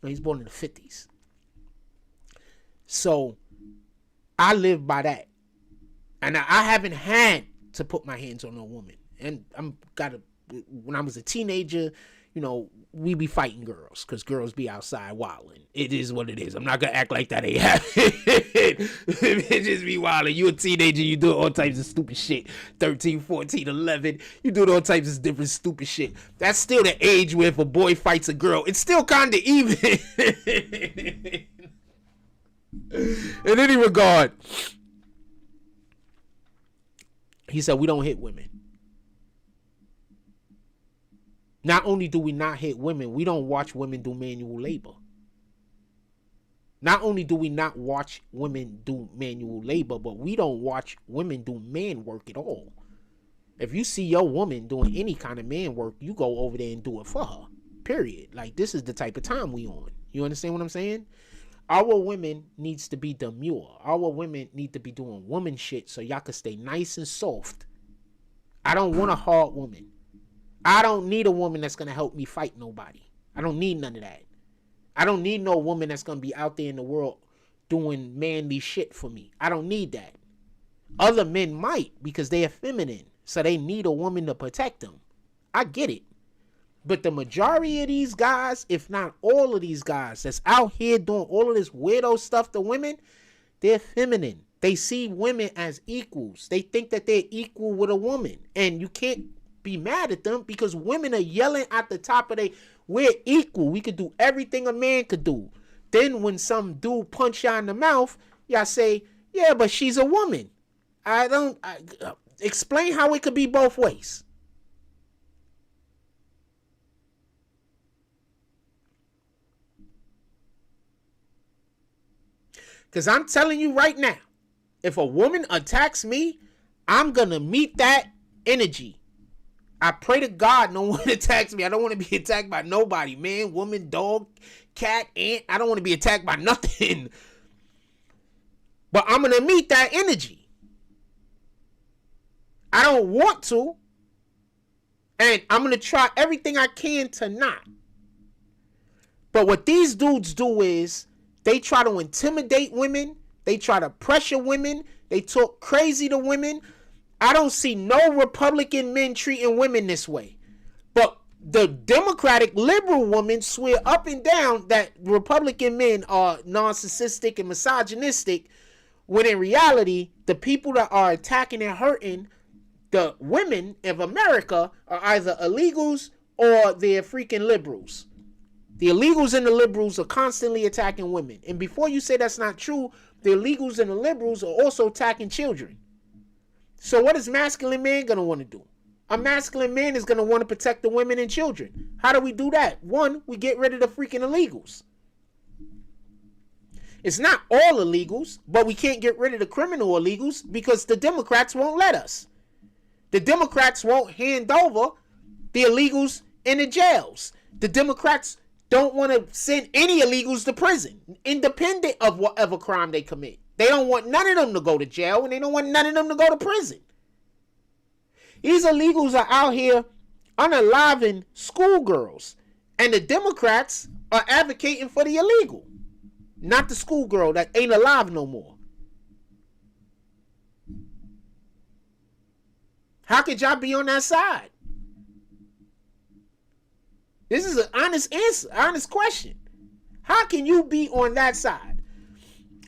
No, he's born in the 50s. So, I live by that. And I haven't had to put my hands on a woman. And when I was a teenager, we be fighting girls because girls be outside wilding. It is what it is. I'm not going to act like that ain't happening. It just be wilding. You a teenager, you do all types of stupid shit. 13, 14, 11, you do all types of different stupid shit. That's still the age where if a boy fights a girl, it's still kind of even. In any regard, he said, we don't hit women. Not only do we not hit women, we don't watch women do manual labor. Not only do we not watch women do manual labor, but we don't watch women do man work at all. If you see your woman doing any kind of man work, you go over there and do it for her. Period. Like, this is the type of time we on. You understand what I'm saying? Our women needs to be demure. Our women need to be doing woman shit so y'all can stay nice and soft. I don't want a hard woman. I don't need a woman that's going to help me fight nobody. I don't need none of that. I don't need no woman that's going to be out there in the world doing manly shit for me. I don't need that. Other men might, because they are feminine. So they need a woman to protect them. I get it. But the majority of these guys, if not all of these guys that's out here doing all of this weirdo stuff to women, they're feminine. They see women as equals. They think that they're equal with a woman. And you can't be mad at them because women are yelling at the top of we're equal. We could do everything a man could do. Then when some dude punch y'all in the mouth, y'all say, yeah, but she's a woman. Explain how it could be both ways. Because I'm telling you right now, if a woman attacks me, I'm going to meet that energy. I pray to God no one attacks me. I don't want to be attacked by nobody. Man, woman, dog, cat, ant. I don't want to be attacked by nothing. But I'm going to meet that energy. I don't want to. And I'm going to try everything I can to not. But what these dudes do is they try to intimidate women. They try to pressure women. They talk crazy to women. I don't see no Republican men treating women this way. But the Democratic liberal women swear up and down that Republican men are narcissistic and misogynistic, when in reality, the people that are attacking and hurting the women of America are either illegals or they're freaking liberals. The illegals and the liberals are constantly attacking women. And before you say that's not true, the illegals and the liberals are also attacking children. So what is masculine man going to want to do? A masculine man is going to want to protect the women and children. How do we do that? One, we get rid of the freaking illegals. It's not all illegals, but we can't get rid of the criminal illegals because the Democrats won't let us. The Democrats won't hand over the illegals in the jails. The Democrats don't want to send any illegals to prison, independent of whatever crime they commit. They don't want none of them to go to jail, and they don't want none of them to go to prison. These illegals are out here unaliving schoolgirls, and the Democrats are advocating for the illegal, not the schoolgirl that ain't alive no more. How could y'all be on that side? This is an honest answer, honest question. How can you be on that side?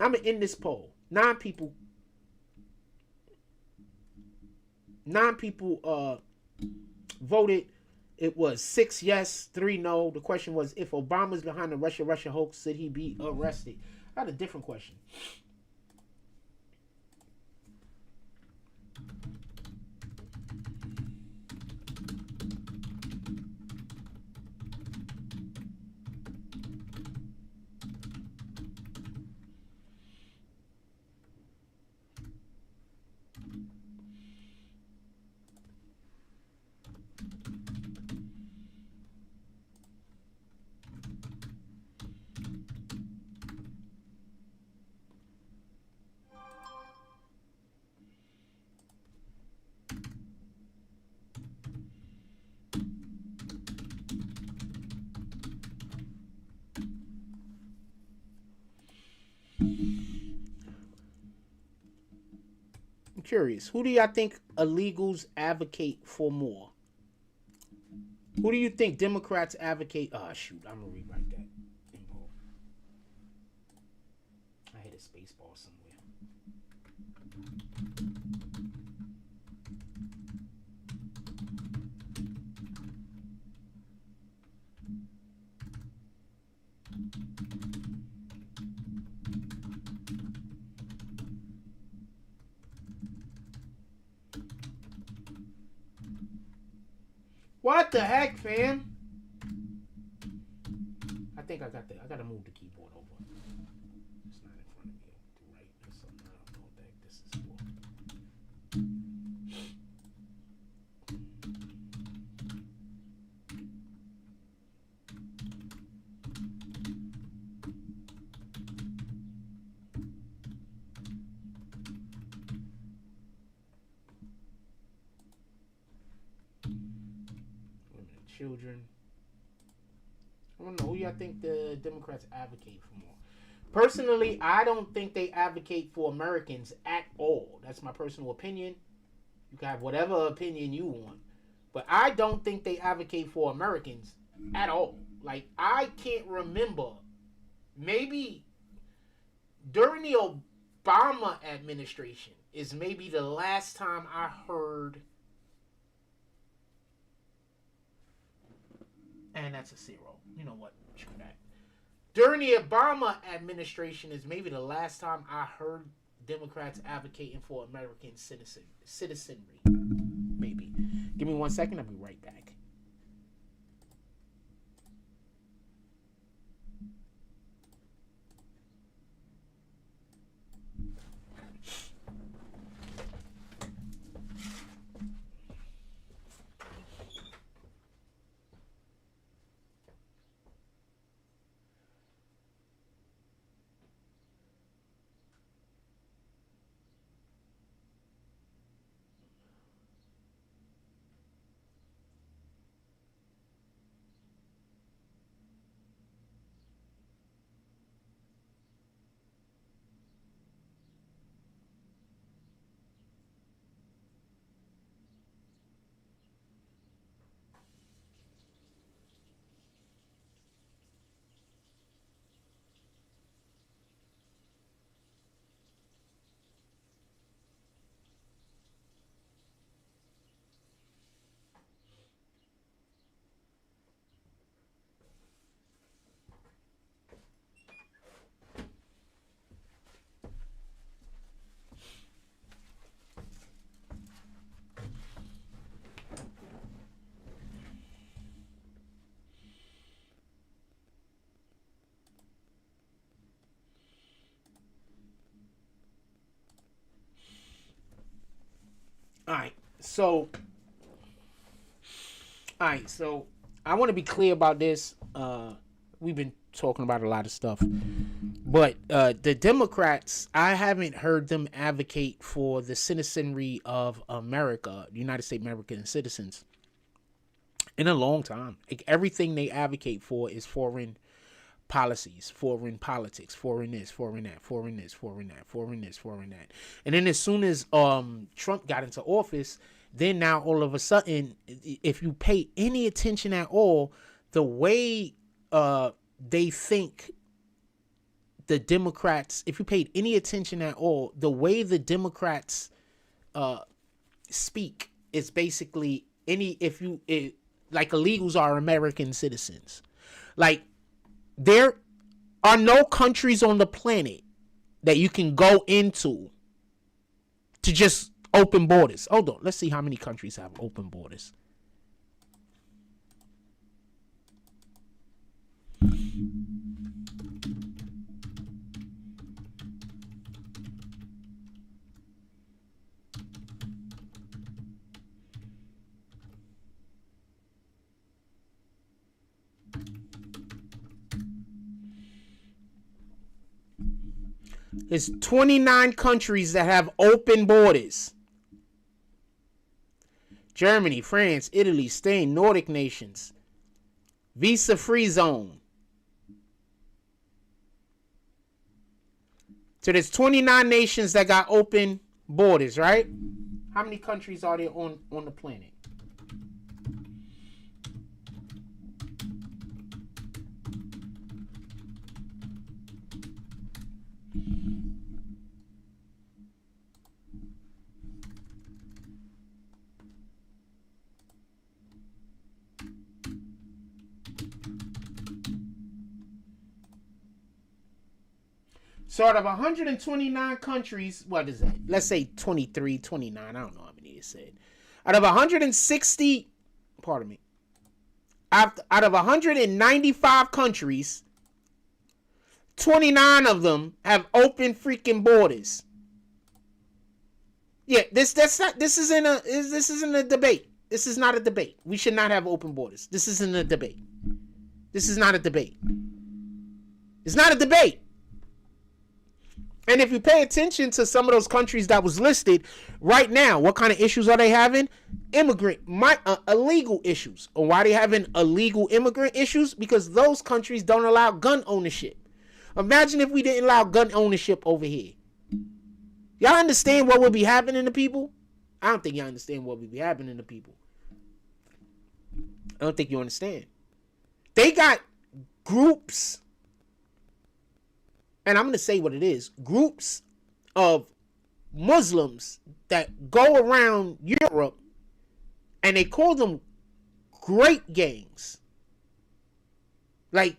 I'm going to end this poll. 9 people voted. It was 6 yes, 3 no. The question was, if Obama's behind the Russia hoax, should he be arrested? I had a different question. I'm curious. Who do y'all think illegals advocate for more? Who do you think Democrats advocate? Oh, shoot. I'm going to rewrite that. I hit a space bar somewhere. What the heck, fam? I think I gotta move the keyboard over. It's not in front of me. Right? That's something I don't know what the heck this is for. Women and children. I don't know who y'all think the Democrats advocate for more. Personally, I don't think they advocate for Americans at all. That's my personal opinion. You can have whatever opinion you want. But I don't think they advocate for Americans at all. Like, I can't remember. Maybe during the Obama administration is maybe the last time I heard. And that's a 0. You know what? Screw that. During the Obama administration is maybe the last time I heard Democrats advocating for American citizenry. Maybe. Give me 1 second. I'll be right back. Alright, so I want to be clear about this. We've been talking about a lot of stuff, but the Democrats, I haven't heard them advocate for the citizenry of America, the United States American citizens, in a long time. Like, everything they advocate for is foreign policies, foreign politics, foreign this, foreign that, foreign this, foreign that, foreign this, foreign that. And then as soon as Trump got into office, then now all of a sudden, if you pay any attention at all, the way they think, the Democrats, if you paid any attention at all, the way the Democrats speak is basically like illegals are American citizens. Like, there are no countries on the planet that you can go into to just open borders. Hold on. Let's see how many countries have open borders. There's 29 countries that have open borders. Germany, France, Italy, Spain, Nordic nations. Visa-free zone. So there's 29 nations that got open borders, right? How many countries are there on the planet? So out of 129 countries, what is that? Let's say 23, 29. I don't know how many it said. Out of 160, pardon me. Out of 195 countries, 29 of them have open freaking borders. Yeah, this isn't a debate. This is not a debate. We should not have open borders. This isn't a debate. This is not a debate. It's not a debate. And if you pay attention to some of those countries that was listed right now, what kind of issues are they having? Illegal issues. Or why are they having illegal immigrant issues? Because those countries don't allow gun ownership. Imagine if we didn't allow gun ownership over here. Y'all understand what would be happening to people? I don't think y'all understand what would be happening to people. I don't think you understand. They got groups, and I'm going to say what it is, groups of Muslims that go around Europe, and they call them great gangs. Like,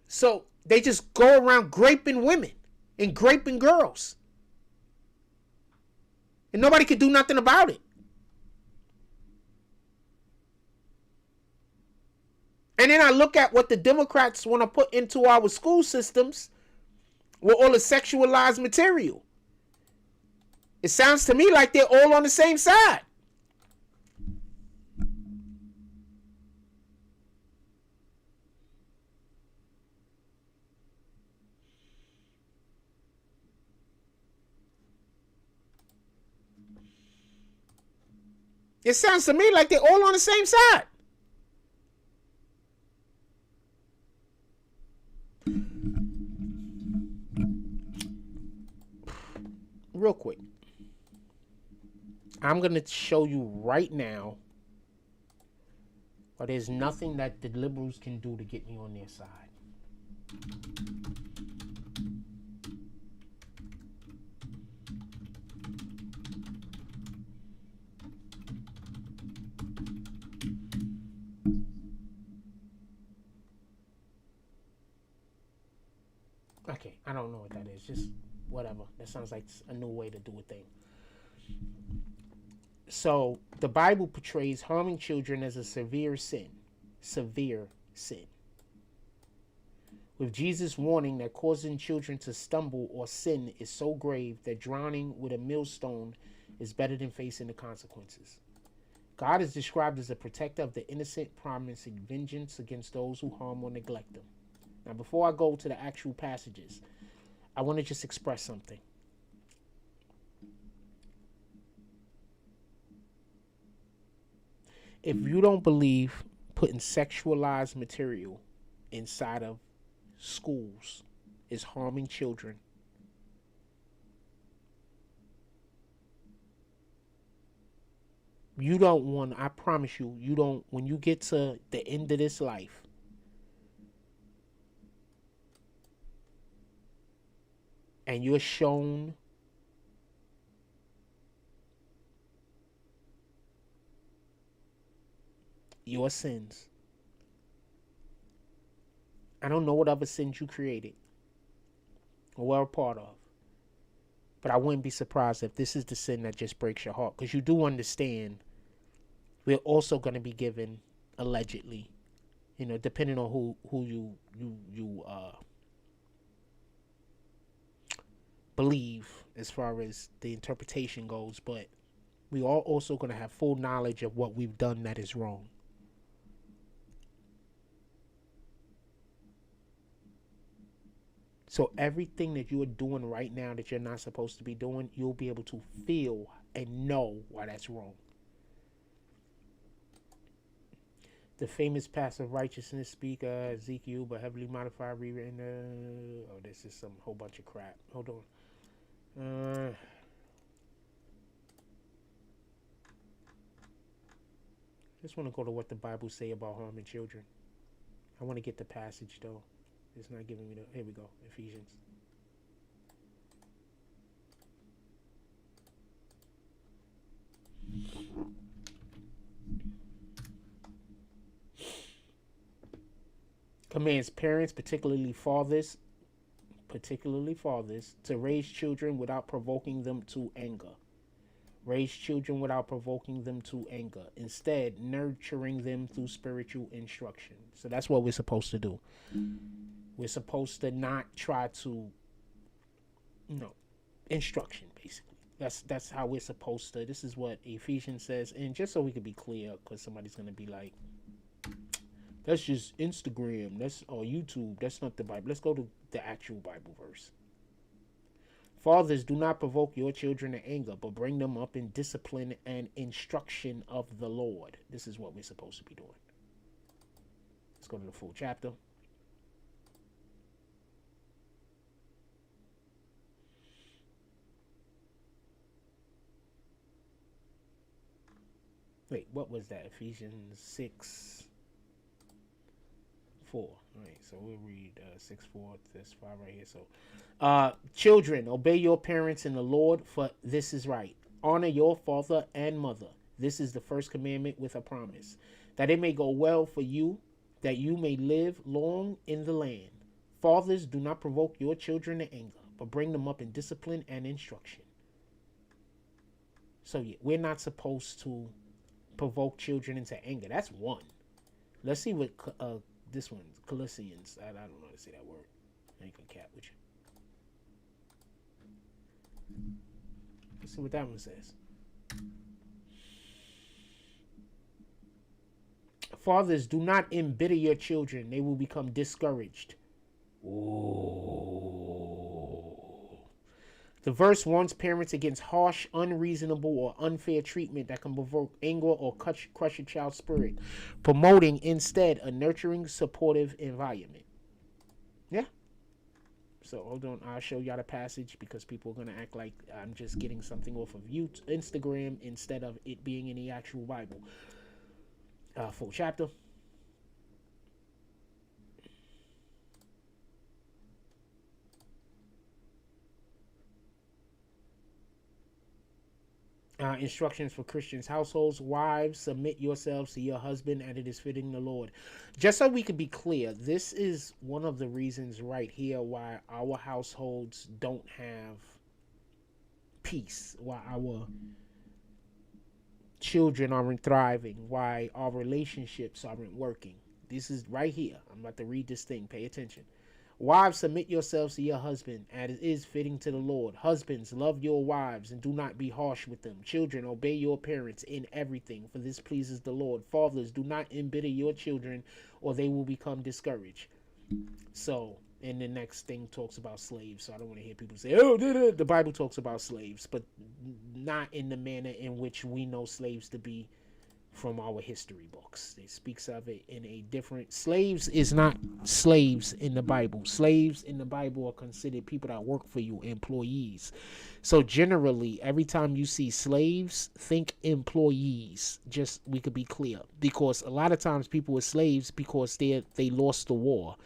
so they just go around graping women and graping girls. And nobody could do nothing about it. And then I look at what the Democrats want to put into our school systems with all the sexualized material. It sounds to me like they're all on the same side. It sounds to me like they're all on the same side. Real quick. I'm going to show you right now, but there's nothing that the liberals can do to get me on their side. Okay, I don't know what that is. Just whatever. That sounds like a new way to do a thing. So, the Bible portrays harming children as a severe sin. Severe sin. With Jesus warning that causing children to stumble or sin is so grave that drowning with a millstone is better than facing the consequences. God is described as a protector of the innocent, promising vengeance against those who harm or neglect them. Now, before I go to the actual passages, I want to just express something. If you don't believe putting sexualized material inside of schools is harming children, you don't want, I promise you, you don't, when you get to the end of this life, and you're shown your sins. I don't know what other sins you created or were a part of, but I wouldn't be surprised if this is the sin that just breaks your heart, because you do understand we're also going to be given, allegedly, you know, depending on who you believe as far as the interpretation goes, but we are also going to have full knowledge of what we've done that is wrong. So everything that you are doing right now that you're not supposed to be doing, you'll be able to feel and know why that's wrong. The famous passive righteousness speaker, Ezekiel, but heavily modified, rewritten. Oh, this is some whole bunch of crap. Hold on. Just want to go to what the Bible say about harming children. I want to get the passage though. It's not giving me the. Here we go. Ephesians. Commands parents, particularly fathers, to raise children without provoking them to anger. Raise children without provoking them to anger. Instead, nurturing them through spiritual instruction. So that's what we're supposed to do. We're supposed to not try to, instruction, basically. That's how we're supposed to. This is what Ephesians says. And just so we can be clear, because somebody's going to be like, that's just Instagram, or YouTube, that's not the Bible. Let's go to the actual Bible verse. Fathers, do not provoke your children to anger, but bring them up in discipline and instruction of the Lord. This is what we're supposed to be doing. Let's go to the full chapter. Wait, what was that? Ephesians 6:4. All right, so we'll read 6:4. This 5 right here. So, children, obey your parents in the Lord, for this is right. Honor your father and mother. This is the first commandment with a promise, that it may go well for you, that you may live long in the land. Fathers, do not provoke your children to anger, but bring them up in discipline and instruction. So, yeah, we're not supposed to provoke children into anger. That's one. Let's see what this one, Colossians. I don't know how to say that word. I ain't gonna cap with you. Let's see what that one says. Fathers, do not embitter your children. They will become discouraged. Ooh. The verse warns parents against harsh, unreasonable, or unfair treatment that can provoke anger or crush a child's spirit, promoting instead a nurturing, supportive environment. Yeah. So hold on, I'll show y'all the passage because people are gonna act like I'm just getting something off of Instagram instead of it being in the actual Bible. Full chapter. Instructions for Christians' households. Wives, submit yourselves to your husband, and it is fitting the Lord. Just so we can be clear, this is one of the reasons right here why our households don't have peace, why our children aren't thriving, why our relationships aren't working. This is right here. I'm about to read this thing. Pay attention. Wives, submit yourselves to your husband, as it is fitting to the Lord. Husbands, love your wives and do not be harsh with them. Children, obey your parents in everything, for this pleases the Lord. Fathers, do not embitter your children, or they will become discouraged. So, and the next thing talks about slaves. So I don't want to hear people say, oh, the Bible talks about slaves, but not in the manner in which we know slaves to be from our history books. It speaks of it in a different. Slaves is not slaves in the Bible. Slaves in the Bible are considered people that work for you, employees. So generally, every time you see slaves, think employees. Just, we could be clear, because a lot of times people were slaves because they lost the war,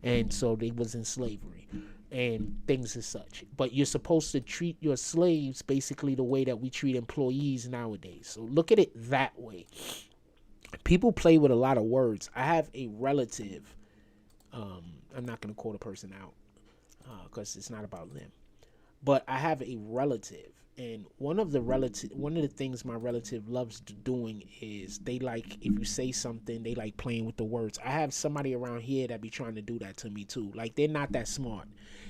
and so they was in slavery and things as such. But you're supposed to treat your slaves basically the way that we treat employees nowadays. So look at it that way. People play with a lot of words. I have a relative. I'm not going to call the person out because it's not about them. But I have a relative, and one of the things my relative loves doing is they like, if you say something, they like playing with the words. I have somebody around here that be trying to do that to me too. Like, they're not that smart,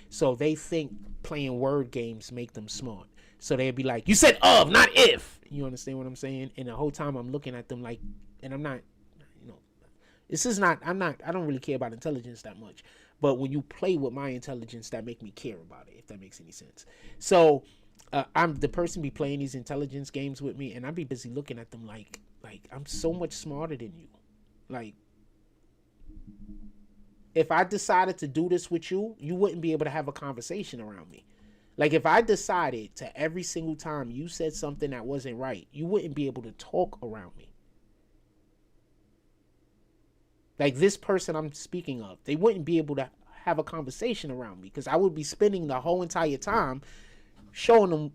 so they think playing word games make them smart. So they'd be like, "You said of, not if." You understand what I'm saying? And the whole time I'm looking at them like, and I'm not, this is not. I don't really care about intelligence that much. But when you play with my intelligence, that make me care about it, if that makes any sense. So I'm the person be playing these intelligence games with me, and I be busy looking at them like I'm so much smarter than you. Like, if I decided to do this with you, you wouldn't be able to have a conversation around me. Like, if I decided to every single time you said something that wasn't right, you wouldn't be able to talk around me. Like, this person I'm speaking of, they wouldn't be able to have a conversation around me because I would be spending the whole entire time showing them,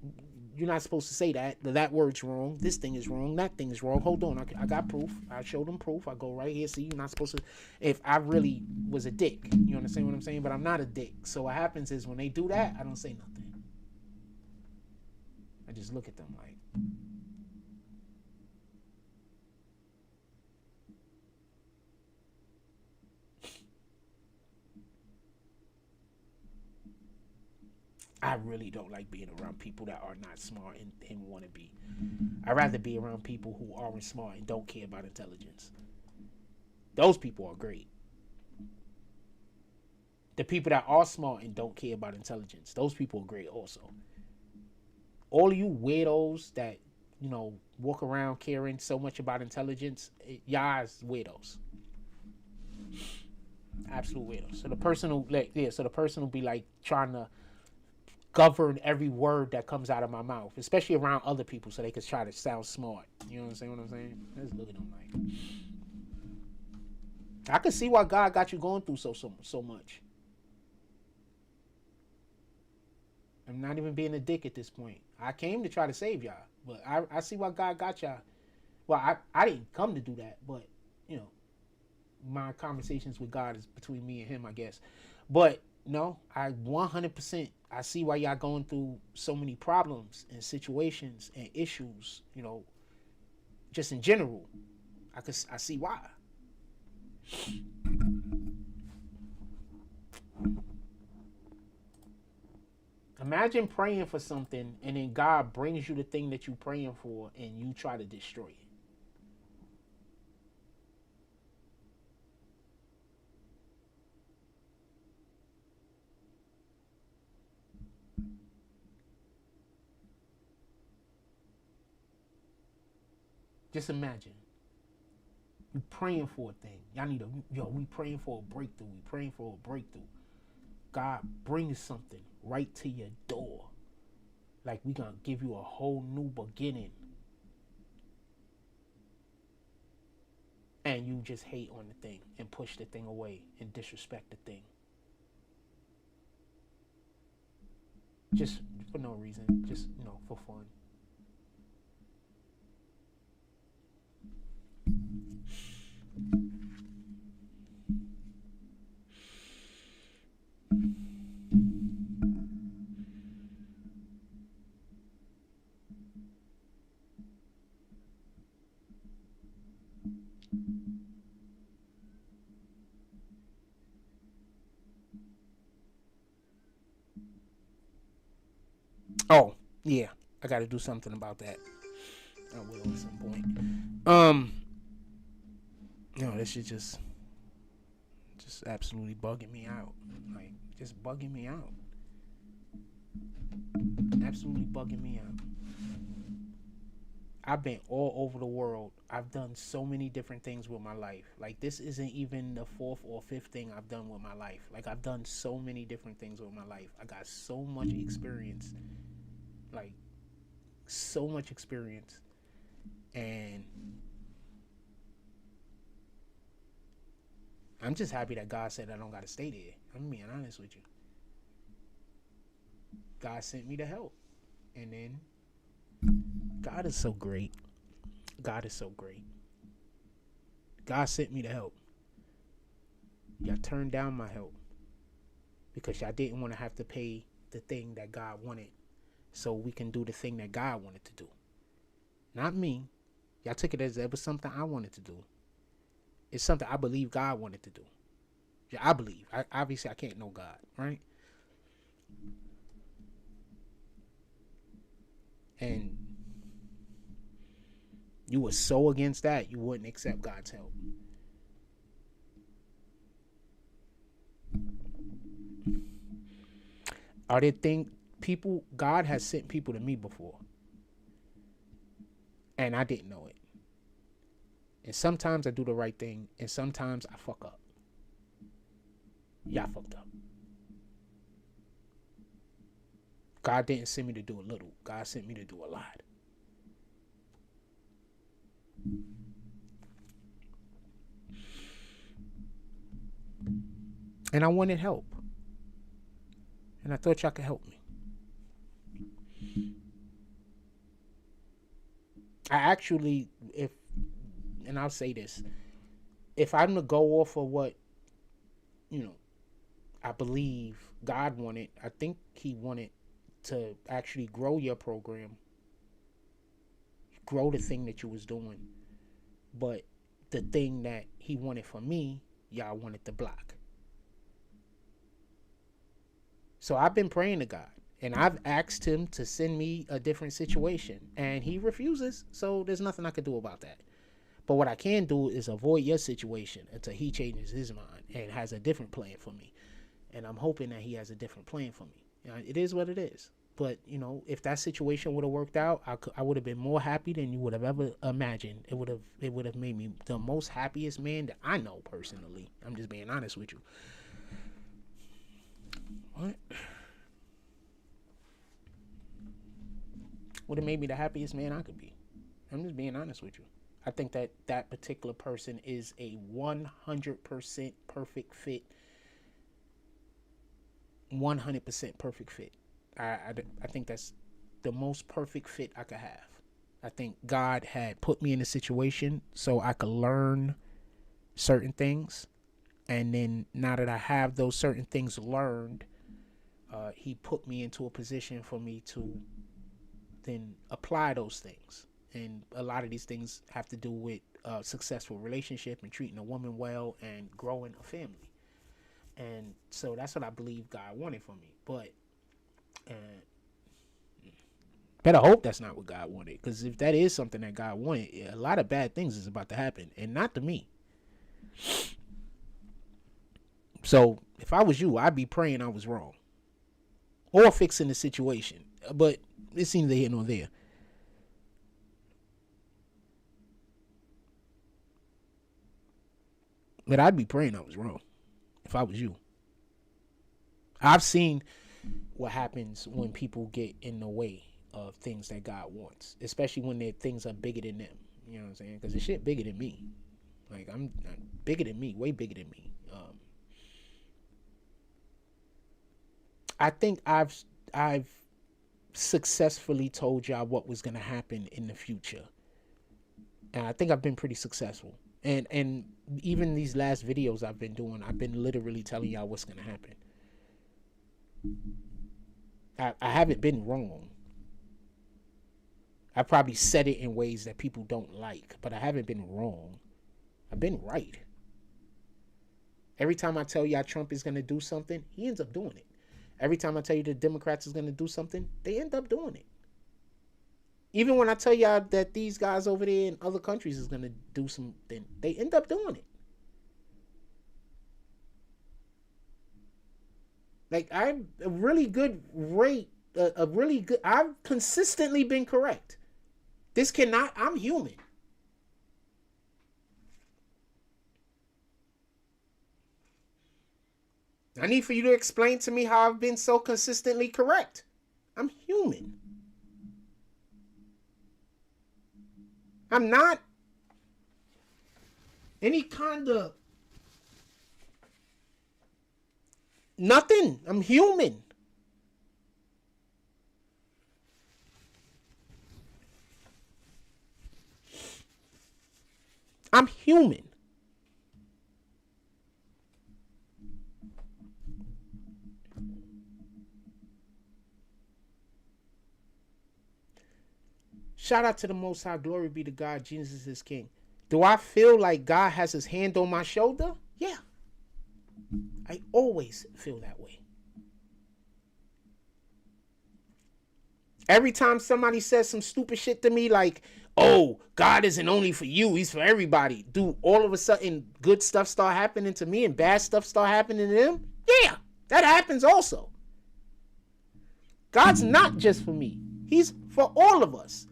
you're not supposed to say that. That word's wrong. This thing is wrong. That thing is wrong. Hold on. I got proof. I show them proof. I go right here. See, you're not supposed to. If I really was a dick, you understand what I'm saying? But I'm not a dick. So what happens is when they do that, I don't say nothing. I just look at them like, I really don't like being around people that are not smart and want to be. I'd rather be around people who aren't smart and don't care about intelligence. Those people are great. The people that are smart and don't care about intelligence, those people are great also. All of you weirdos that, walk around caring so much about intelligence, y'all's weirdos. Absolute weirdos. So the person who be like trying to govern every word that comes out of my mouth, especially around other people, so they can try to sound smart. You know what I'm saying? I just look at them like, I can see why God got you going through so much. I'm not even being a dick at this point. I came to try to save y'all, but I see why God got y'all. Well, I didn't come to do that, but my conversations with God is between me and him, I guess. But no, I 100%, I see why y'all going through so many problems and situations and issues, just in general. I see why. Imagine praying for something and then God brings you the thing that you're praying for and you try to destroy it. Just imagine. You praying for a thing. We praying for a breakthrough. We praying for a breakthrough. God brings something right to your door. Like we gonna give you a whole new beginning. And you just hate on the thing and push the thing away and disrespect the thing. Just for no reason. Just, for fun. Oh, yeah. I gotta do something about that. I will at some point. This is just absolutely bugging me out. Like, just bugging me out. Absolutely bugging me out. I've been all over the world. I've done so many different things with my life. Like, this isn't even the 4th or 5th thing I've done with my life. Like, I've done so many different things with my life. I got so much experience. Like, so much experience. And I'm just happy that God said I don't got to stay there. I'm being honest with you. God sent me to help. And then God is so great. God is so great. God sent me to help. Y'all turned down my help because y'all didn't want to have to pay the thing that God wanted so we can do the thing that God wanted to do. Not me. Y'all took it as it was something I wanted to do. It's something I believe God wanted to do. Yeah, I believe. Obviously, I can't know God, right? And you were so against that, you wouldn't accept God's help. Are there people, God has sent people to me before. And I didn't know it. And sometimes I do the right thing, and sometimes I fuck up. Y'all fucked up. God didn't send me to do a little. God sent me to do a lot. And I wanted help. And I thought y'all could help me. I actually, and I'll say this, if I'm to go off of what, I believe God wanted, I think he wanted to actually grow your program grow the thing that you was doing. But the thing that he wanted from me, y'all wanted to block. So I've been praying to God, and I've asked him to send me a different situation, and he refuses. So there's nothing I can do about that. But what I can do is avoid your situation until he changes his mind and has a different plan for me. And I'm hoping that he has a different plan for me. It is what it is. But, you know, if that situation would have worked out, I would have been more happy than you would have ever imagined. It would have made me the most happiest man that I know personally. I'm just being honest with you. What? Would have made me the happiest man I could be. I'm just being honest with you. I think that that particular person is a 100% perfect fit. 100% perfect fit. I think that's the most perfect fit I could have. I think God had put me in a situation so I could learn certain things. And then now that I have those certain things learned, he put me into a position for me to then apply those things. And a lot of these things have to do with a successful relationship and treating a woman well and growing a family. And so that's what I believe God wanted for me. But better hope that's not what God wanted. Because if that is something that God wanted, a lot of bad things is about to happen. And not to me. So if I was you, I'd be praying I was wrong. Or fixing the situation. But it's neither here nor there. But I'd be praying I was wrong if I was you. I've seen what happens when people get in the way of things that God wants, especially when their things are bigger than them. You know what I'm saying? Because the shit bigger than me. Like I'm bigger than me, way bigger than me. I think I've successfully told y'all what was gonna happen in the future, and I think I've been pretty successful. And even these last videos I've been doing, I've been literally telling y'all what's gonna happen. I haven't been wrong. I probably said it in ways that people don't like, but I haven't been wrong. I've been right. Every time I tell y'all Trump is gonna do something, he ends up doing it. Every time I tell you the Democrats is gonna do something, they end up doing it. Even when I tell y'all that these guys over there in other countries is gonna do something, they end up doing it. Like I'm a really good rate, I've consistently been correct. I'm human. I need for you to explain to me how I've been so consistently correct. I'm human. I'm not any kind of nothing. I'm human. I'm human. Shout out to the Most High. Glory be to God. Jesus is King. Do I feel like God has his hand on my shoulder? Yeah. I always feel that way. Every time somebody says some stupid shit to me like, oh, God isn't only for you, he's for everybody. Do all of a sudden good stuff start happening to me and bad stuff start happening to them? Yeah, that happens also. God's not just for me. He's for all of us.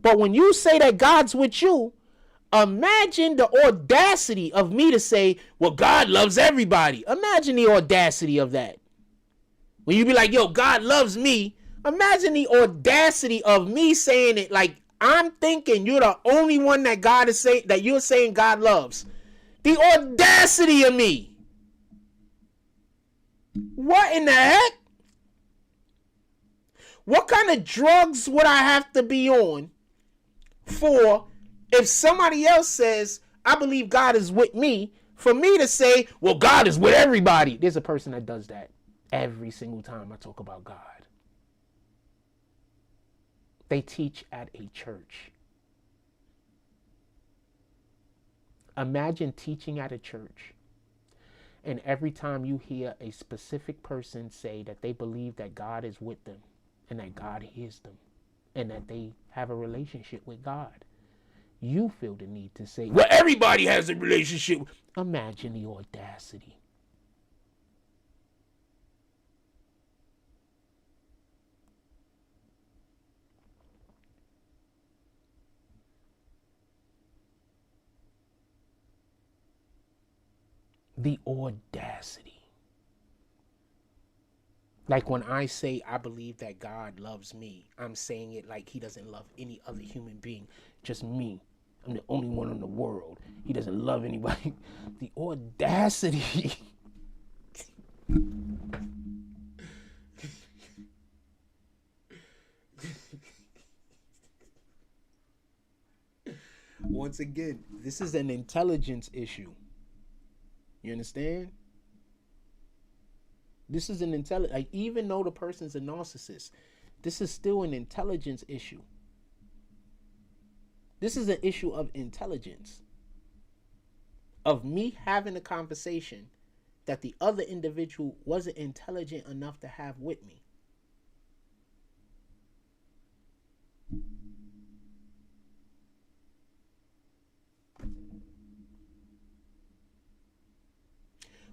But when you say that God's with you, imagine the audacity of me to say, well, God loves everybody. Imagine the audacity of that. When you be like, yo, God loves me. Imagine the audacity of me saying it like I'm thinking you're the only one that God is saying that you're saying God loves. The audacity of me. What in the heck? What kind of drugs would I have to be on for if somebody else says, I believe God is with me, for me to say, well, God is with everybody? There's a person that does that every single time I talk about God. They teach at a church. Imagine teaching at a church, and every time you hear a specific person say that they believe that God is with them and that God hears them and that they have a relationship with God, you feel the need to say, well, everybody has a relationship. Imagine the audacity. The audacity. Like when I say I believe that God loves me, I'm saying it like he doesn't love any other human being, just me. I'm the only one in the world. He doesn't love anybody. The audacity. Once again, this is an intelligence issue. You understand? This is an intelligence, like, even though the person's a narcissist, this is still an intelligence issue. This is an issue of intelligence. Of me having a conversation that the other individual wasn't intelligent enough to have with me.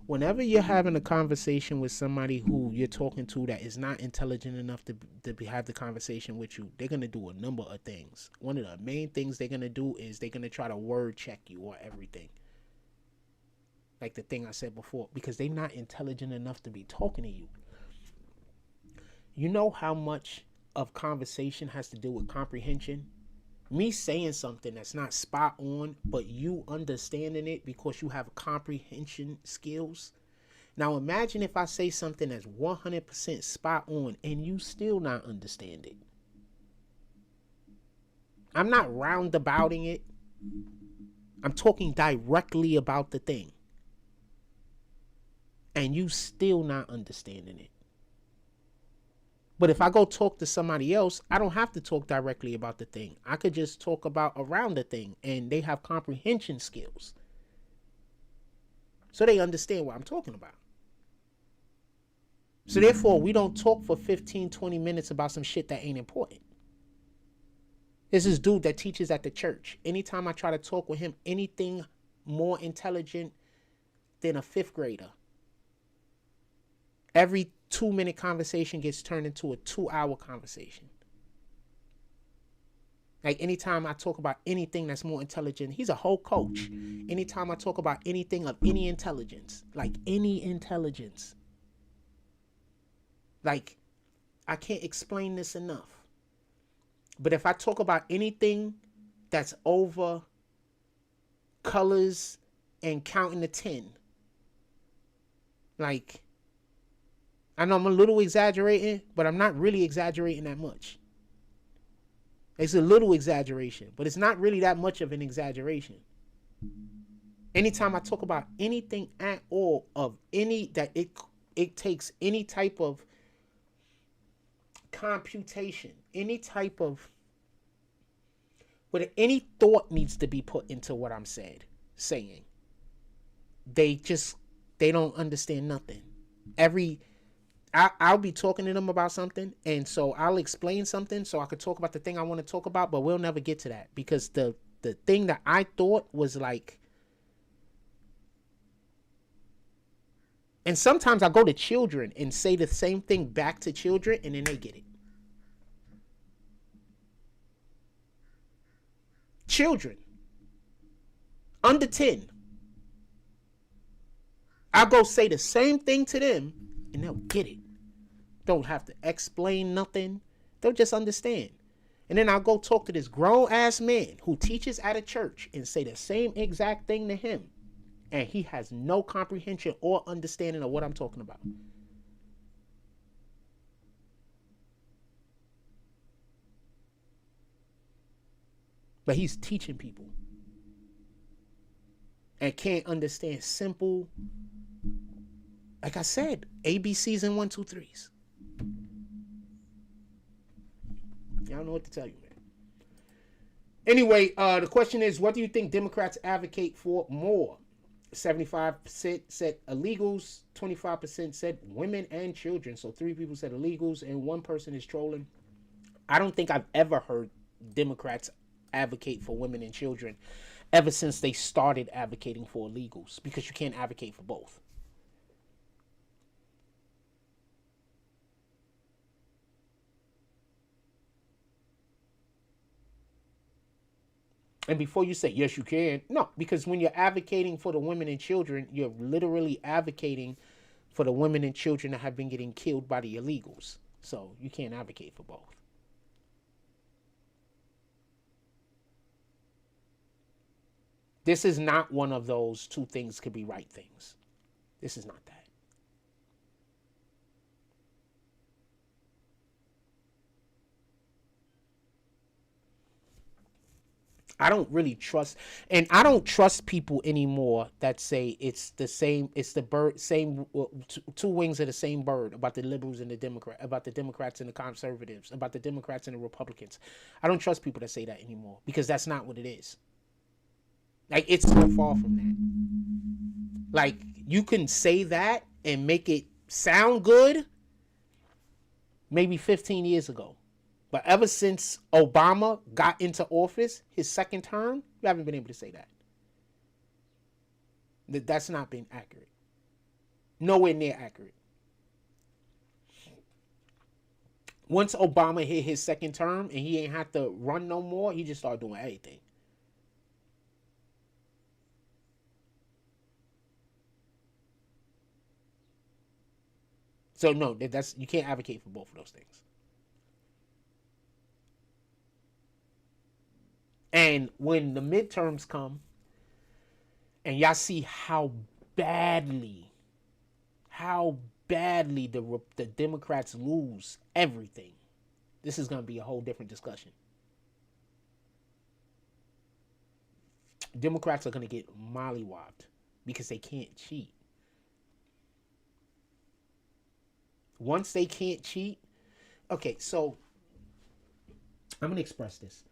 Whenever you're having a conversation with somebody who you're talking to that is not intelligent enough to have the conversation with you, they're going to do a number of things. One of the main things they're going to do is they're going to try to word check you or everything. Like the thing I said before, because they're not intelligent enough to be talking to you. You know how much of conversation has to do with comprehension? Me saying something that's not spot on, but you understanding it because you have comprehension skills. Now imagine if I say something that's 100% spot on and you still not understand it. I'm not roundabouting it. I'm talking directly about the thing. And you still not understanding it. But if I go talk to somebody else, I don't have to talk directly about the thing. I could just talk about around the thing, and they have comprehension skills. So they understand what I'm talking about. So therefore, we don't talk for 15, 20 minutes about some shit that ain't important. There's this dude that teaches at the church. Anytime I try to talk with him, anything more intelligent than a 5th grader, every 2-minute conversation gets turned into a 2-hour conversation. Like anytime I talk about anything that's more intelligent, he's a whole coach. Anytime I talk about anything of any intelligence, like any intelligence, like I can't explain this enough. But if I talk about anything that's over colors and counting to 10, like, I know I'm a little exaggerating, but I'm not really exaggerating that much. It's a little exaggeration, but it's not really that much of an exaggeration. Anytime I talk about anything at all of any, that it takes any type of computation, any type of, whether any thought needs to be put into what I'm saying, they don't understand nothing. I'll be talking to them about something, and so I'll explain something so I could talk about the thing I want to talk about, but we'll never get to that because the thing that I thought was like, and sometimes I go to children and say the same thing back to children, and then they get it. Children under 10, I'll go say the same thing to them, and they'll get it. Don't have to explain nothing. They'll just understand. And then I'll go talk to this grown ass man who teaches at a church and say the same exact thing to him. And he has no comprehension or understanding of what I'm talking about. But he's teaching people. And can't understand simple, like I said, ABCs and 1, 2, 3s. I don't know what to tell you, man. Anyway, the question is, what do you think Democrats advocate for more? 75% said illegals, 25% said women and children. So 3 people said illegals and 1 person is trolling. I don't think I've ever heard Democrats advocate for women and children ever since they started advocating for illegals, because you can't advocate for both. And before you say, yes, you can. No, because when you're advocating for the women and children, you're literally advocating for the women and children that have been getting killed by the illegals. So you can't advocate for both. This is not one of those 2 things could be right things. This is not that. I don't really trust, and I don't trust people anymore that say it's the same, it's the bird, same 2 wings of the same bird, about the liberals and the Democrats, about the Democrats and the conservatives, about the Democrats and the Republicans. I don't trust people that say that anymore, because that's not what it is. Like, it's so far from that. Like, you can say that and make it sound good maybe 15 years ago. But ever since Obama got into office, his 2nd term, you haven't been able to say that. That's not been accurate. Nowhere near accurate. Once Obama hit his 2nd term and he ain't have to run no more, he just started doing everything. So no, you can't advocate for both of those things. And when the midterms come and y'all see how badly the Democrats lose everything, this is going to be a whole different discussion. Democrats are going to get mollywopped because they can't cheat. Once they can't cheat, okay, so I'm going to express this.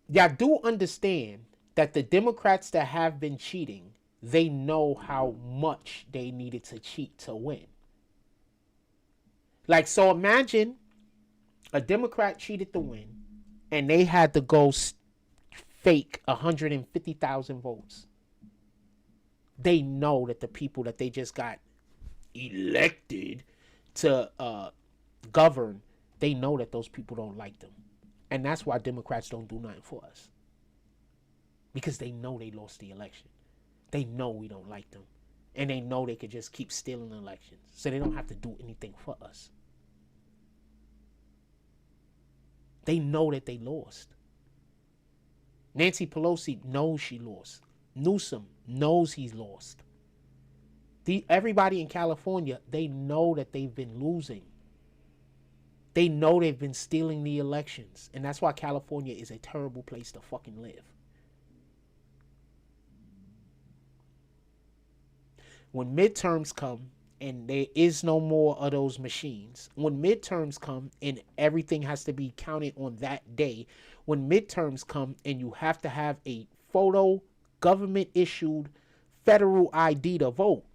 Y'all do understand that the Democrats that have been cheating, they know how much they needed to cheat to win. Like, so imagine a Democrat cheated to win and they had to go fake 150,000 votes. They know that the people that they just got elected to govern, they know that those people don't like them. And that's why Democrats don't do nothing for us. Because they know they lost the election. They know we don't like them. And they know they could just keep stealing elections. So they don't have to do anything for us. They know that they lost. Nancy Pelosi knows she lost. Newsom knows he's lost. Everybody in California, they know that they've been losing. They know they've been stealing the elections. And that's why California is a terrible place to fucking live. When midterms come and there is no more of those machines, when midterms come and everything has to be counted on that day, when midterms come and you have to have a photo, government issued federal ID to vote,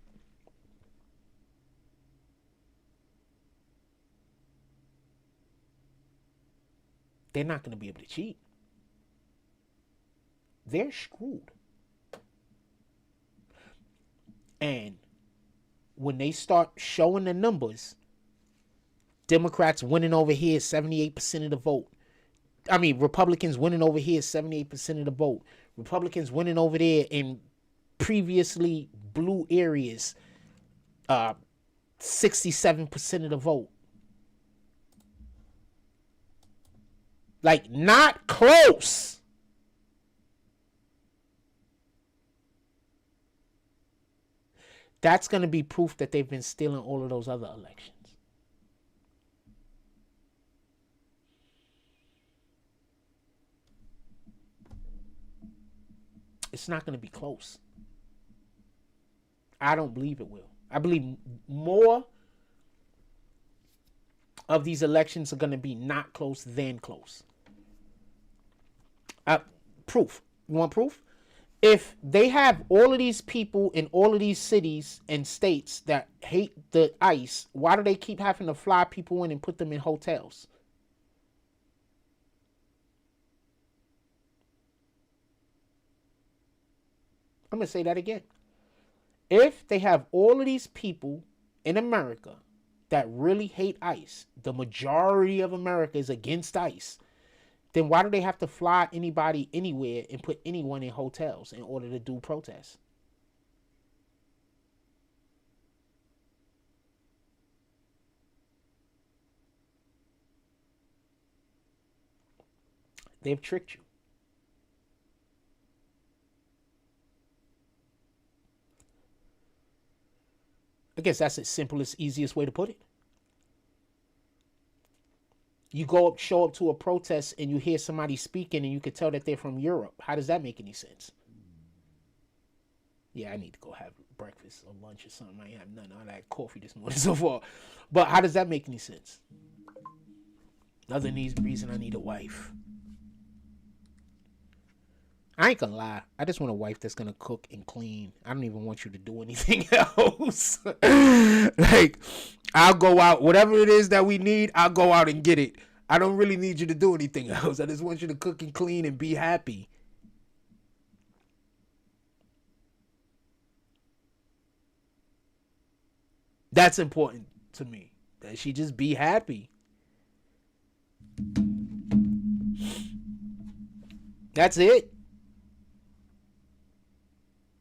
they're not going to be able to cheat. They're screwed. And when they start showing the numbers, Democrats winning over here 78% of the vote. I mean, Republicans winning over here 78% of the vote. Republicans winning over there in previously blue areas 67% of the vote. Like, not close. That's going to be proof that they've been stealing all of those other elections. It's not going to be close. I don't believe it will. I believe more of these elections are going to be not close than close. Proof. You want proof? If they have all of these people in all of these cities and states that hate the ICE, why do they keep having to fly people in and put them in hotels? I'm going to say that again. If they have all of these people in America that really hate ICE, the majority of America is against ICE, then why do they have to fly anybody anywhere and put anyone in hotels in order to do protests? They've tricked you. I guess that's the simplest, easiest way to put it. You show up to a protest and you hear somebody speaking and you can tell that they're from Europe. How does that make any sense? Yeah, I need to go have breakfast or lunch or something. I ain't have none. I had coffee this morning so far. But how does that make any sense? Other than the reason I need a wife. I ain't gonna lie. I just want a wife that's gonna cook and clean. I don't even want you to do anything else. Like, I'll go out. Whatever it is that we need, I'll go out and get it. I don't really need you to do anything else. I just want you to cook and clean and be happy. That's important to me. That she just be happy. That's it.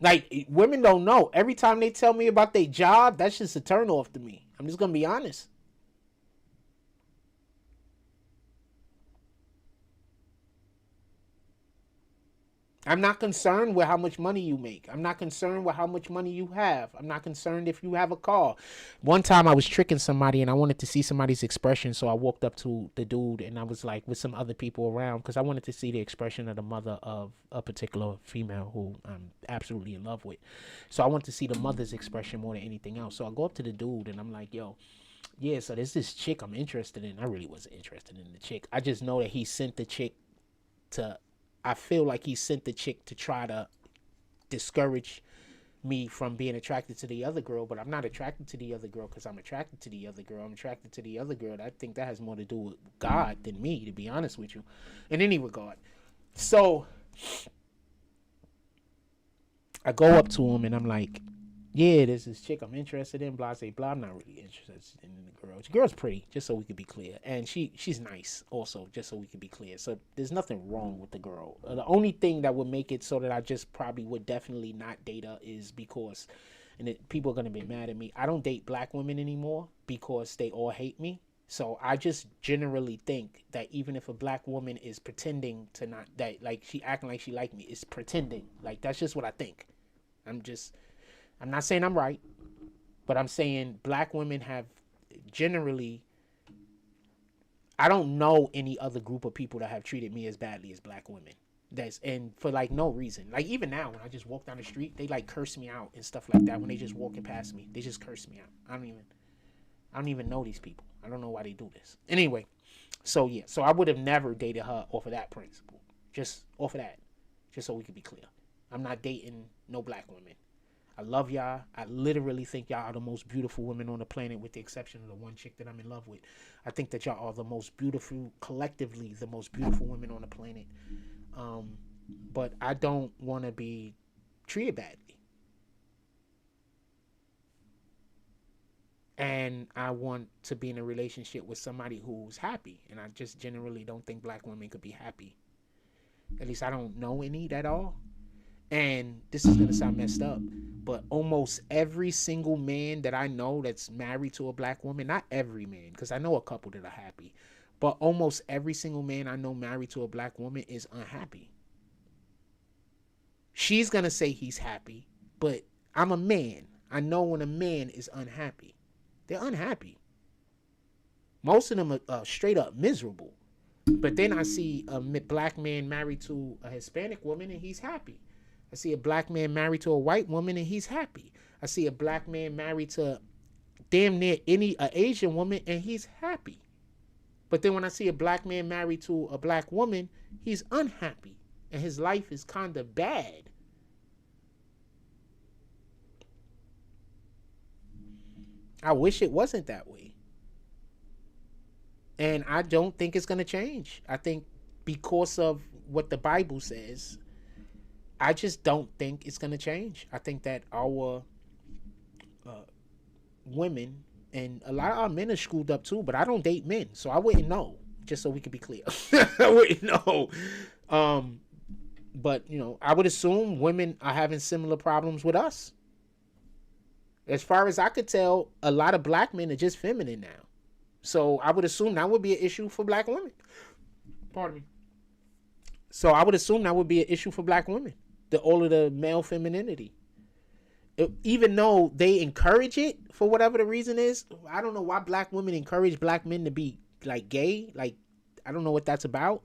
Like, women don't know. Every time they tell me about their job, that's just a turnoff to me. I'm just going to be honest. I'm not concerned with how much money you make. I'm not concerned with how much money you have. I'm not concerned if you have a car. One time I was tricking somebody and I wanted to see somebody's expression. So I walked up to the dude and I was like with some other people around because I wanted to see the expression of the mother of a particular female who I'm absolutely in love with. So I wanted to see the mother's expression more than anything else. So I go up to the dude and I'm like, yo, yeah, so there's this chick I'm interested in. I really wasn't interested in the chick. I just know that he sent the chick to... I feel like he sent the chick to try to discourage me from being attracted to the other girl, but I'm not attracted to the other girl because I'm attracted to the other girl. I'm attracted to the other girl. I think that has more to do with God than me, to be honest with you, in any regard. So I go up to him and I'm like, yeah, there's this chick I'm interested in, blah, say, blah. I'm not really interested in the girl. The girl's pretty, just so we could be clear. And she's nice also, just so we could be clear. So there's nothing wrong with the girl. The only thing that would make it so that I just probably would definitely not date her is because, and people are going to be mad at me, I don't date black women anymore because they all hate me. So I just generally think that even if a black woman is pretending to not, that like she acting like she like me, is pretending. Like that's just what I think. I'm not saying I'm right, but I'm saying black women have generally, I don't know any other group of people that have treated me as badly as black women. And for like no reason. Like even now when I just walk down the street, they like curse me out and stuff like that. When they just walking past me, they just curse me out. I don't even know these people. I don't know why they do this. Anyway, so yeah, so I would have never dated her off of that principle. Just off of that. Just so we could be clear. I'm not dating no black women. I love y'all. I literally think y'all are the most beautiful women on the planet with the exception of the one chick that I'm in love with. I think that y'all are the most beautiful, collectively, the most beautiful women on the planet. But I don't want to be treated badly. And I want to be in a relationship with somebody who's happy. And I just generally don't think black women could be happy. At least I don't know any at all. And this is going to sound messed up, but almost every single man that I know that's married to a black woman, not every man, because I know a couple that are happy, but almost every single man I know married to a black woman is unhappy. She's going to say he's happy, but I'm a man. I know when a man is unhappy. They're unhappy. Most of them are straight up miserable. But then I see a black man married to a Hispanic woman and he's happy. I see a black man married to a white woman and he's happy. I see a black man married to damn near any Asian woman and he's happy. But then when I see a black man married to a black woman, he's unhappy. and his life is kind of bad. I wish it wasn't that way. And I don't think it's going to change. I think because of what the Bible says, I just don't think it's going to change. I think that our women, and a lot of our men are screwed up too, but I don't date men, so I wouldn't know, just so we can be clear. I wouldn't know. But, I would assume women are having similar problems with us. As far as I could tell, a lot of black men are just feminine now. So I would assume that would be an issue for black women. Pardon me. So I would assume that would be an issue for black women. All of the male femininity. Even though they encourage it for whatever the reason is, I don't know why black women encourage black men to be like gay. Like, I don't know what that's about.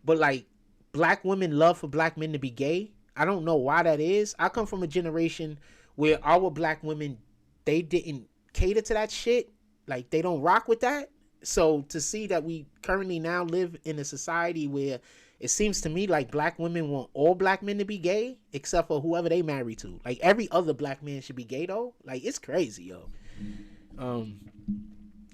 But like, black women love for black men to be gay. I don't know why that is. I come from a generation where our black women, they didn't cater to that shit. Like, they don't rock with that. So to see that we currently now live in a society where it seems to me like black women want all black men to be gay, except for whoever they marry to. Like, every other black man should be gay, though. Like, it's crazy, yo.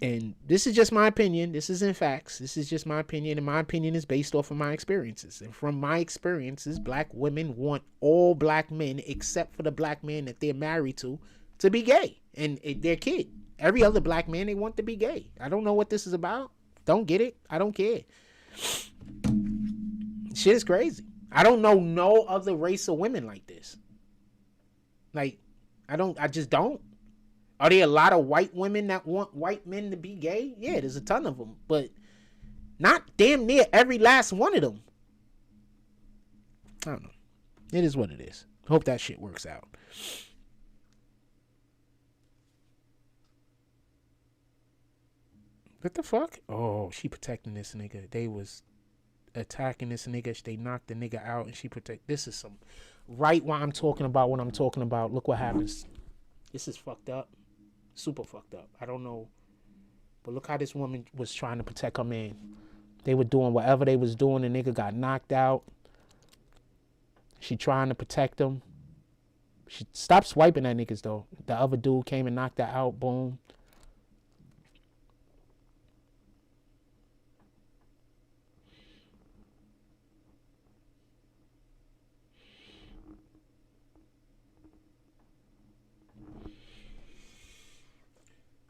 And this is just my opinion. This isn't facts. This is just my opinion, and my opinion is based off of my experiences. And from my experiences, black women want all black men, except for the black man that they're married to be gay. And their kid. Every other black man, they want to be gay. I don't know what this is about. Don't get it. I don't care. Shit is crazy. I don't know no other race of women like this. Like, I just don't. Are there a lot of white women that want white men to be gay? Yeah, there's a ton of them. But not damn near every last one of them. I don't know. It is what it is. Hope that shit works out. What the fuck? Oh, she protecting this nigga. They was attacking this nigga. They knocked the nigga out and she protect. This is some... Right while I'm talking about what I'm talking about, look what happens. This is fucked up. Super fucked up. I don't know. But look how this woman was trying to protect her man. They were doing whatever they was doing. The nigga got knocked out. She trying to protect him. She stopped swiping at niggas, though. The other dude came and knocked her out. Boom.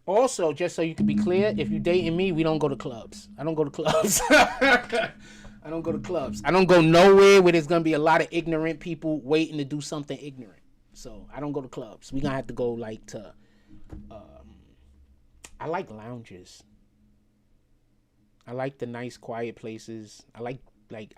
Also, just so you can be clear, if you dating me, we don't go to clubs. I don't go to clubs. I don't go to clubs. I don't go nowhere where there's going to be a lot of ignorant people waiting to do something ignorant. So I don't go to clubs. We going to have to go like to, I like lounges. I like the nice quiet places. I like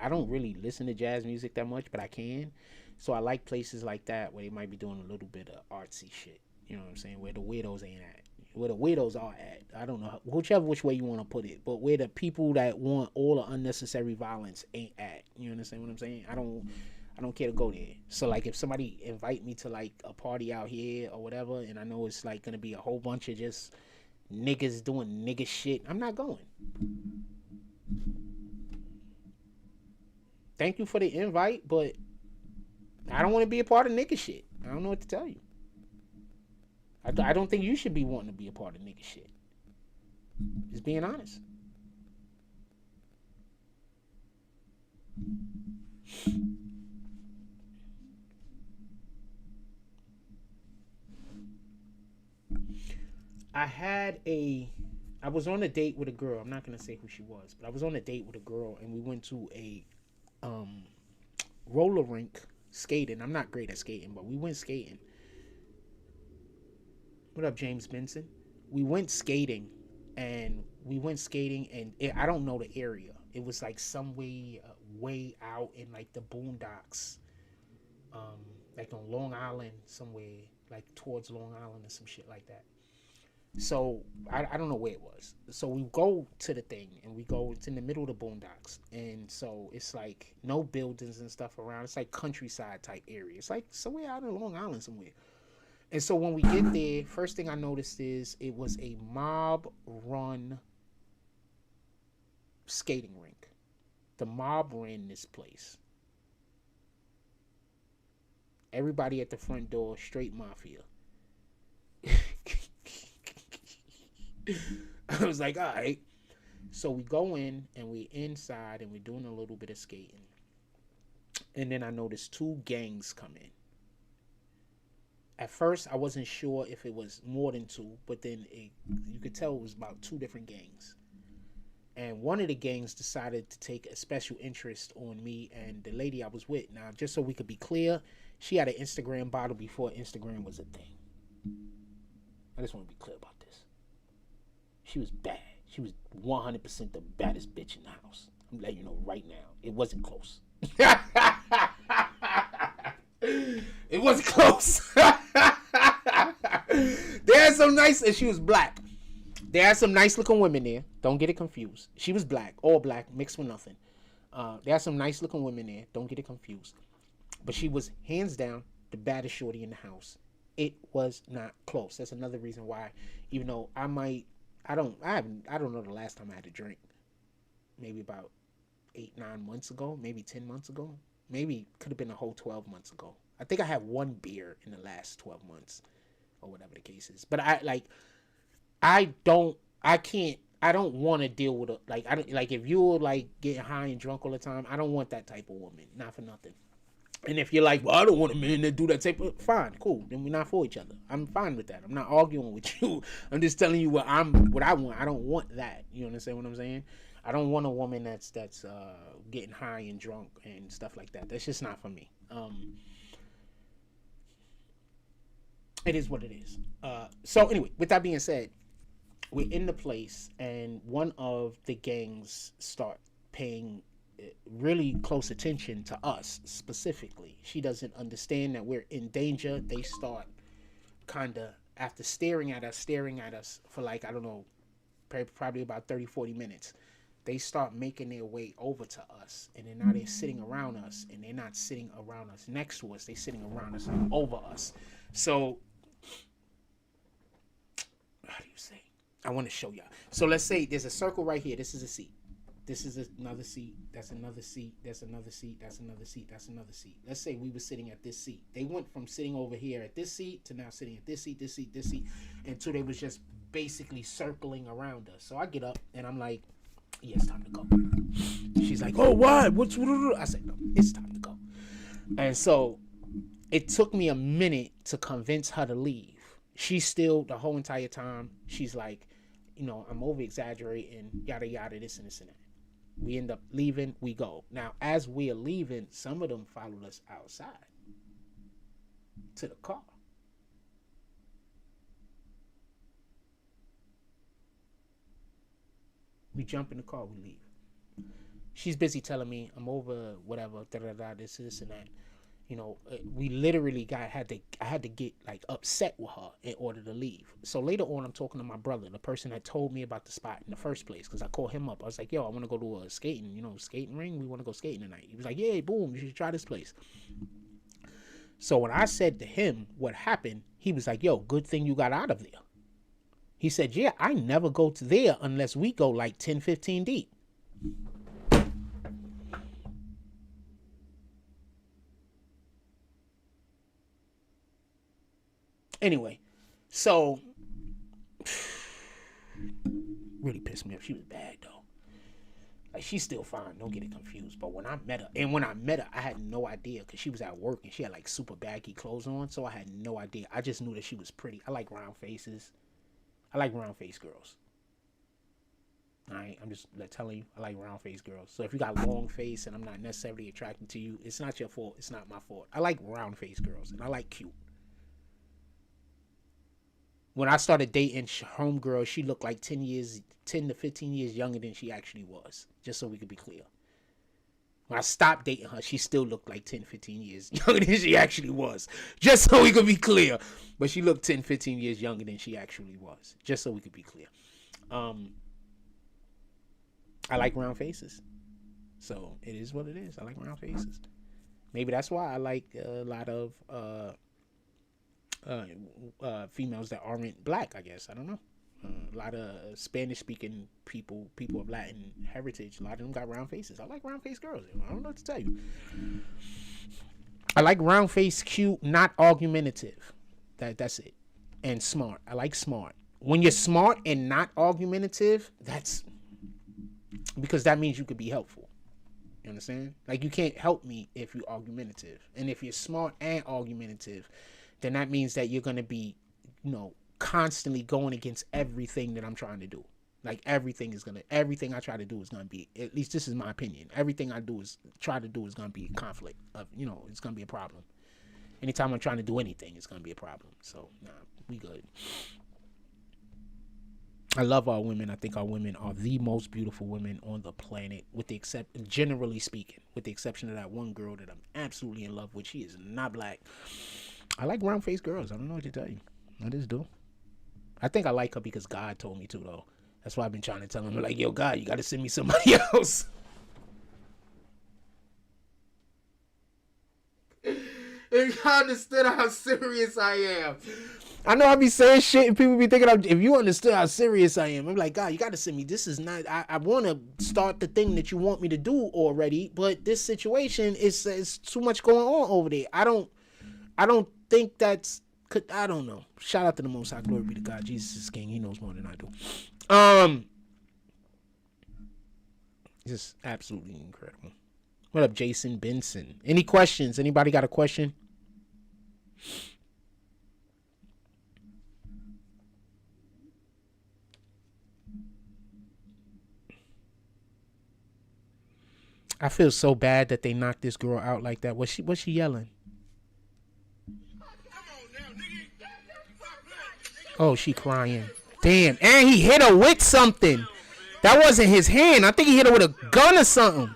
I don't really listen to jazz music that much, but I can. So I like places like that where they might be doing a little bit of artsy shit. You know what I'm saying? Where the weirdos ain't at. Where the weirdos are at. I don't know. Which way you want to put it. But where the people that want all the unnecessary violence ain't at. You understand what I'm saying? I don't care to go there. So like if somebody invite me to like a party out here or whatever, and I know it's like gonna be a whole bunch of just niggas doing nigga shit, I'm not going. Thank you for the invite, but I don't want to be a part of nigga shit. I don't know what to tell you. I don't think you should be wanting to be a part of nigga shit. Just being honest. I was on a date with a girl. I'm not going to say who she was, but I was on a date with a girl and we went to a roller rink skating. I'm not great at skating, but we went skating. What up, James Benson? We went skating and I don't know the area. It was like some way out in like the boondocks, like on Long Island somewhere, like towards Long Island or some shit like that. So I don't know where it was. So we go to the thing and it's in the middle of the boondocks, and so it's like no buildings and stuff around. It's like countryside type area. It's like somewhere out in Long Island somewhere. And so when we get there, first thing I noticed is it was a mob-run skating rink. The mob ran this place. Everybody at the front door, straight mafia. I was like, all right. So we go in and we inside and we're doing a little bit of skating. And then I noticed 2 gangs come in. At first, I wasn't sure if it was more than 2, but then you could tell it was about 2 different gangs. And one of the gangs decided to take a special interest on me and the lady I was with. Now, just so we could be clear, she had an Instagram bottle before Instagram was a thing. I just want to be clear about this. She was bad. She was 100% the baddest bitch in the house. I'm letting you know right now. It wasn't close. It wasn't close. There's some nice, and she was black. There are some nice looking women there. Don't get it confused. She was black, all black, mixed with nothing. There are some nice looking women there. Don't get it confused. But she was hands down the baddest shorty in the house. It was not close. That's another reason why, even though I don't know the last time I had a drink. Maybe about 8-9 months ago, maybe 10 months ago, maybe could have been a whole 12 months ago. I think I had 1 beer in the last 12 months, or whatever the case is. But I don't want to deal with if you're like getting high and drunk all the time, I don't want that type of woman, not for nothing. And if you're like, well, I don't want a man that do that type of, fine, cool, then we're not for each other. I'm fine with that. I'm not arguing with you. I'm just telling you what I want. I don't want that. You understand what I'm saying? I don't want a woman that's getting high and drunk and stuff like that. That's just not for me. It is what it is. So anyway, with that being said, we're in the place and one of the gangs start paying really close attention to us specifically. She doesn't understand that we're in danger. They start kind of, after staring at us for like, I don't know, probably about 30-40 minutes, they start making their way over to us. And then now they're sitting around us, and they're not sitting around us next to us, they're sitting around us over us. So how do you say? I want to show y'all. So let's say there's a circle right here. This is a seat. This is another seat. That's another seat. That's another seat. That's another seat. That's another seat. Let's say we were sitting at this seat. They went from sitting over here at this seat to now sitting at this seat, this seat, this seat, until they was just basically circling around us. So I get up and I'm like, yeah, it's time to go. She's like, oh, what? I said, no, it's time to go. And so it took me a minute to convince her to leave. She's still, the whole entire time, she's like, you know, I'm over exaggerating, yada, yada, this and this and that. We end up leaving, we go. Now, as we are leaving, some of them followed us outside to the car. We jump in the car, we leave. She's busy telling me, I'm over, whatever, da-da-da, this and that. You know, we literally I had to get like upset with her in order to leave. So later on, I'm talking to my brother, the person that told me about the spot in the first place, because I called him up. I was like, yo, I want to go to a skating ring. We want to go skating tonight. He was like, yeah, boom, you should try this place. So when I said to him what happened, he was like, yo, good thing you got out of there. He said, yeah, I never go to there unless we go like 10, 15 deep. Anyway, so really pissed me off. She was bad though. Like, she's still fine. Don't get it confused. But when I met her, I had no idea, because she was at work and she had like super baggy clothes on. So I had no idea. I just knew that she was pretty. I like round faces. I like round face girls. All right, I'm just telling you, I like round face girls. So if you got long face and I'm not necessarily attracted to you, it's not your fault. It's not my fault. I like round face girls and I like cute. When I started dating homegirl, she looked like 10 to 15 years younger than she actually was, just so we could be clear. When I stopped dating her, she still looked like 10, 15 years younger than she actually was, just so we could be clear. But she looked 10, 15 years younger than she actually was, just so we could be clear. I like round faces. So it is what it is. I like round faces. Maybe that's why I like a lot of females that aren't black, I guess. I don't know. A lot of Spanish-speaking people of Latin heritage, a lot of them got round faces. I like round-faced girls. I don't know what to tell you. I like round face, cute, not argumentative. That's it. And smart. I like smart. When you're smart and not argumentative, that's because that means you could be helpful. You understand? Like, you can't help me if you're argumentative. And if you're smart and argumentative, then that means that you're going to be, constantly going against everything that I'm trying to do. Like, everything I try to do is going to be, at least this is my opinion, everything I try to do is going to be a conflict of, it's going to be a problem. Anytime I'm trying to do anything, it's going to be a problem. So, nah, we good. I love our women. I think our women are the most beautiful women on the planet, generally speaking, with the exception of that one girl that I'm absolutely in love with. She is not black. I like round-faced girls. I don't know what to tell you. I just do. I think I like her because God told me to, though. That's why I've been trying to tell him, like, yo, God, you got to send me somebody else. If you understood how serious I am. I know I be saying shit and people be thinking, if you understood how serious I am, I'm like, God, you got to send me. This is not, I want to start the thing that you want me to do already, but this situation is too much going on over there. I don't think that's, I don't know. Shout out to the Most High. Glory be to God. Jesus is King. He knows more than I do. Just absolutely incredible. What up, Jason Benson? Any questions? Anybody got a question? I feel so bad that they knocked this girl out like that. What's she yelling? Oh, she crying. Damn. And he hit her with something. That wasn't his hand. I think he hit her with a gun or something.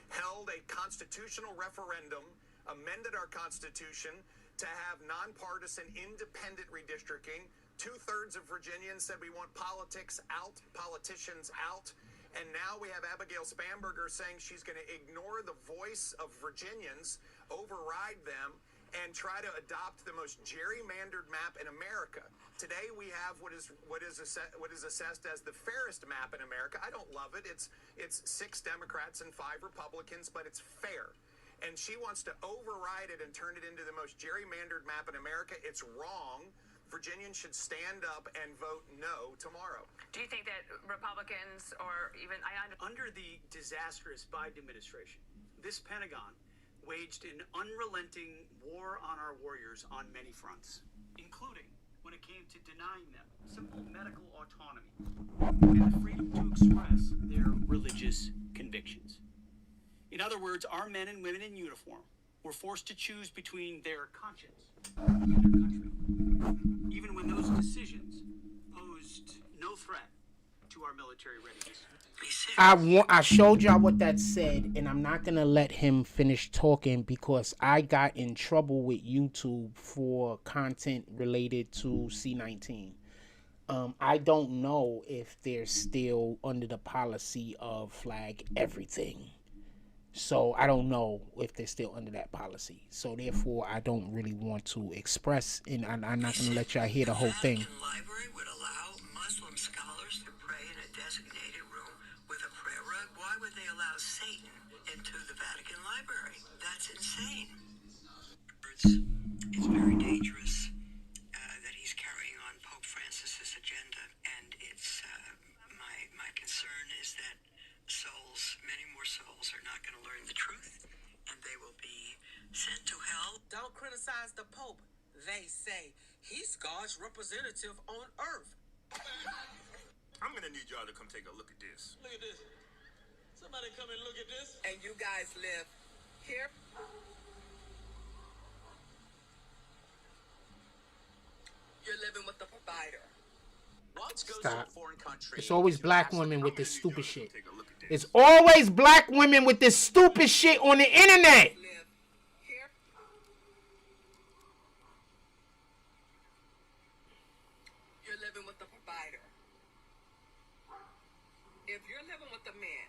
Held a constitutional referendum, amended our constitution to have nonpartisan independent redistricting. 2/3 of Virginians said we want politics out, politicians out. And now we have Abigail Spanberger saying she's going to ignore the voice of Virginians, override them, and try to adopt the most gerrymandered map in America. Today we have what is assessed as the fairest map in America. I don't love it. It's 6 Democrats and 5 Republicans, but it's fair. And she wants to override it and turn it into the most gerrymandered map in America. It's wrong. Virginians should stand up and vote no tomorrow. Do you think that Republicans or even under the disastrous Biden administration, this Pentagon waged an unrelenting war on our warriors on many fronts, including when it came to denying them simple medical autonomy and the freedom to express their religious convictions. In other words, our men and women in uniform were forced to choose between their conscience and their country, even when those decisions posed no threat to our military readiness. I showed y'all what that said, and I'm not gonna let him finish talking because I got in trouble with YouTube for content related to C-19. I don't know if they're still under the policy of flag everything. So I don't know if they're still under that policy. So therefore, I don't really want to express, and I'm not going to let y'all hear the whole thing. The library would allow Muslim scholars to pray in a designated room with a prayer rug. Why would they allow Satan into the Vatican Library? That's insane. It's very dangerous that he's carrying on Pope Francis's agenda, and it's my concern is that many more souls are not going to learn the truth, and they will be sent to hell. Don't criticize the Pope. They say he's God's representative on earth. I'm going to need y'all to come take a look at this. Look at this. Somebody come and look at this. And you guys live here? You're living with the provider. Stop. It's always black women with this stupid shit. It's always black women with this stupid shit on the internet. You're living with the provider. If you're living with the man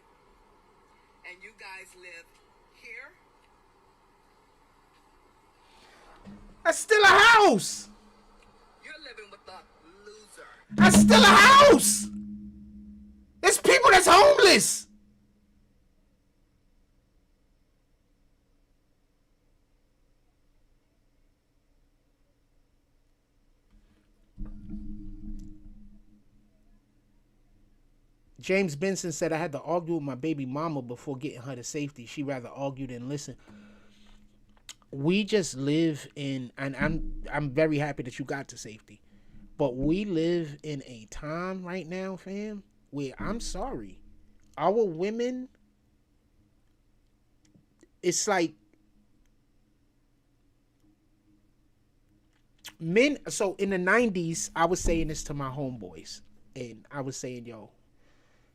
and you guys live here, that's still a house. You're living with the loser. I That's still a house. There's people that's homeless. James Benson said, I had to argue with my baby mama before getting her to safety. She rather argue than listen. We just live in, and I'm very happy that you got to safety. But we live in a time right now, fam, where I'm sorry. Our women, it's like men. So in the 90s, I was saying this to my homeboys. And I was saying, yo,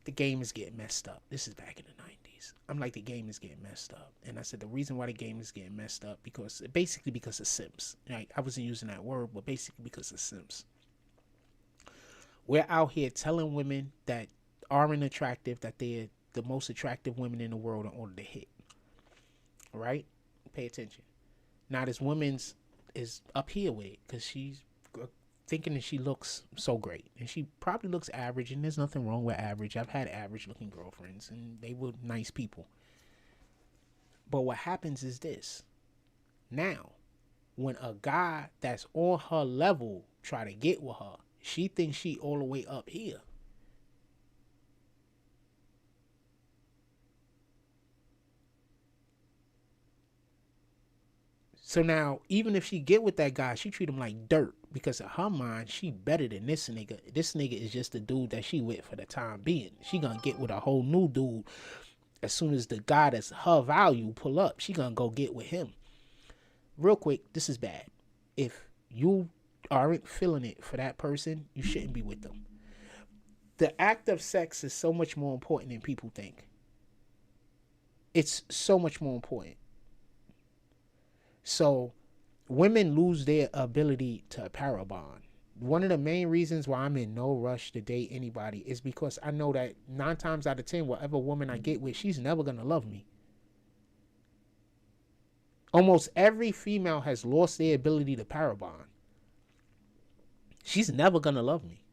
the game is getting messed up. This is back in the 90s. I'm like, the game is getting messed up. And I said, the reason why the game is getting messed up, because of simps. Right? I wasn't using that word, but basically because of simps. We're out here telling women that aren't attractive that they're the most attractive women in the world in order to hit. All right? Pay attention. Now, this woman's is up here with it because she's thinking that she looks so great, and she probably looks average, and there's nothing wrong with average. I've had average looking girlfriends, and they were nice people. But what happens is this. Now, when a guy that's on her level try to get with her, she thinks she all the way up here. So now, even if she get with that guy, she treat him like dirt. Because in her mind, she better than this nigga. This nigga is just the dude that she with for the time being. She gonna get with a whole new dude. As soon as the guy that's her value pull up, she gonna go get with him. Real quick, this is bad. If you aren't feeling it for that person, you shouldn't be with them. The act of sex is so much more important than people think. It's so much more important. So women lose their ability to parabond. One of the main reasons why I'm in no rush to date anybody is because I know that 9 times out of 10, whatever woman I get with, she's never going to love me. Almost every female has lost their ability to parabond. She's never going to love me.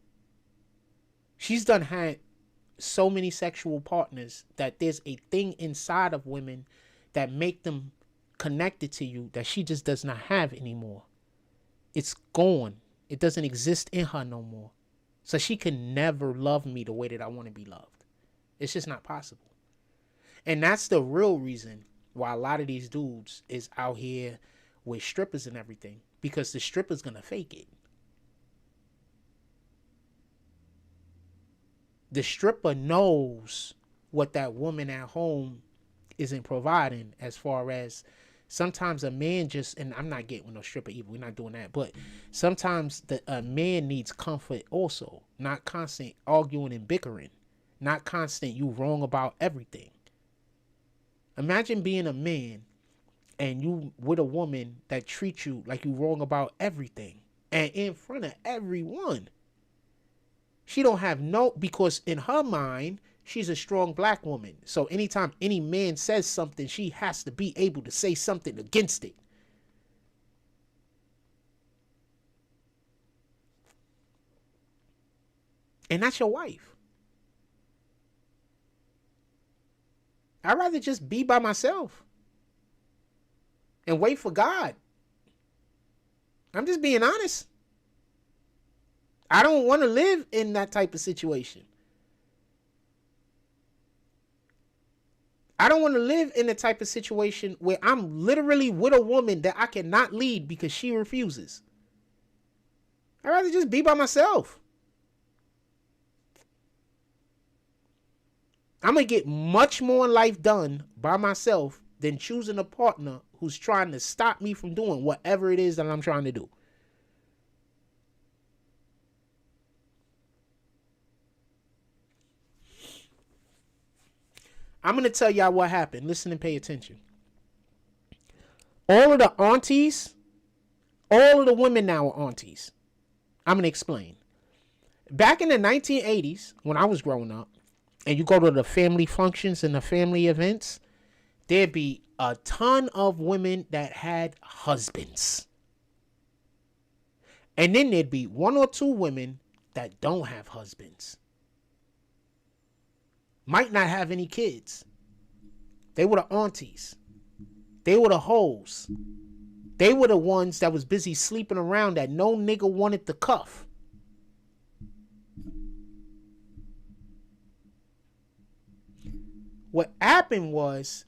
She's done had so many sexual partners that there's a thing inside of women that make them connected to you that she just does not have anymore. It's gone. It doesn't exist in her no more. So she can never love me the way that I want to be loved. It's just not possible. And that's the real reason why a lot of these dudes is out here with strippers and everything. Because the stripper's going to fake it. The stripper knows what that woman at home isn't providing, as far as sometimes a man just, and I'm not getting with no stripper either, we're not doing that, but sometimes a man needs comfort also, not constant arguing and bickering, not constant you wrong about everything. Imagine being a man and you with a woman that treats you like you wrong about everything, and in front of everyone. She don't have because in her mind, she's a strong black woman. So anytime any man says something, she has to be able to say something against it. And that's your wife. I'd rather just be by myself and wait for God. I'm just being honest. I don't want to live in that type of situation. I don't want to live in a type of situation where I'm literally with a woman that I cannot lead because she refuses. I'd rather just be by myself. I'm going to get much more in life done by myself than choosing a partner who's trying to stop me from doing whatever it is that I'm trying to do. I'm going to tell y'all what happened. Listen and pay attention. All of the aunties, all of the women now are aunties. I'm going to explain. Back in the 1980s, when I was growing up, and you go to the family functions and the family events, there'd be a ton of women that had husbands. And then there'd be 1 or 2 women that don't have husbands. Might not have any kids. They were the aunties. They were the hoes. They were the ones that was busy sleeping around that no nigga wanted to cuff. What happened was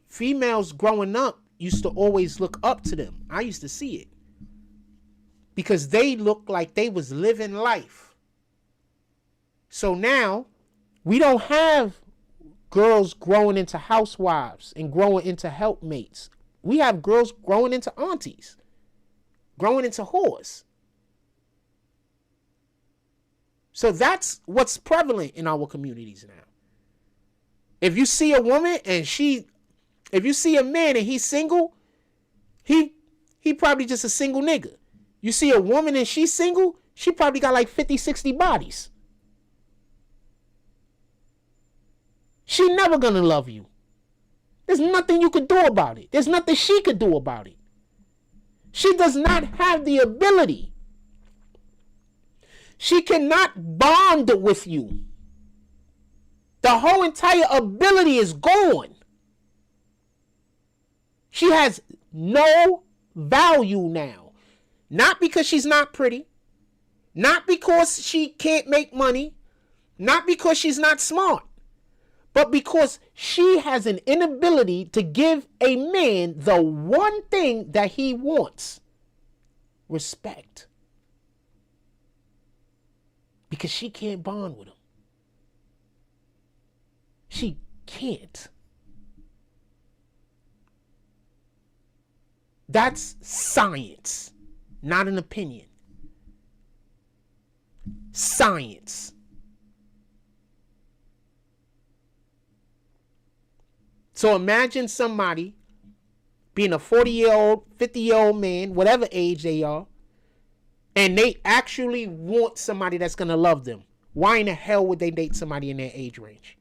females growing up used to always look up to them. I used to see it. Because they looked like they was living life. So now we don't have girls growing into housewives and growing into helpmates. We have girls growing into aunties, growing into whores. So that's what's prevalent in our communities now. If you see a woman and if you see a man and he's single, he probably just a single nigga. You see a woman and she's single, she probably got like 50, 60 bodies. She never gonna love you. There's nothing you could do about it. There's nothing she could do about it. She does not have the ability. She cannot bond with you. The whole entire ability is gone. She has no value now. Not because she's not pretty. Not because she can't make money. Not because she's not smart. But because she has an inability to give a man the one thing that he wants. Respect. Because she can't bond with him. She can't. That's science, not an opinion. Science. So imagine somebody being a 40-year-old, 50-year-old man, whatever age they are, and they actually want somebody that's going to love them. Why in the hell would they date somebody in their age range?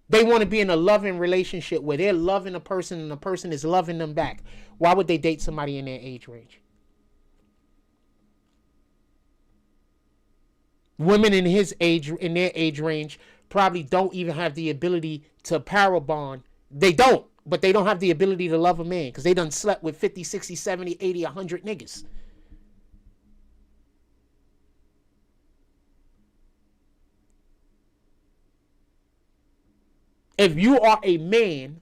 They want to be in a loving relationship where they're loving a person and the person is loving them back. Why would they date somebody in their age range? Women in their age range probably don't even have the ability to power bond. They don't, but they don't have the ability to love a man because they done slept with 50, 60, 70, 80, 100 niggas. If you are a man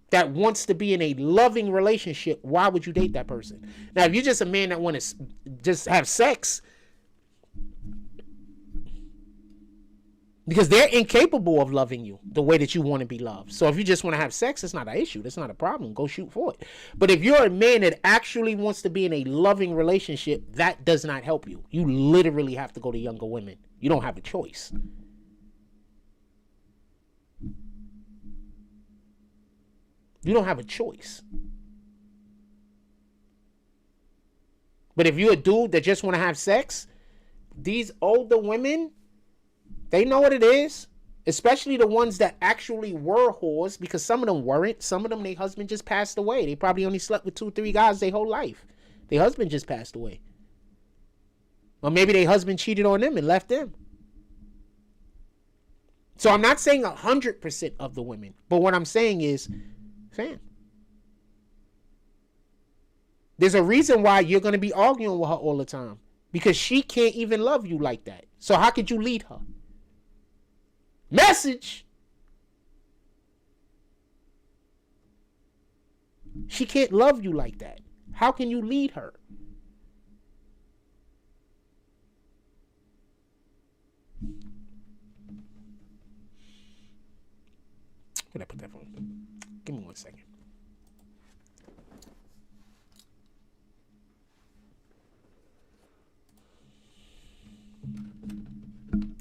that wants to be in a loving relationship, why would you date that person? Now, if you're just a man that wants to just have sex, because they're incapable of loving you the way that you want to be loved. So if you just want to have sex, it's not an issue. That's not a problem. Go shoot for it. But if you're a man that actually wants to be in a loving relationship, that does not help you. You literally have to go to younger women. You don't have a choice. You don't have a choice. But if you're a dude that just want to have sex, these older women, they know what it is, especially the ones that actually were whores, because some of them weren't. Some of them, their husband just passed away. They probably only slept with 2, 3 guys their whole life. Their husband just passed away. Or maybe their husband cheated on them and left them. So I'm not saying 100% of the women, but what I'm saying is, fam, there's a reason why you're going to be arguing with her all the time, because she can't even love you like that. So how could you lead her? Message. She can't love you like that. How can you lead her? Where'd I put that phone? Give me 1 second.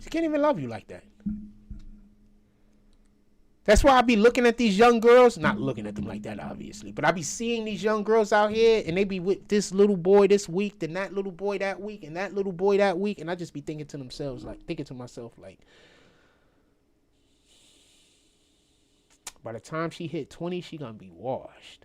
She can't even love you like that. That's why I be looking at these young girls, not looking at them like that, obviously, but I be seeing these young girls out here, and they be with this little boy this week, then that little boy that week, and that little boy that week, and I just be thinking to myself, like, by the time she hit 20, she gonna be washed.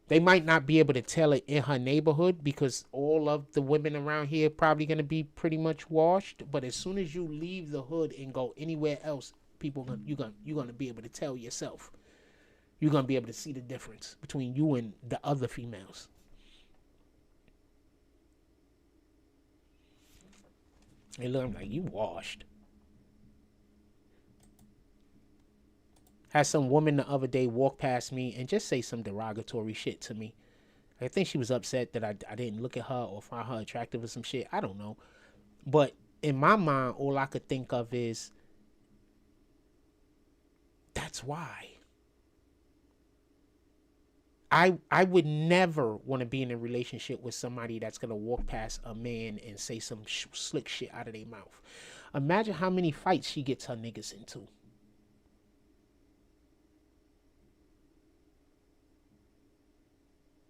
They might not be able to tell it in her neighborhood because all of the women around here are probably going to be pretty much washed. But as soon as you leave the hood and go anywhere else, you're going to be able to tell yourself. You're going to be able to see the difference between you and the other females. They look like you washed. Had some woman the other day walk past me and just say some derogatory shit to me. I think she was upset that I didn't look at her or find her attractive or some shit. I don't know. But in my mind, all I could think of is, that's why. I would never want to be in a relationship with somebody that's going to walk past a man and say some slick shit out of their mouth. Imagine how many fights she gets her niggas into.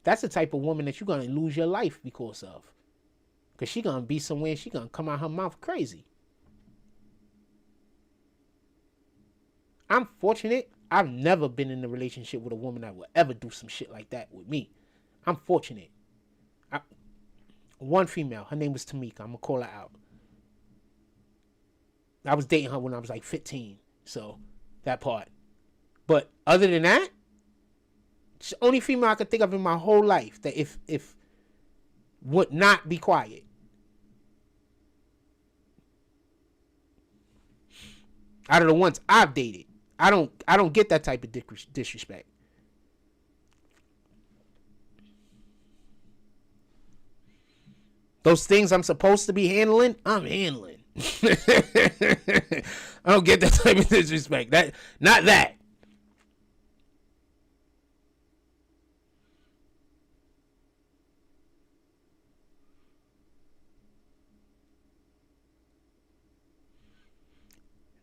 That's the type of woman that you're going to lose your life because of. Because she going to be somewhere, she going to come out her mouth crazy. I'm fortunate. I've never been in a relationship with a woman that will ever do some shit like that with me. I'm fortunate. One female, her name was Tamika. I'm going to call her out. I was dating her when I was like 15. So, that part. But other than that, it's the only female I could think of in my whole life that if would not be quiet. Out of the ones I've dated, I don't get that type of disrespect. Those things I'm supposed to be handling, I'm handling. I don't get that type of disrespect. Not that.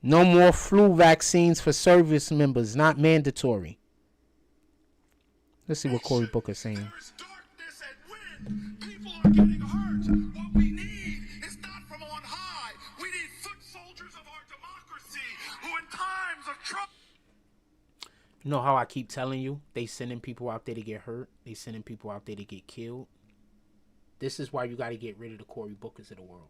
No more flu vaccines for service members, not mandatory. Let's see what Cory Booker's saying. There is darkness and wind. People are getting hurt. What we need is not from on high. We need foot soldiers of our democracy who in times of trouble. You know how I keep telling you, they sending people out there to get hurt. They sending people out there to get killed. This is why you got to get rid of the Cory Bookers of the world.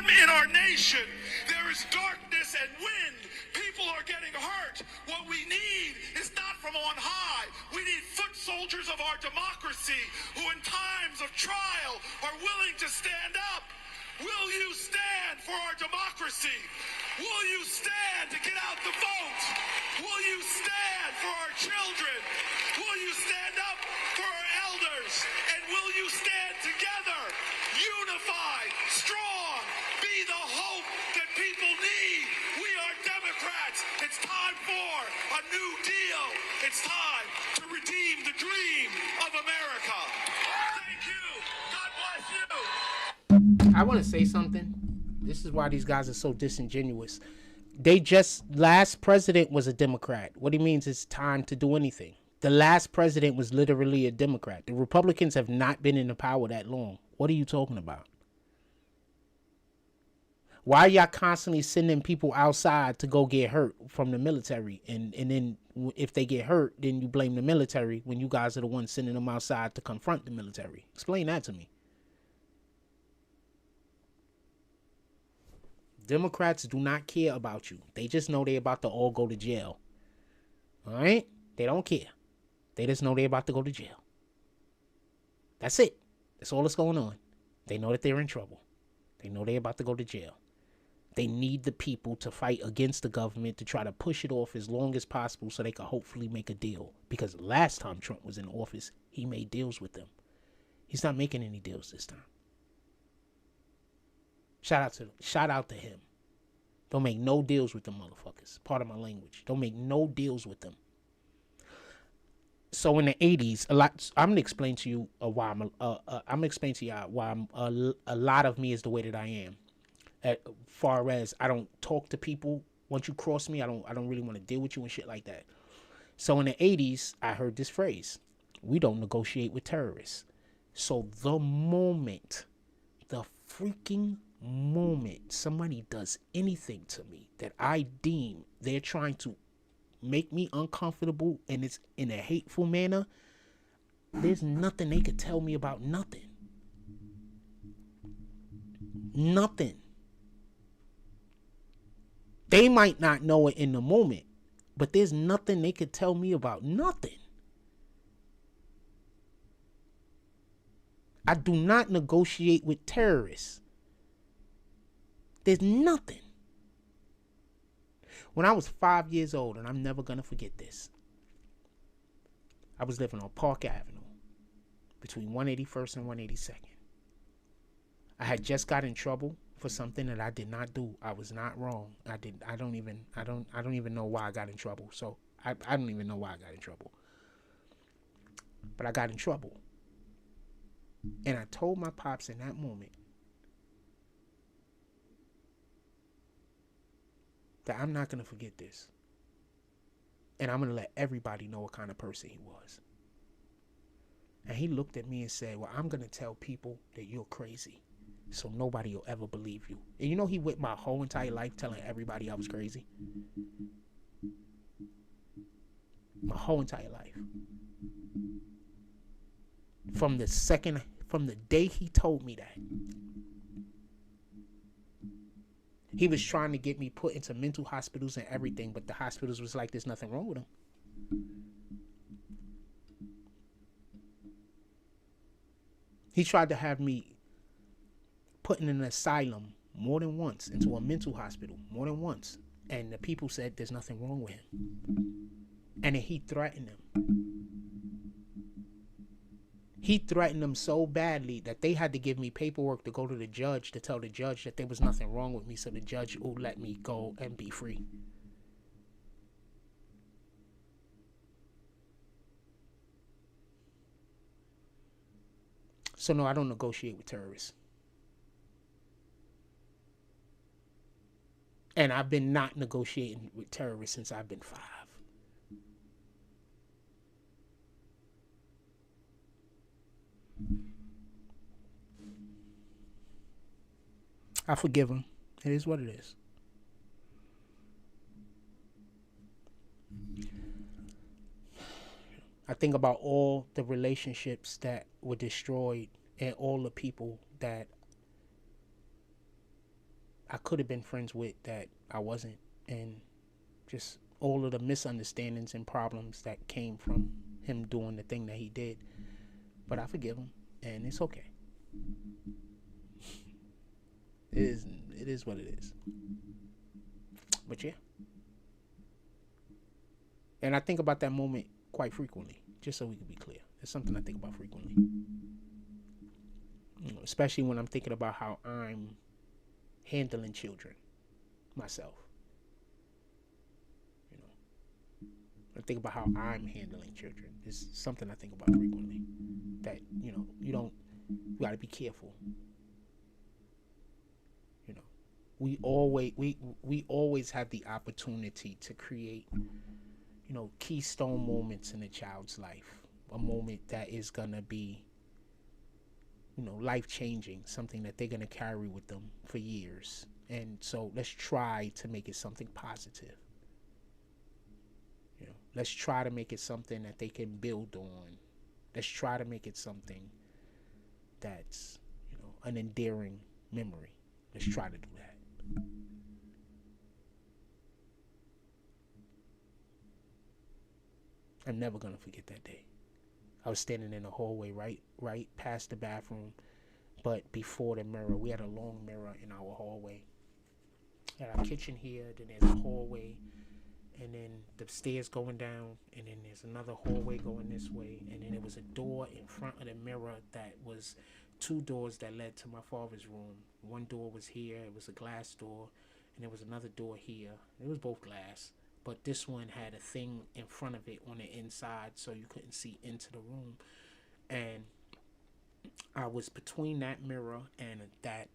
In our nation, there is darkness and wind. People are getting hurt. What we need is not from on high. We need foot soldiers of our democracy who in times of trial are willing to stand up. Will you stand for our democracy? Will you stand to get out the vote? Will you stand for our children? Will you stand up for our elders? And will you stand together, unified, strong, be the hope that people need? We are Democrats. It's time for a new deal. It's time to redeem the dream of America. Thank you. God bless you. I want to say something. This is why these guys are so disingenuous. Last president was a Democrat. What he means is time to do anything. The last president was literally a Democrat. The Republicans have not been in the power that long. What are you talking about? Why are y'all constantly sending people outside to go get hurt from the military? And then if they get hurt, then you blame the military when you guys are the ones sending them outside to confront the military. Explain that to me. Democrats do not care about you. They just know they're about to all go to jail. All right? They don't care. They just know they're about to go to jail. That's it. That's all that's going on. They know that they're in trouble. They know they're about to go to jail. They need the people to fight against the government to try to push it off as long as possible so they can hopefully make a deal. Because last time Trump was in office, he made deals with them. He's not making any deals this time. Shout out to him. Don't make no deals with them motherfuckers. Part of my language. Don't make no deals with them. So in the 80s, I'm gonna explain to you why a lot of me is the way that I am. As far as I don't talk to people. Once you cross me, I don't really want to deal with you and shit like that. So in the 80s, I heard this phrase: we don't negotiate with terrorists. So the freaking moment somebody does anything to me that I deem they're trying to make me uncomfortable and it's in a hateful manner, there's nothing they could tell me about nothing. Nothing. They might not know it in the moment, but there's nothing they could tell me about nothing. I do not negotiate with terrorists. There's nothing. When I was 5 years old, and I'm never going to forget this, I was living on Park Avenue between 181st and 182nd. I had just got in trouble for something that I did not do. I was not wrong. I don't even know why I got in trouble. So I don't even know why I got in trouble. But I got in trouble. And I told my pops in that moment that I'm not going to forget this. And I'm going to let everybody know what kind of person he was. And he looked at me and said, well, I'm going to tell people that you're crazy, so nobody will ever believe you. And you know, he went my whole entire life telling everybody I was crazy. My whole entire life. From the day he told me that, he was trying to get me put into mental hospitals and everything, but the hospitals was like, there's nothing wrong with him. He tried to have me put in an asylum more than once, into a mental hospital more than once, and the people said there's nothing wrong with him. And then he threatened them. He threatened them so badly that they had to give me paperwork to go to the judge to tell the judge that there was nothing wrong with me, so the judge will let me go and be free. So no, I don't negotiate with terrorists. And I've been not negotiating with terrorists since I've been 5. I forgive him. It is what it is. I think about all the relationships that were destroyed and all the people that I could have been friends with that I wasn't, and just all of the misunderstandings and problems that came from him doing the thing that he did. But I forgive him, and it's okay. It is what it is. But yeah. And I think about that moment quite frequently, just so we can be clear. It's something I think about frequently. You know, especially when I'm thinking about how I'm handling children myself. You know, I think about how I'm handling children. It's something I think about frequently. That, you know, you gotta be careful. You know, we always have the opportunity to create, you know, keystone moments in a child's life. A moment that is gonna be, you know, life-changing, something that they're going to carry with them for years. And so let's try to make it something positive. You know, let's try to make it something that they can build on. Let's try to make it something that's, you know, an endearing memory. Let's try to do that. I'm never going to forget that day. I was standing in the hallway right past the bathroom, but before the mirror. We had a long mirror in our hallway. We had our kitchen here, then there's a hallway, and then the stairs going down, and then there's another hallway going this way, and then there was a door in front of the mirror that was 2 doors that led to my father's room. One door was here, it was a glass door, and there was another door here. It was both glass. But this one had a thing in front of it on the inside, so you couldn't see into the room. And I was between that mirror and that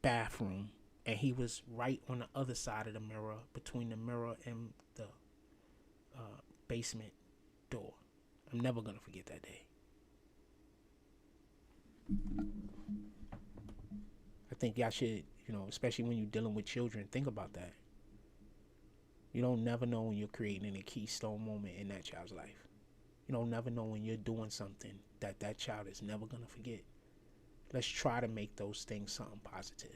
bathroom, and he was right on the other side of the mirror, between the mirror and the basement door. I'm never going to forget that day. I think y'all should, you know, especially when you're dealing with children, think about that. You don't never know when you're creating a keystone moment in that child's life. You don't never know when you're doing something that that child is never going to forget. Let's try to make those things something positive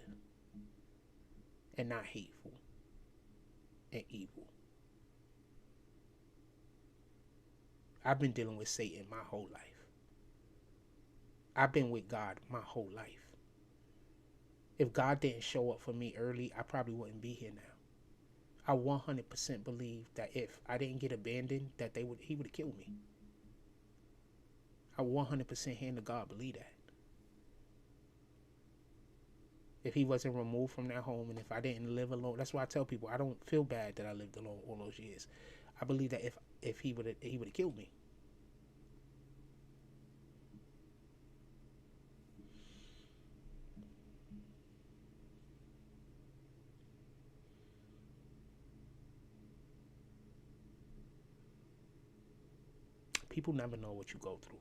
and not hateful and evil. I've been dealing with Satan my whole life. I've been with God my whole life. If God didn't show up for me early, I probably wouldn't be here now. I 100% believe that if I didn't get abandoned, that he would have killed me. I 100% hand to God believe that. If he wasn't removed from that home, and if I didn't live alone, that's why I tell people I don't feel bad that I lived alone all those years. I believe that if he would have killed me. People never know what you go through.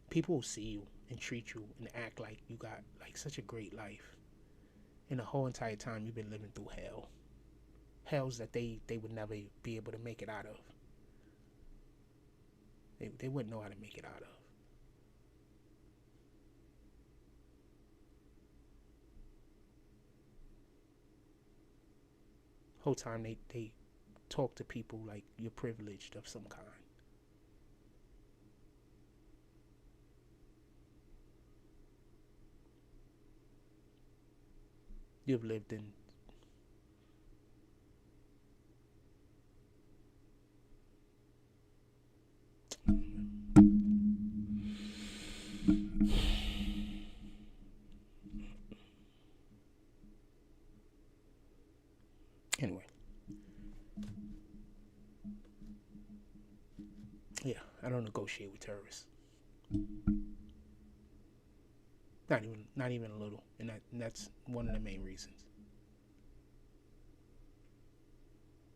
People will see you and treat you and act like you got like such a great life. And the whole entire time you've been living through hell. Hells that they would never be able to make it out of. They wouldn't know how to make it out of. Whole time they talk to people like you're privileged of some kind. You've lived in anyway. Yeah, I don't negotiate with terrorists. Not even a little, and that's one of the main reasons.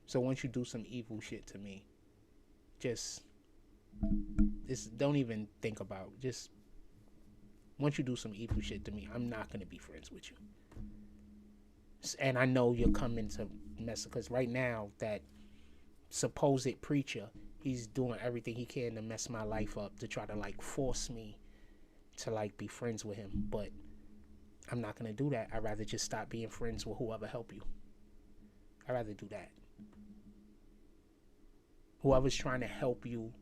So once you do some evil shit to me, just don't even think about. Just once you do some evil shit to me, I'm not gonna be friends with you. And I know you're coming to mess because right now that supposed preacher, he's doing everything he can to mess my life up to try to like force me to like be friends with him, but I'm not gonna do that. I'd rather just stop being friends with whoever help you. I'd rather do that. Whoever's trying to help you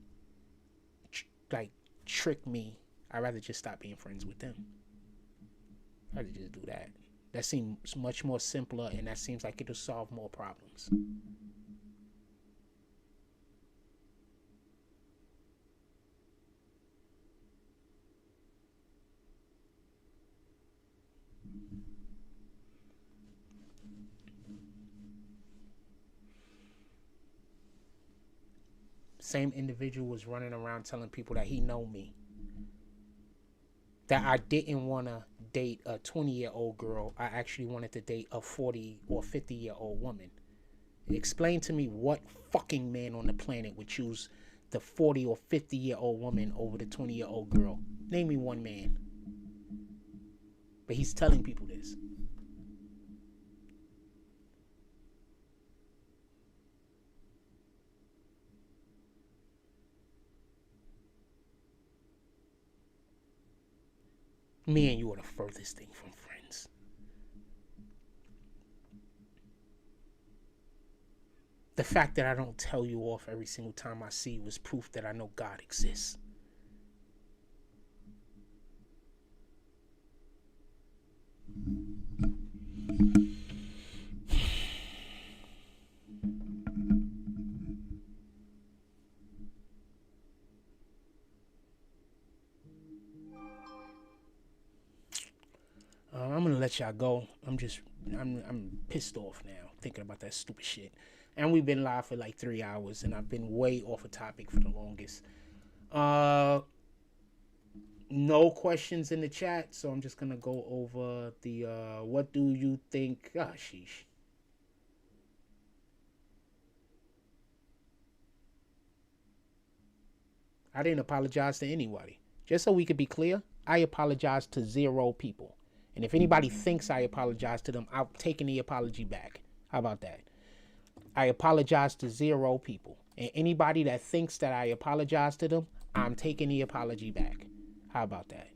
like trick me, I'd rather just stop being friends with them. I'd rather just do that. That seems much more simpler, and that seems like it'll solve more problems. Same individual was running around telling people that he know me. That I didn't want to date a 20-year-old girl. I actually wanted to date a 40 or 50-year-old woman. Explain to me what fucking man on the planet would choose the 40 or 50-year-old woman over the 20-year-old girl. Name me one man. But he's telling people this. Me and you are the furthest thing from friends. The fact that I don't tell you off every single time I see you is proof that I know God exists. I'm gonna let y'all go. I'm pissed off now thinking about that stupid shit. And we've been live for like 3 hours, and I've been way off a topic for the longest. No questions in the chat, so I'm just gonna go over the what do you think? Ah, sheesh. I didn't apologize to anybody. Just so we could be clear, I apologized to 0 people. And if anybody thinks I apologize to them, I'll take the apology back. How about that? I apologize to 0 people. And anybody that thinks that I apologize to them, I'm taking the apology back. How about that?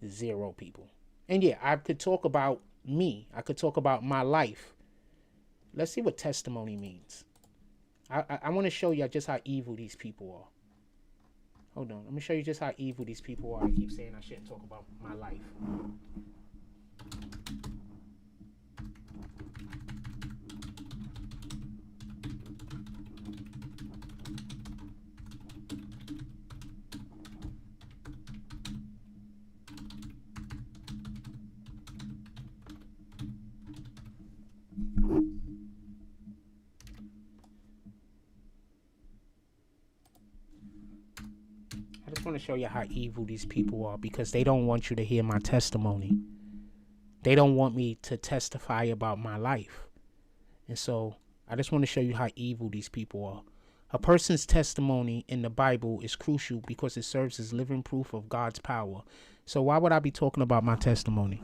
0 people. And yeah, I could talk about me. I could talk about my life. Let's see what testimony means. I want to show you just how evil these people are. Hold on. Let me show you just how evil these people are. I keep saying I shouldn't talk about my life. I just want to show you how evil these people are because they don't want you to hear my testimony. They don't want me to testify about my life. And so I just want to show you how evil these people are. A person's testimony in the Bible is crucial because it serves as living proof of God's power. So why would I be talking about my testimony?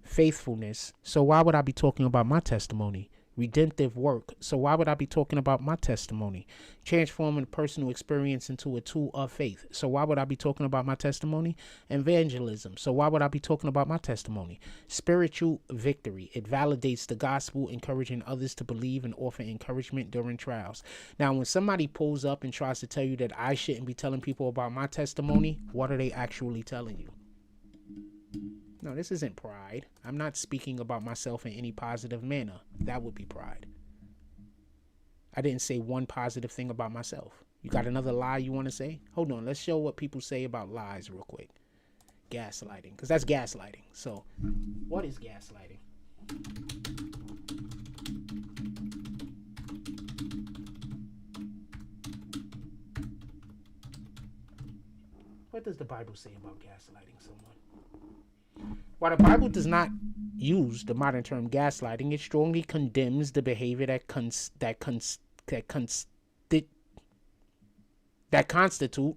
Faithfulness. So why would I be talking about my testimony? Redemptive work. So why would I be talking about my testimony? Transforming a personal experience into a tool of faith. So why would I be talking about my testimony? Evangelism. So why would I be talking about my testimony? Spiritual victory. It validates the gospel, encouraging others to believe and offer encouragement during trials. Now, when somebody pulls up and tries to tell you that I shouldn't be telling people about my testimony, what are they actually telling you? No, this isn't pride. I'm not speaking about myself in any positive manner. That would be pride. I didn't say one positive thing about myself. You got another lie you want to say? Hold on. Let's show what people say about lies real quick. Gaslighting. Because that's gaslighting. So, what is gaslighting? What does the Bible say about gaslighting someone? While the Bible does not use the modern term gaslighting, it strongly condemns the behavior that constitute,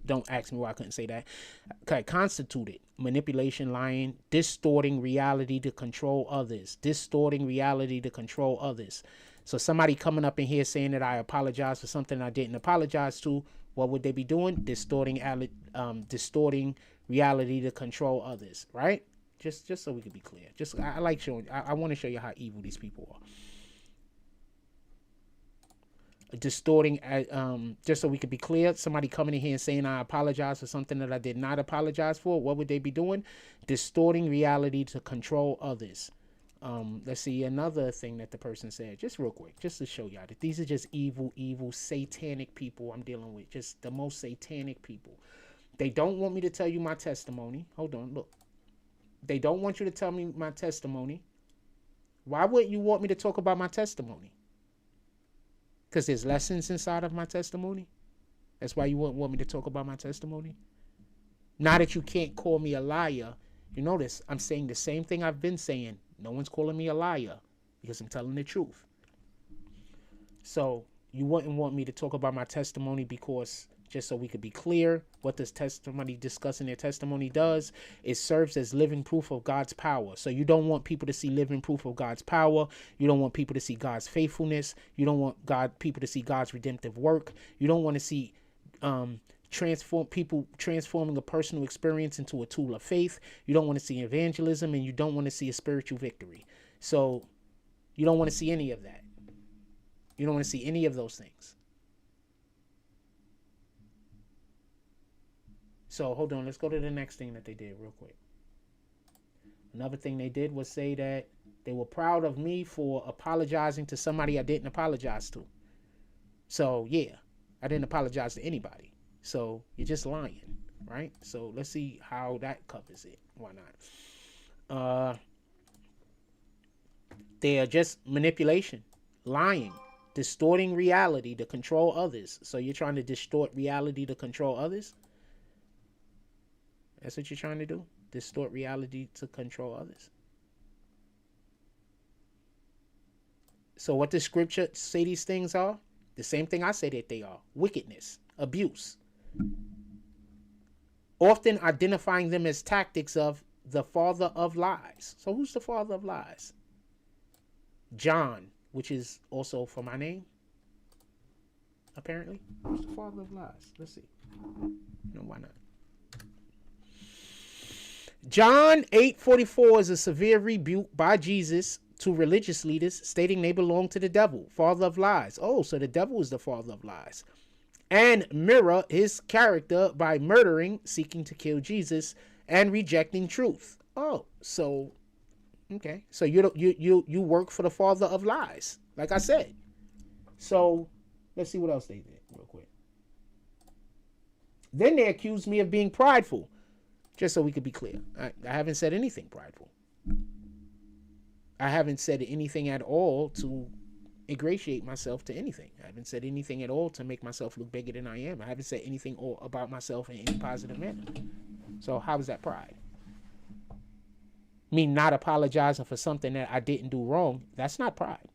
don't ask me why I couldn't say that, constituted manipulation, lying, distorting reality to control others. So somebody coming up in here saying that I apologize for something I didn't apologize to, what would they be doing? Distorting reality to control others, right? Just so we can be clear. I like showing. I want to show you how evil these people are. Distorting. Just so we can be clear. Somebody coming in here and saying I apologize for something that I did not apologize for. What would they be doing? Distorting reality to control others. Let's see another thing that the person said. Just real quick, just to show y'all that these are just evil, satanic people I'm dealing with. Just the most satanic people. They don't want me to tell you my testimony. Hold on, look. They don't want you to tell me my testimony. Why wouldn't you want me to talk about my testimony? Because there's lessons inside of my testimony. That's why you wouldn't want me to talk about my testimony. Now that you can't call me a liar, you notice I'm saying the same thing I've been saying. No one's calling me a liar because I'm telling the truth. So you wouldn't want me to talk about my testimony because, just so we could be clear, what this testimony discussing their testimony does, it serves as living proof of God's power. So you don't want people to see living proof of God's power. You don't want people to see God's faithfulness. You don't want people to see God's redemptive work. You don't want to see transforming a personal experience into a tool of faith. You don't want to see evangelism, and you don't want to see a spiritual victory. So you don't want to see any of that. You don't want to see any of those things. So hold on, let's go to the next thing that they did real quick. Another thing they did was say that they were proud of me for apologizing to somebody I didn't apologize to. So yeah, I didn't apologize to anybody. So you're just lying, right? So let's see how that covers it. Why not? They are just manipulation, lying, distorting reality to control others. So you're trying to distort reality to control others? That's what you're trying to do? Distort reality to control others. So what does scripture say these things are? The same thing I say that they are. Wickedness, abuse. often identifying them as tactics of the father of lies. So who's the father of lies? John, which is also for my name, apparently. Who's the father of lies? Let's see. No, why not? John 8:44 is a severe rebuke by Jesus to religious leaders, stating they belong to the devil, father of lies. Oh, so the devil is the father of lies. And mirror his character by murdering, seeking to kill Jesus, and rejecting truth. Oh, so okay. So you work for the father of lies, like I said. So let's see what else they did real quick. Then they accused me of being prideful. Just so we could be clear, I haven't said anything prideful. I haven't said anything at all to ingratiate myself to anything. I haven't said anything at all to make myself look bigger than I am. I haven't said anything about myself in any positive manner. So how is that pride? Me not apologizing for something that I didn't do wrong, that's not pride.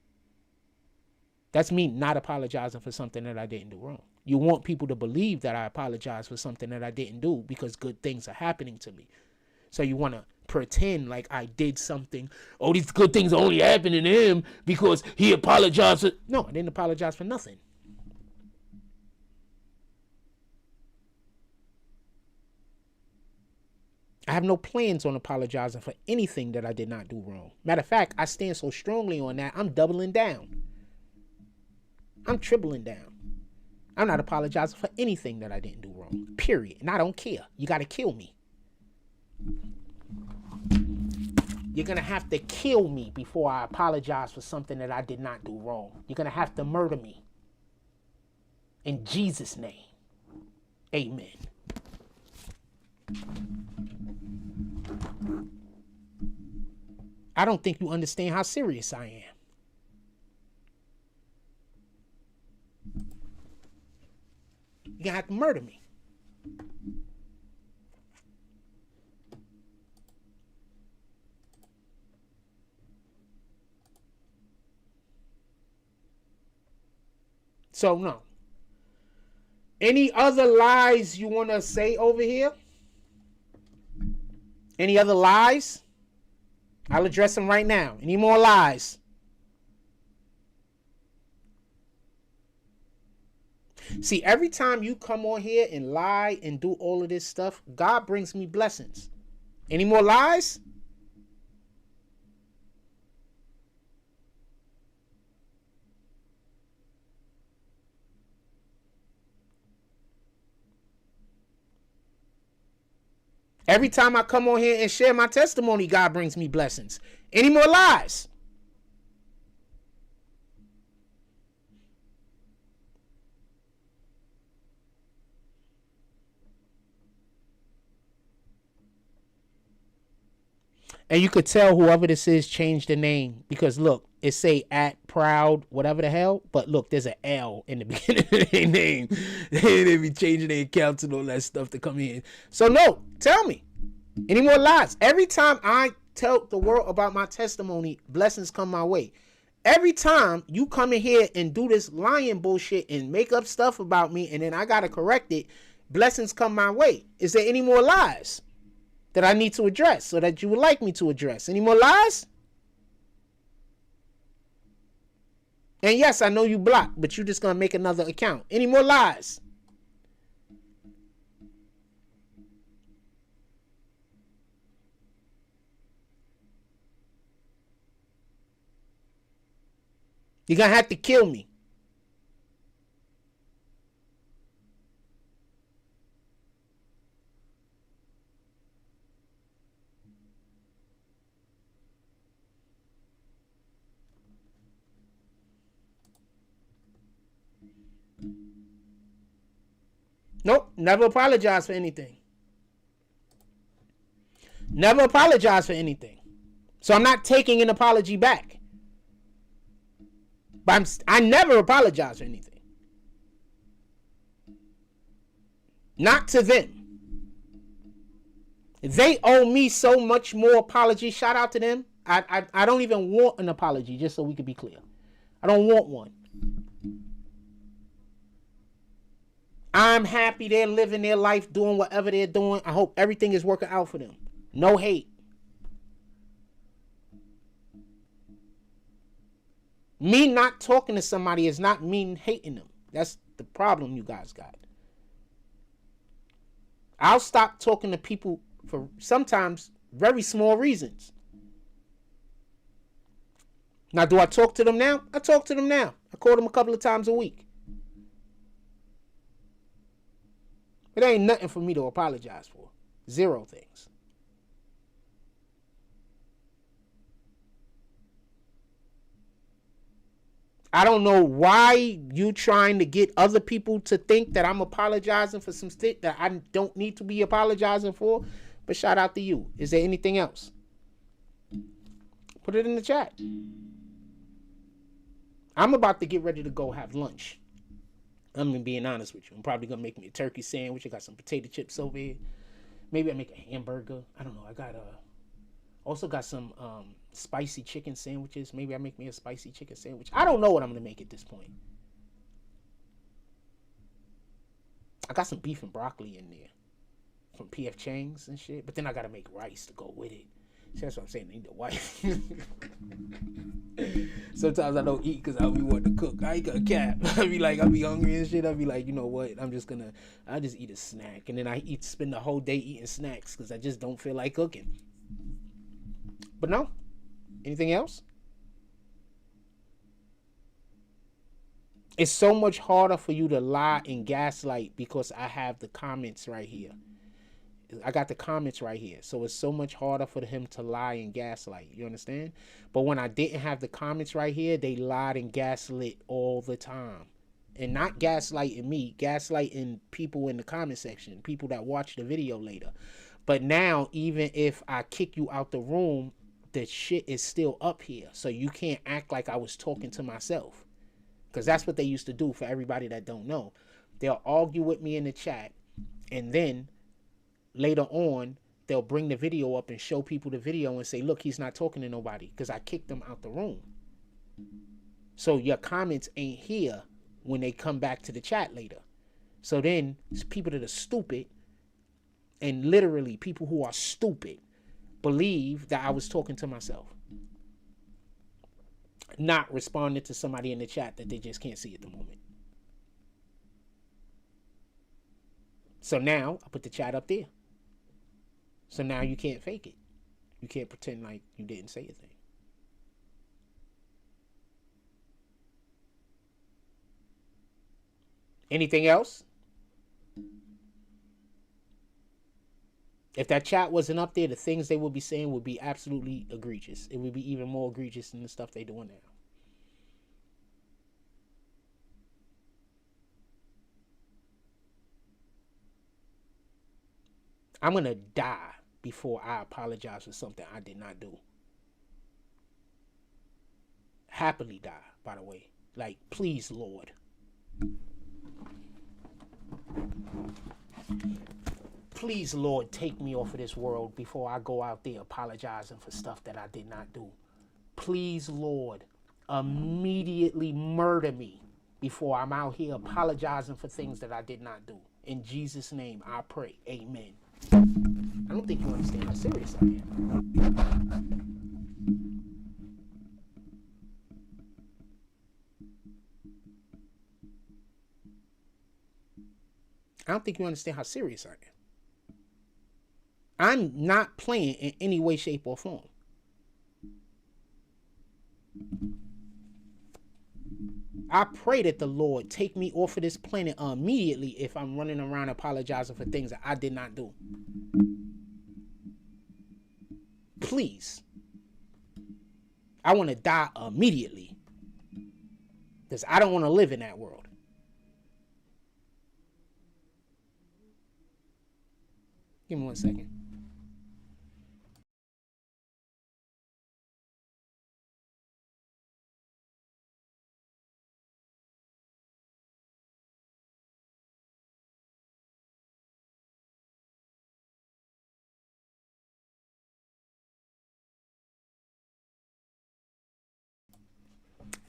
That's me not apologizing for something that I didn't do wrong. You want people to believe that I apologize for something that I didn't do because good things are happening to me. So you want to pretend like I did something. Oh, these good things are only happening to him because he apologized. No, I didn't apologize for nothing. I have no plans on apologizing for anything that I did not do wrong. Matter of fact, I stand so strongly on that, I'm doubling down. I'm tripling down. I'm not apologizing for anything that I didn't do wrong. Period. And I don't care. You got to kill me. You're going to have to kill me before I apologize for something that I did not do wrong. You're going to have to murder me. In Jesus' name. Amen. I don't think you understand how serious I am. You're going to have to murder me. So, no. Any other lies you want to say over here? Any other lies? I'll address them right now. Any more lies? See, every time you come on here and lie and do all of this stuff, God brings me blessings. Any more lies? Every time I come on here and share my testimony, God brings me blessings. Any more lies? And you could tell whoever this is changed the name because look, it say @proud whatever the hell, but look, there's an L in the beginning of their name. They be changing their accounts and all that stuff to come in. So no, tell me, any more lies? Every time I tell the world about my testimony, blessings come my way. Every time you come in here and do this lying bullshit and make up stuff about me and then I gotta correct it, blessings come my way. Is there any more lies that I need to address or that you would like me to address? Any more lies? And yes, I know you blocked, but you're just going to make another account. Any more lies? You're going to have to kill me. Nope, never apologize for anything. Never apologize for anything. So I'm not taking an apology back. But I never apologize for anything. Not to them. They owe me so much more apology. Shout out to them. I don't even want an apology, just so we can be clear. I don't want one. I'm happy they're living their life, doing whatever they're doing. I hope everything is working out for them. No hate. Me not talking to somebody is not me hating them. That's the problem you guys got. I'll stop talking to people for sometimes very small reasons. Now, do I talk to them now? I talk to them now. I call them a couple of times a week. It ain't nothing for me to apologize for. Zero things. I don't know why you trying to get other people to think that I'm apologizing for some shit that I don't need to be apologizing for. But shout out to you. Is there anything else? Put it in the chat. I'm about to get ready to go have lunch. I'm being honest with you. I'm probably going to make me a turkey sandwich. I got some potato chips over here. Maybe I make a hamburger. I don't know. I got also got some spicy chicken sandwiches. Maybe I make me a spicy chicken sandwich. I don't know what I'm going to make at this point. I got some beef and broccoli in there from P.F. Chang's and shit. But then I got to make rice to go with it. See, that's what I'm saying. I need a wife. Sometimes I don't eat because I be wanting to cook. I ain't gonna cap. I be hungry and shit. I be like, you know what? I just eat a snack. And then I spend the whole day eating snacks because I just don't feel like cooking. But no. Anything else? It's so much harder for you to lie and gaslight because I have the comments right here. I got the comments right here. So it's so much harder for him to lie and gaslight. You understand? But when I didn't have the comments right here, they lied and gaslit all the time. And not gaslighting me, gaslighting people in the comment section, people that watch the video later. But now, even if I kick you out the room, the shit is still up here. So you can't act like I was talking to myself. Because that's what they used to do for everybody that don't know. They'll argue with me in the chat, and then later on, they'll bring the video up and show people the video and say, look, he's not talking to nobody because I kicked him out the room. So your comments ain't here when they come back to the chat later. So then it's people that are stupid, and literally people who are stupid believe that I was talking to myself, not responding to somebody in the chat that they just can't see at the moment. So now I put the chat up there. So now you can't fake it. You can't pretend like you didn't say a thing. Anything else? If that chat wasn't up there, the things they would be saying would be absolutely egregious. It would be even more egregious than the stuff they're doing now. I'm going to die before I apologize for something I did not do. Happily die, by the way. Like, please, Lord. Please, Lord, take me off of this world before I go out there apologizing for stuff that I did not do. Please, Lord, immediately murder me before I'm out here apologizing for things that I did not do. In Jesus' name, I pray. Amen. I don't think you understand how serious I am. I don't think you understand how serious I am. I'm not playing in any way, shape, or form. I pray that the Lord take me off of this planet immediately if I'm running around apologizing for things that I did not do. Please. I want to die immediately. Because I don't want to live in that world. Give me 1 second.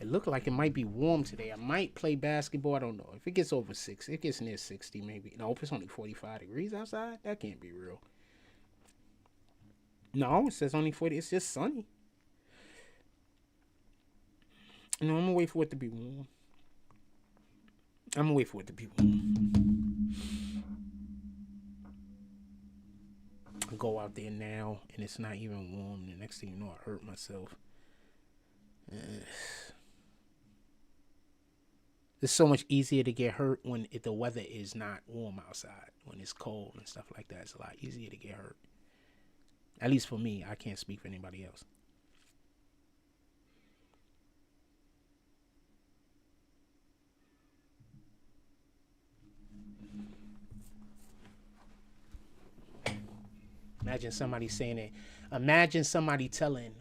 It looked like it might be warm today. I might play basketball. I don't know. If it gets over 6, it gets near 60 maybe. No, if it's only 45 degrees outside, that can't be real. No, it says only 40. It's just sunny. No, I'm going to wait for it to be warm. I'm going to wait for it to be warm. I go out there now, and it's not even warm. The next thing you know, I hurt myself. It's so much easier to get hurt when the weather is not warm outside. When it's cold and stuff like that, it's a lot easier to get hurt. At least for me. I can't speak for anybody else. Imagine somebody saying it. Imagine somebody telling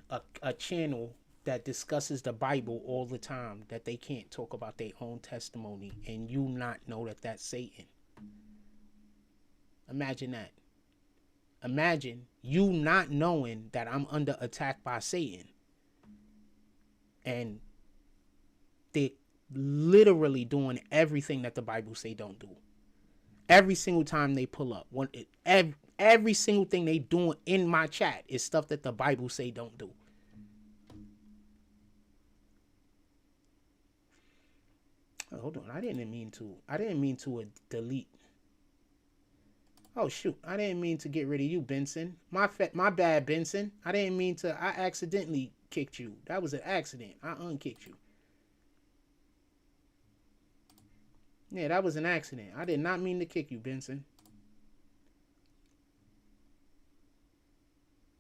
a channel that discusses the Bible all the time that they can't talk about their own testimony, and you not know that that's Satan. Imagine that. Imagine you not knowing that I'm under attack by Satan, and they're literally doing everything that the Bible say don't do. Every single time they pull up, every single thing they doing in my chat is stuff that the Bible say don't do. Oh, hold on, I didn't mean to delete. Oh shoot, I didn't mean to get rid of you, Benson. My bad, Benson. I didn't mean to. I accidentally kicked you. That was an accident. I unkicked you. Yeah, that was an accident. I did not mean to kick you, Benson.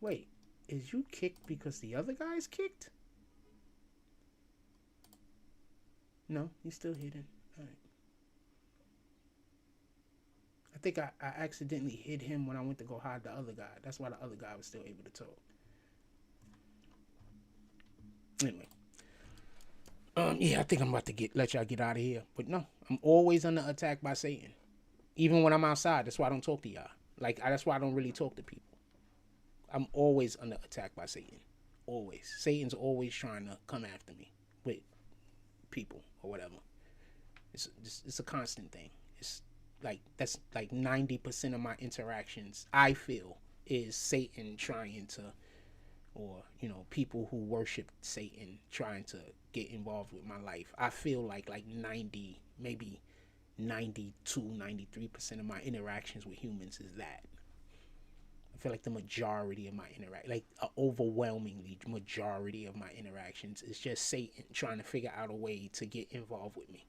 Wait, is you kicked because the other guy's kicked? No, he's still hidden. All right. I think I accidentally hid him when I went to go hide the other guy. That's why the other guy was still able to talk. Anyway. Yeah, I think I'm about to let y'all get out of here. But no, I'm always under attack by Satan. Even when I'm outside, that's why I don't talk to y'all. That's why I don't really talk to people. I'm always under attack by Satan. Always. Satan's always trying to come after me with people or whatever. It's a constant thing. It's that's 90% of my interactions, I feel, is Satan trying to, or people who worship Satan trying to get involved with my life. I feel like 90, maybe 92, 93% of my interactions with humans is that. I feel like the majority of my overwhelmingly majority of my interactions is just Satan trying to figure out a way to get involved with me.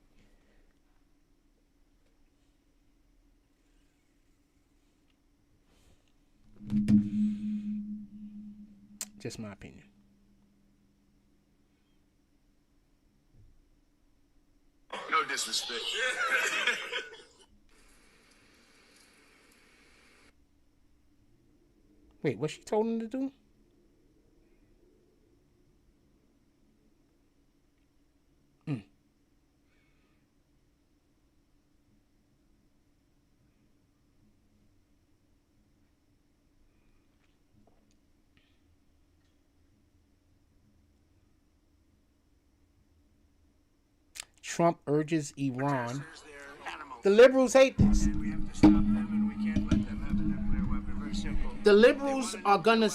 Just my opinion. No disrespect. Wait, what she told him to do? Trump urges Iran. The liberals hate this. The liberals are gonna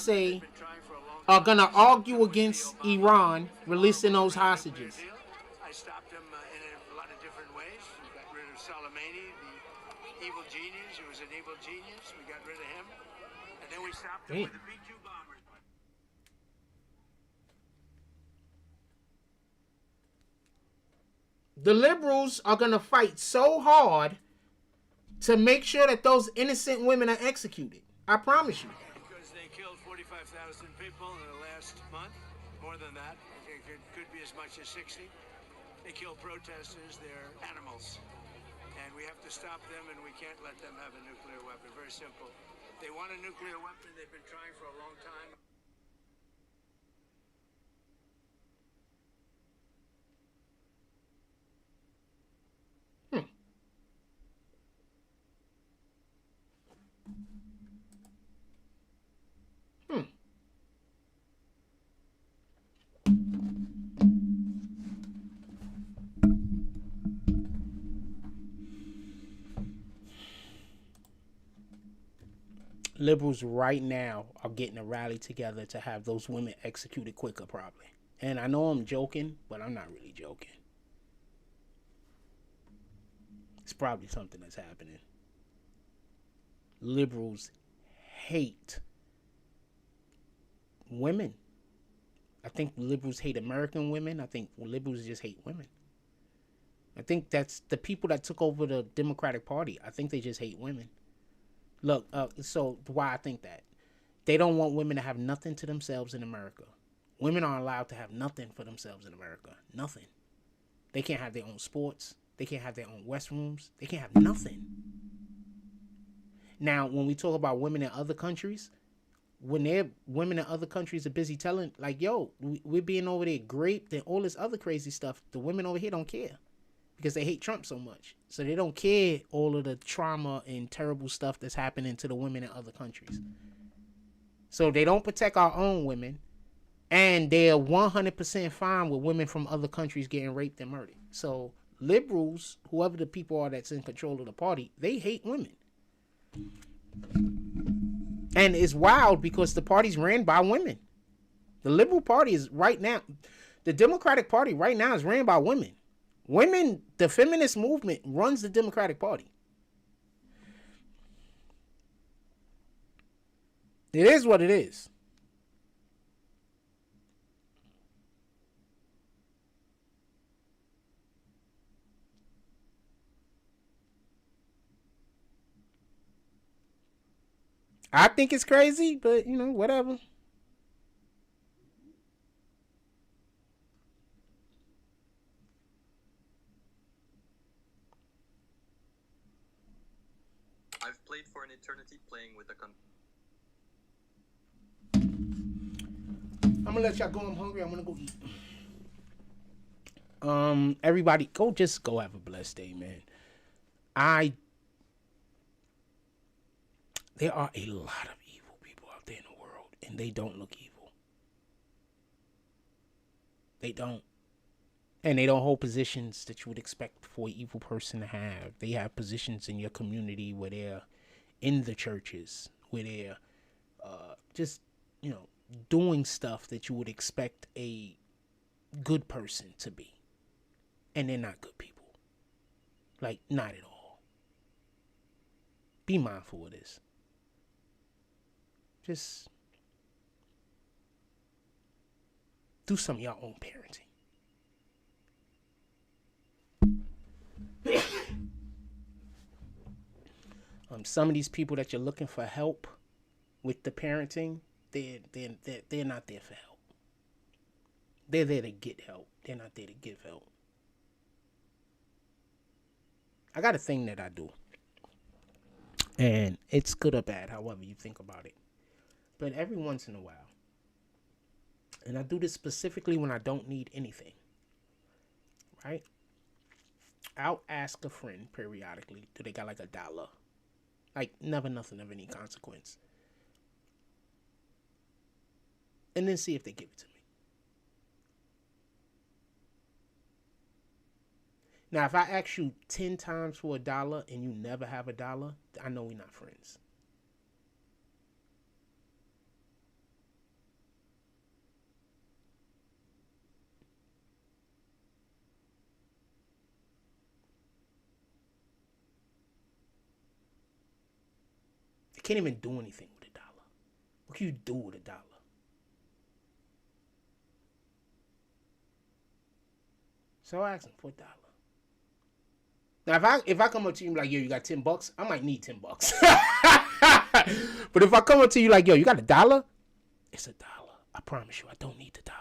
argue against Iran releasing those hostages. I stopped them in a lot of different ways. We got rid of Soleimani, the evil genius. He was an evil genius. We got rid of him. And then we stopped him with the B-2 bombers. The liberals are going to fight so hard to make sure that those innocent women are executed. I promise you. Because they killed 45,000 people in the last month. More than that. I think it could be as much as 60. They kill protesters. They're animals. And we have to stop them, and we can't let them have a nuclear weapon. Very simple. They want a nuclear weapon. They've been trying for a long time. liberals right now are getting a rally together to have those women executed quicker, probably. And I know I'm joking, but I'm not really joking. It's probably something that's happening. Liberals hate women. I think liberals hate American women. I think liberals just hate women. I think that's the people that took over the Democratic Party. I think they just hate women. Look, so why I think that? They don't want women to have nothing to themselves in America. Women aren't allowed to have nothing for themselves in America. Nothing. They can't have their own sports. They can't have their own restrooms. They can't have nothing. Now, when we talk about women in other countries, when women in other countries are busy telling, like, yo, we're being over there raped and all this other crazy stuff, the women over here don't care because they hate Trump so much. So they don't care all of the trauma and terrible stuff that's happening to the women in other countries. So they don't protect our own women, and they're 100% fine with women from other countries getting raped and murdered. So liberals, whoever the people are that's in control of the party, they hate women. And it's wild because the party's ran by women. The Liberal Party is right now, the Democratic Party right now is ran by women. Women, the feminist movement runs the Democratic Party. It is what it is. I think it's crazy, but, you know, whatever. I've played for an eternity playing with a I'm gonna let y'all go. I'm hungry. I'm gonna go eat. Everybody, go have a blessed day, man. There are a lot of evil people out there in the world, and they don't look evil. They don't. And they don't hold positions that you would expect for an evil person to have. They have positions in your community where they're in the churches, where they're just, you know, doing stuff that you would expect a good person to be. And they're not good people. Like, not at all. Be mindful of this. Just do some of your own parenting. Some of these people that you're looking for help with the parenting, they're not there for help. They're there to get help. They're not there to give help. I got a thing that I do, and it's good or bad, however you think about it. But every once in a while, and I do this specifically when I don't need anything, right? I'll ask a friend periodically, do they got like $1? Like, never nothing of any consequence. And then see if they give it to me. Now, if I ask you 10 times for $1 and you never have $1, I know we're not friends. You can't even do anything with $1. What can you do with $1? So I asked him for $1. Now, if I come up to you like, yo, you got $10, I might need $10. But if I come up to you like, yo, you got $1? It's $1. I promise you, I don't need the $1.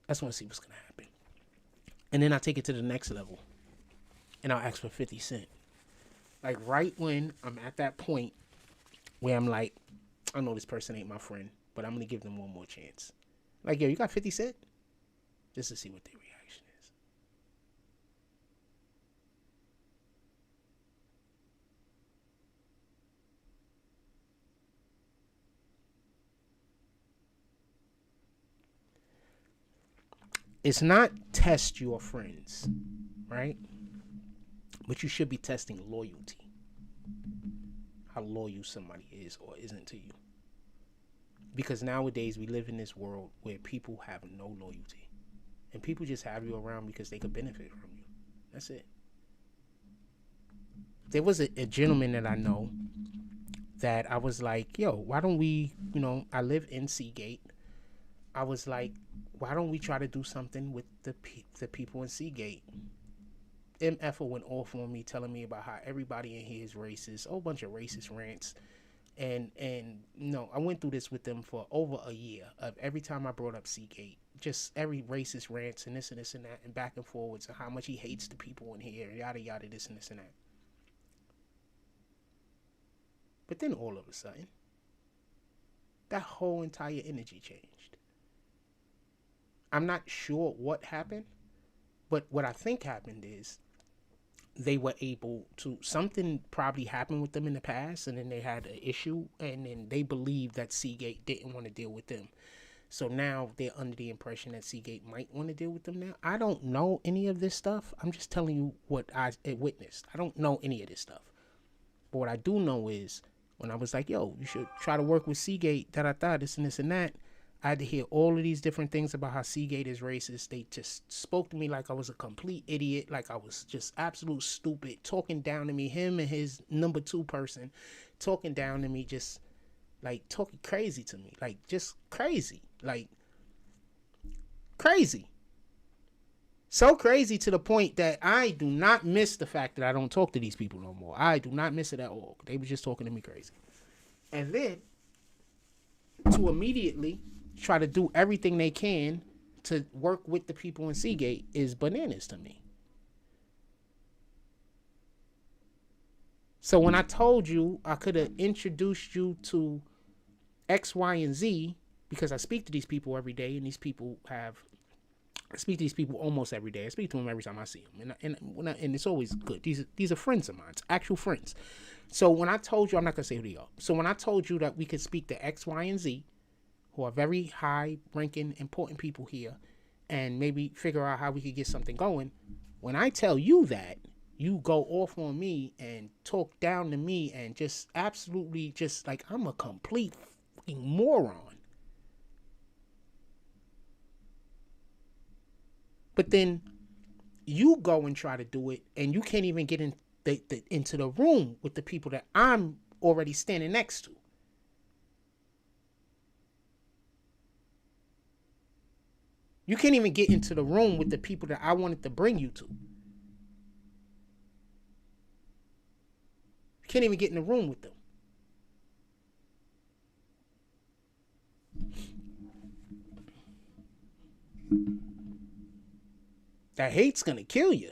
I just want to see what's gonna happen. And then I take it to the next level, and I'll ask for 50 cents. Like, right when I'm at that point where I'm like, I know this person ain't my friend, but I'm gonna give them one more chance. Like, yo, you got 50 cents? Just to see what their reaction is. It's not test your friends, right? But you should be testing loyalty. how loyal somebody is or isn't to you. Because nowadays we live in this world where people have no loyalty. And people just have you around because they could benefit from you. That's it. There was a gentleman that I know that I was like, yo, why don't we, I live in Seagate. I was like, why don't we try to do something with the people in Seagate? MF went off on me, telling me about how everybody in here is racist, a whole bunch of racist rants. And no, I went through this with them for over a year of every time I brought up Seagate, just every racist rants and this and this and that and back and forwards and how much he hates the people in here, yada yada, this and this and that. But then all of a sudden, that whole entire energy changed. I'm not sure what happened, but what I think happened is they were able to, something probably happened with them in the past, and then they had an issue, and then they believed that Seagate didn't want to deal with them. So now they're under the impression that Seagate might want to deal with them now. I don't know any of this stuff. I'm just telling you what I witnessed. I don't know any of this stuff. But what I do know is when I was like, yo, you should try to work with Seagate, this and this and that, I had to hear all of these different things about how Seagate is racist. They just spoke to me like I was a complete idiot, like I was just absolute stupid, talking down to me, him and his number 2 person, talking down to me, just like talking crazy to me, like just crazy, like crazy. So crazy to the point that I do not miss the fact that I don't talk to these people no more. I do not miss it at all. They were just talking to me crazy. And then to immediately try to do everything they can to work with the people in Seagate is bananas to me. So when I told you I could have introduced you to X, Y, and Z, because I speak to these people every day, and these people I speak to these people almost every day. I speak to them every time I see them, and it's always good. These are friends of mine, actual friends. So when I told you, I'm not gonna say who they are. So when I told you that we could speak to X, Y, and Z, who are very high-ranking, important people here, and maybe figure out how we could get something going, when I tell you that, you go off on me and talk down to me and just absolutely just like I'm a complete fucking moron. But then you go and try to do it, and you can't even get into the room with the people that I'm already standing next to. You can't even get into the room with the people that I wanted to bring you to. You can't even get in the room with them. That hate's gonna kill you.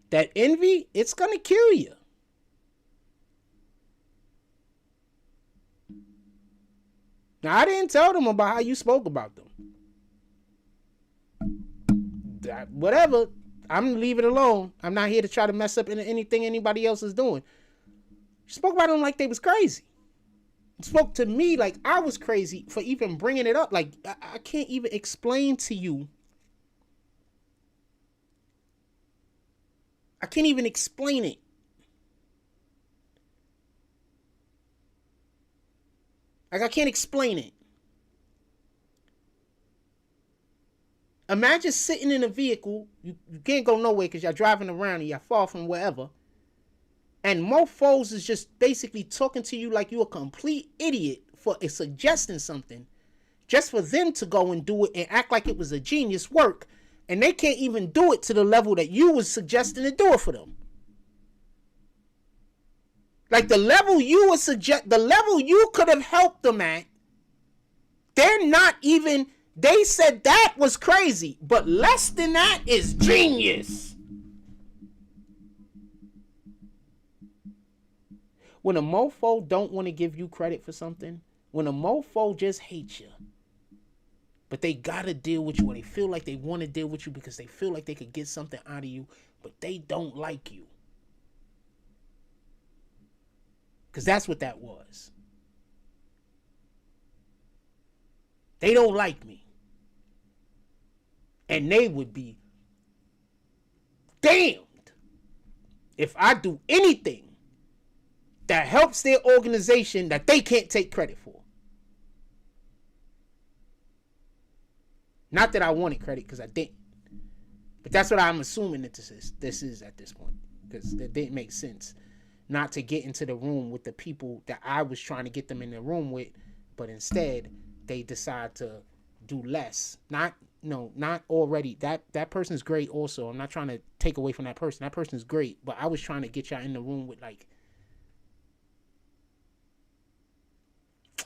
That envy, it's gonna kill you. Now, I didn't tell them about how you spoke about them. Whatever, I'm gonna leave it alone. I'm not here to try to mess up anything anybody else is doing. You spoke about them like they was crazy. You spoke to me like I was crazy for even bringing it up. Like, I can't even explain to you. I can't even explain it. Like, I can't explain it. Imagine sitting in a vehicle, you can't go nowhere because you're driving around and you're far from wherever, and mofos is just basically talking to you like you're a complete idiot for suggesting something, just for them to go and do it and act like it was a genius work, and they can't even do it to the level that you was suggesting to do it for them. Like the level you would suggest, the level you could have helped them at, they're not even. They said that was crazy, but less than that is genius. When a mofo don't want to give you credit for something, when a mofo just hates you, but they gotta deal with you, or they feel like they want to deal with you because they feel like they could get something out of you, but they don't like you. Because that's what that was. They don't like me. And they would be damned if I do anything that helps their organization that they can't take credit for. Not that I wanted credit, because I didn't. But that's what I'm assuming that this is at this point. Because it didn't make sense not to get into the room with the people that I was trying to get them in the room with, but instead they decide to do less. Not already. That person's great also. I'm not trying to take away from that person. That person's great, but I was trying to get y'all in the room with like...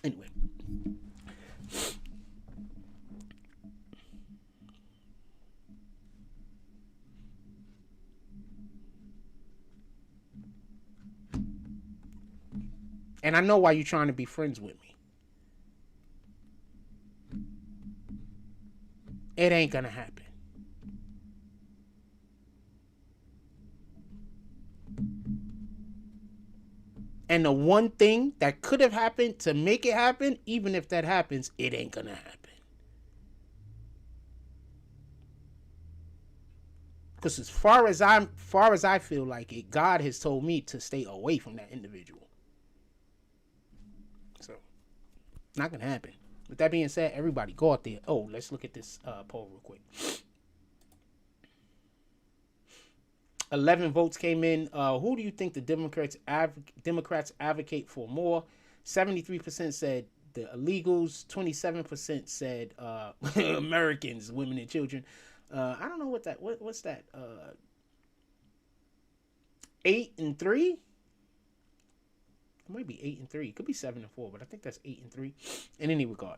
Anyway. And I know why you're trying to be friends with me. It ain't gonna happen. And the one thing that could have happened to make it happen, even if that happens, it ain't gonna happen. Because as far as I feel like it, God has told me to stay away from that individual. So, not gonna happen. With that being said, everybody go out there. Oh, let's look at this poll real quick. 11 votes came in. Who do you think the Democrats advocate for more? 73% said the illegals. 27% said Americans, women and children. I don't know what's that? 8 and 3? It might be 8 and 3. It could be 7 and 4, but I think that's 8 and 3. In any regard,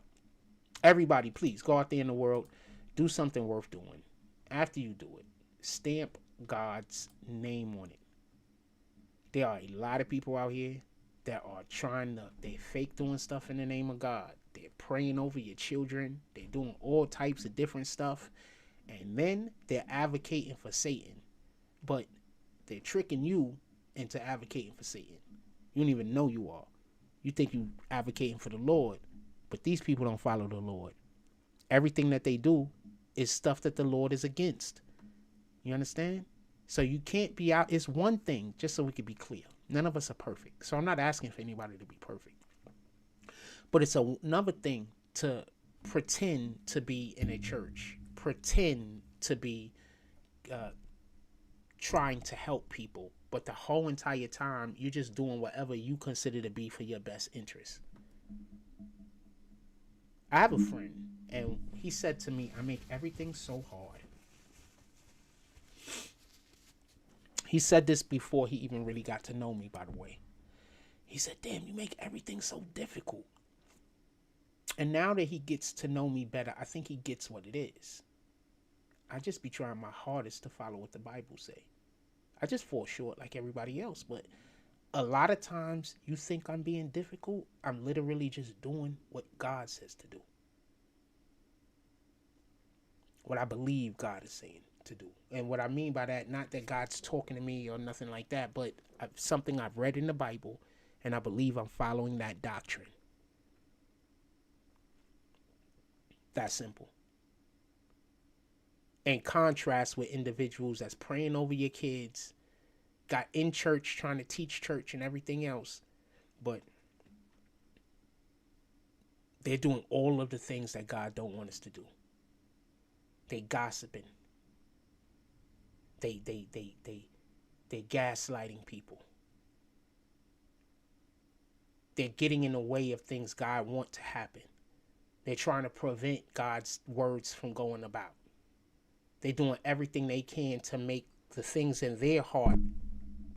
everybody, please go out there in the world, do something worth doing. After you do it, stamp God's name on it. There are a lot of people out here that are they fake doing stuff in the name of God. They're praying over your children. They're doing all types of different stuff. And then they're advocating for Satan. But they're tricking you into advocating for Satan. You don't even know you are. You think you advocating for the Lord. But these people don't follow the Lord. Everything that they do is stuff that the Lord is against. You understand? So you can't be out. It's one thing, just so we can be clear. None of us are perfect. So I'm not asking for anybody to be perfect. But it's another thing to pretend to be in a church. Pretend to be trying to help people. But the whole entire time, you're just doing whatever you consider to be for your best interest. I have a friend, and he said to me, I make everything so hard. He said this before he even really got to know me, by the way. He said, damn, you make everything so difficult. And now that he gets to know me better, I think he gets what it is. I just be trying my hardest to follow what the Bible say. I just fall short like everybody else. But a lot of times you think I'm being difficult. I'm literally just doing what God says to do. What I believe God is saying to do. And what I mean by that, not that God's talking to me or nothing like that, but something I've read in the Bible, and I believe I'm following that doctrine. That simple. In contrast with individuals that's praying over your kids, got in church, trying to teach church and everything else, but they're doing all of the things that God don't want us to do. They gossiping. They gaslighting people. They're getting in the way of things God want to happen. They're trying to prevent God's words from going about. They're doing everything they can to make the things in their heart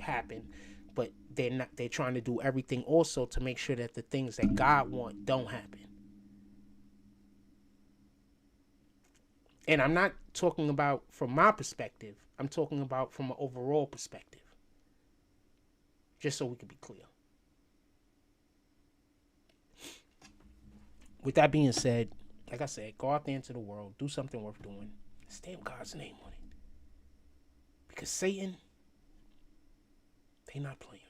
happen, but they're trying to do everything also to make sure that the things that God want don't happen. And I'm not talking about from my perspective. I'm talking about from an overall perspective. Just so we can be clear. With that being said, like I said, go out there into the world, do something worth doing, stamp God's name on it. Because Satan, they not playing.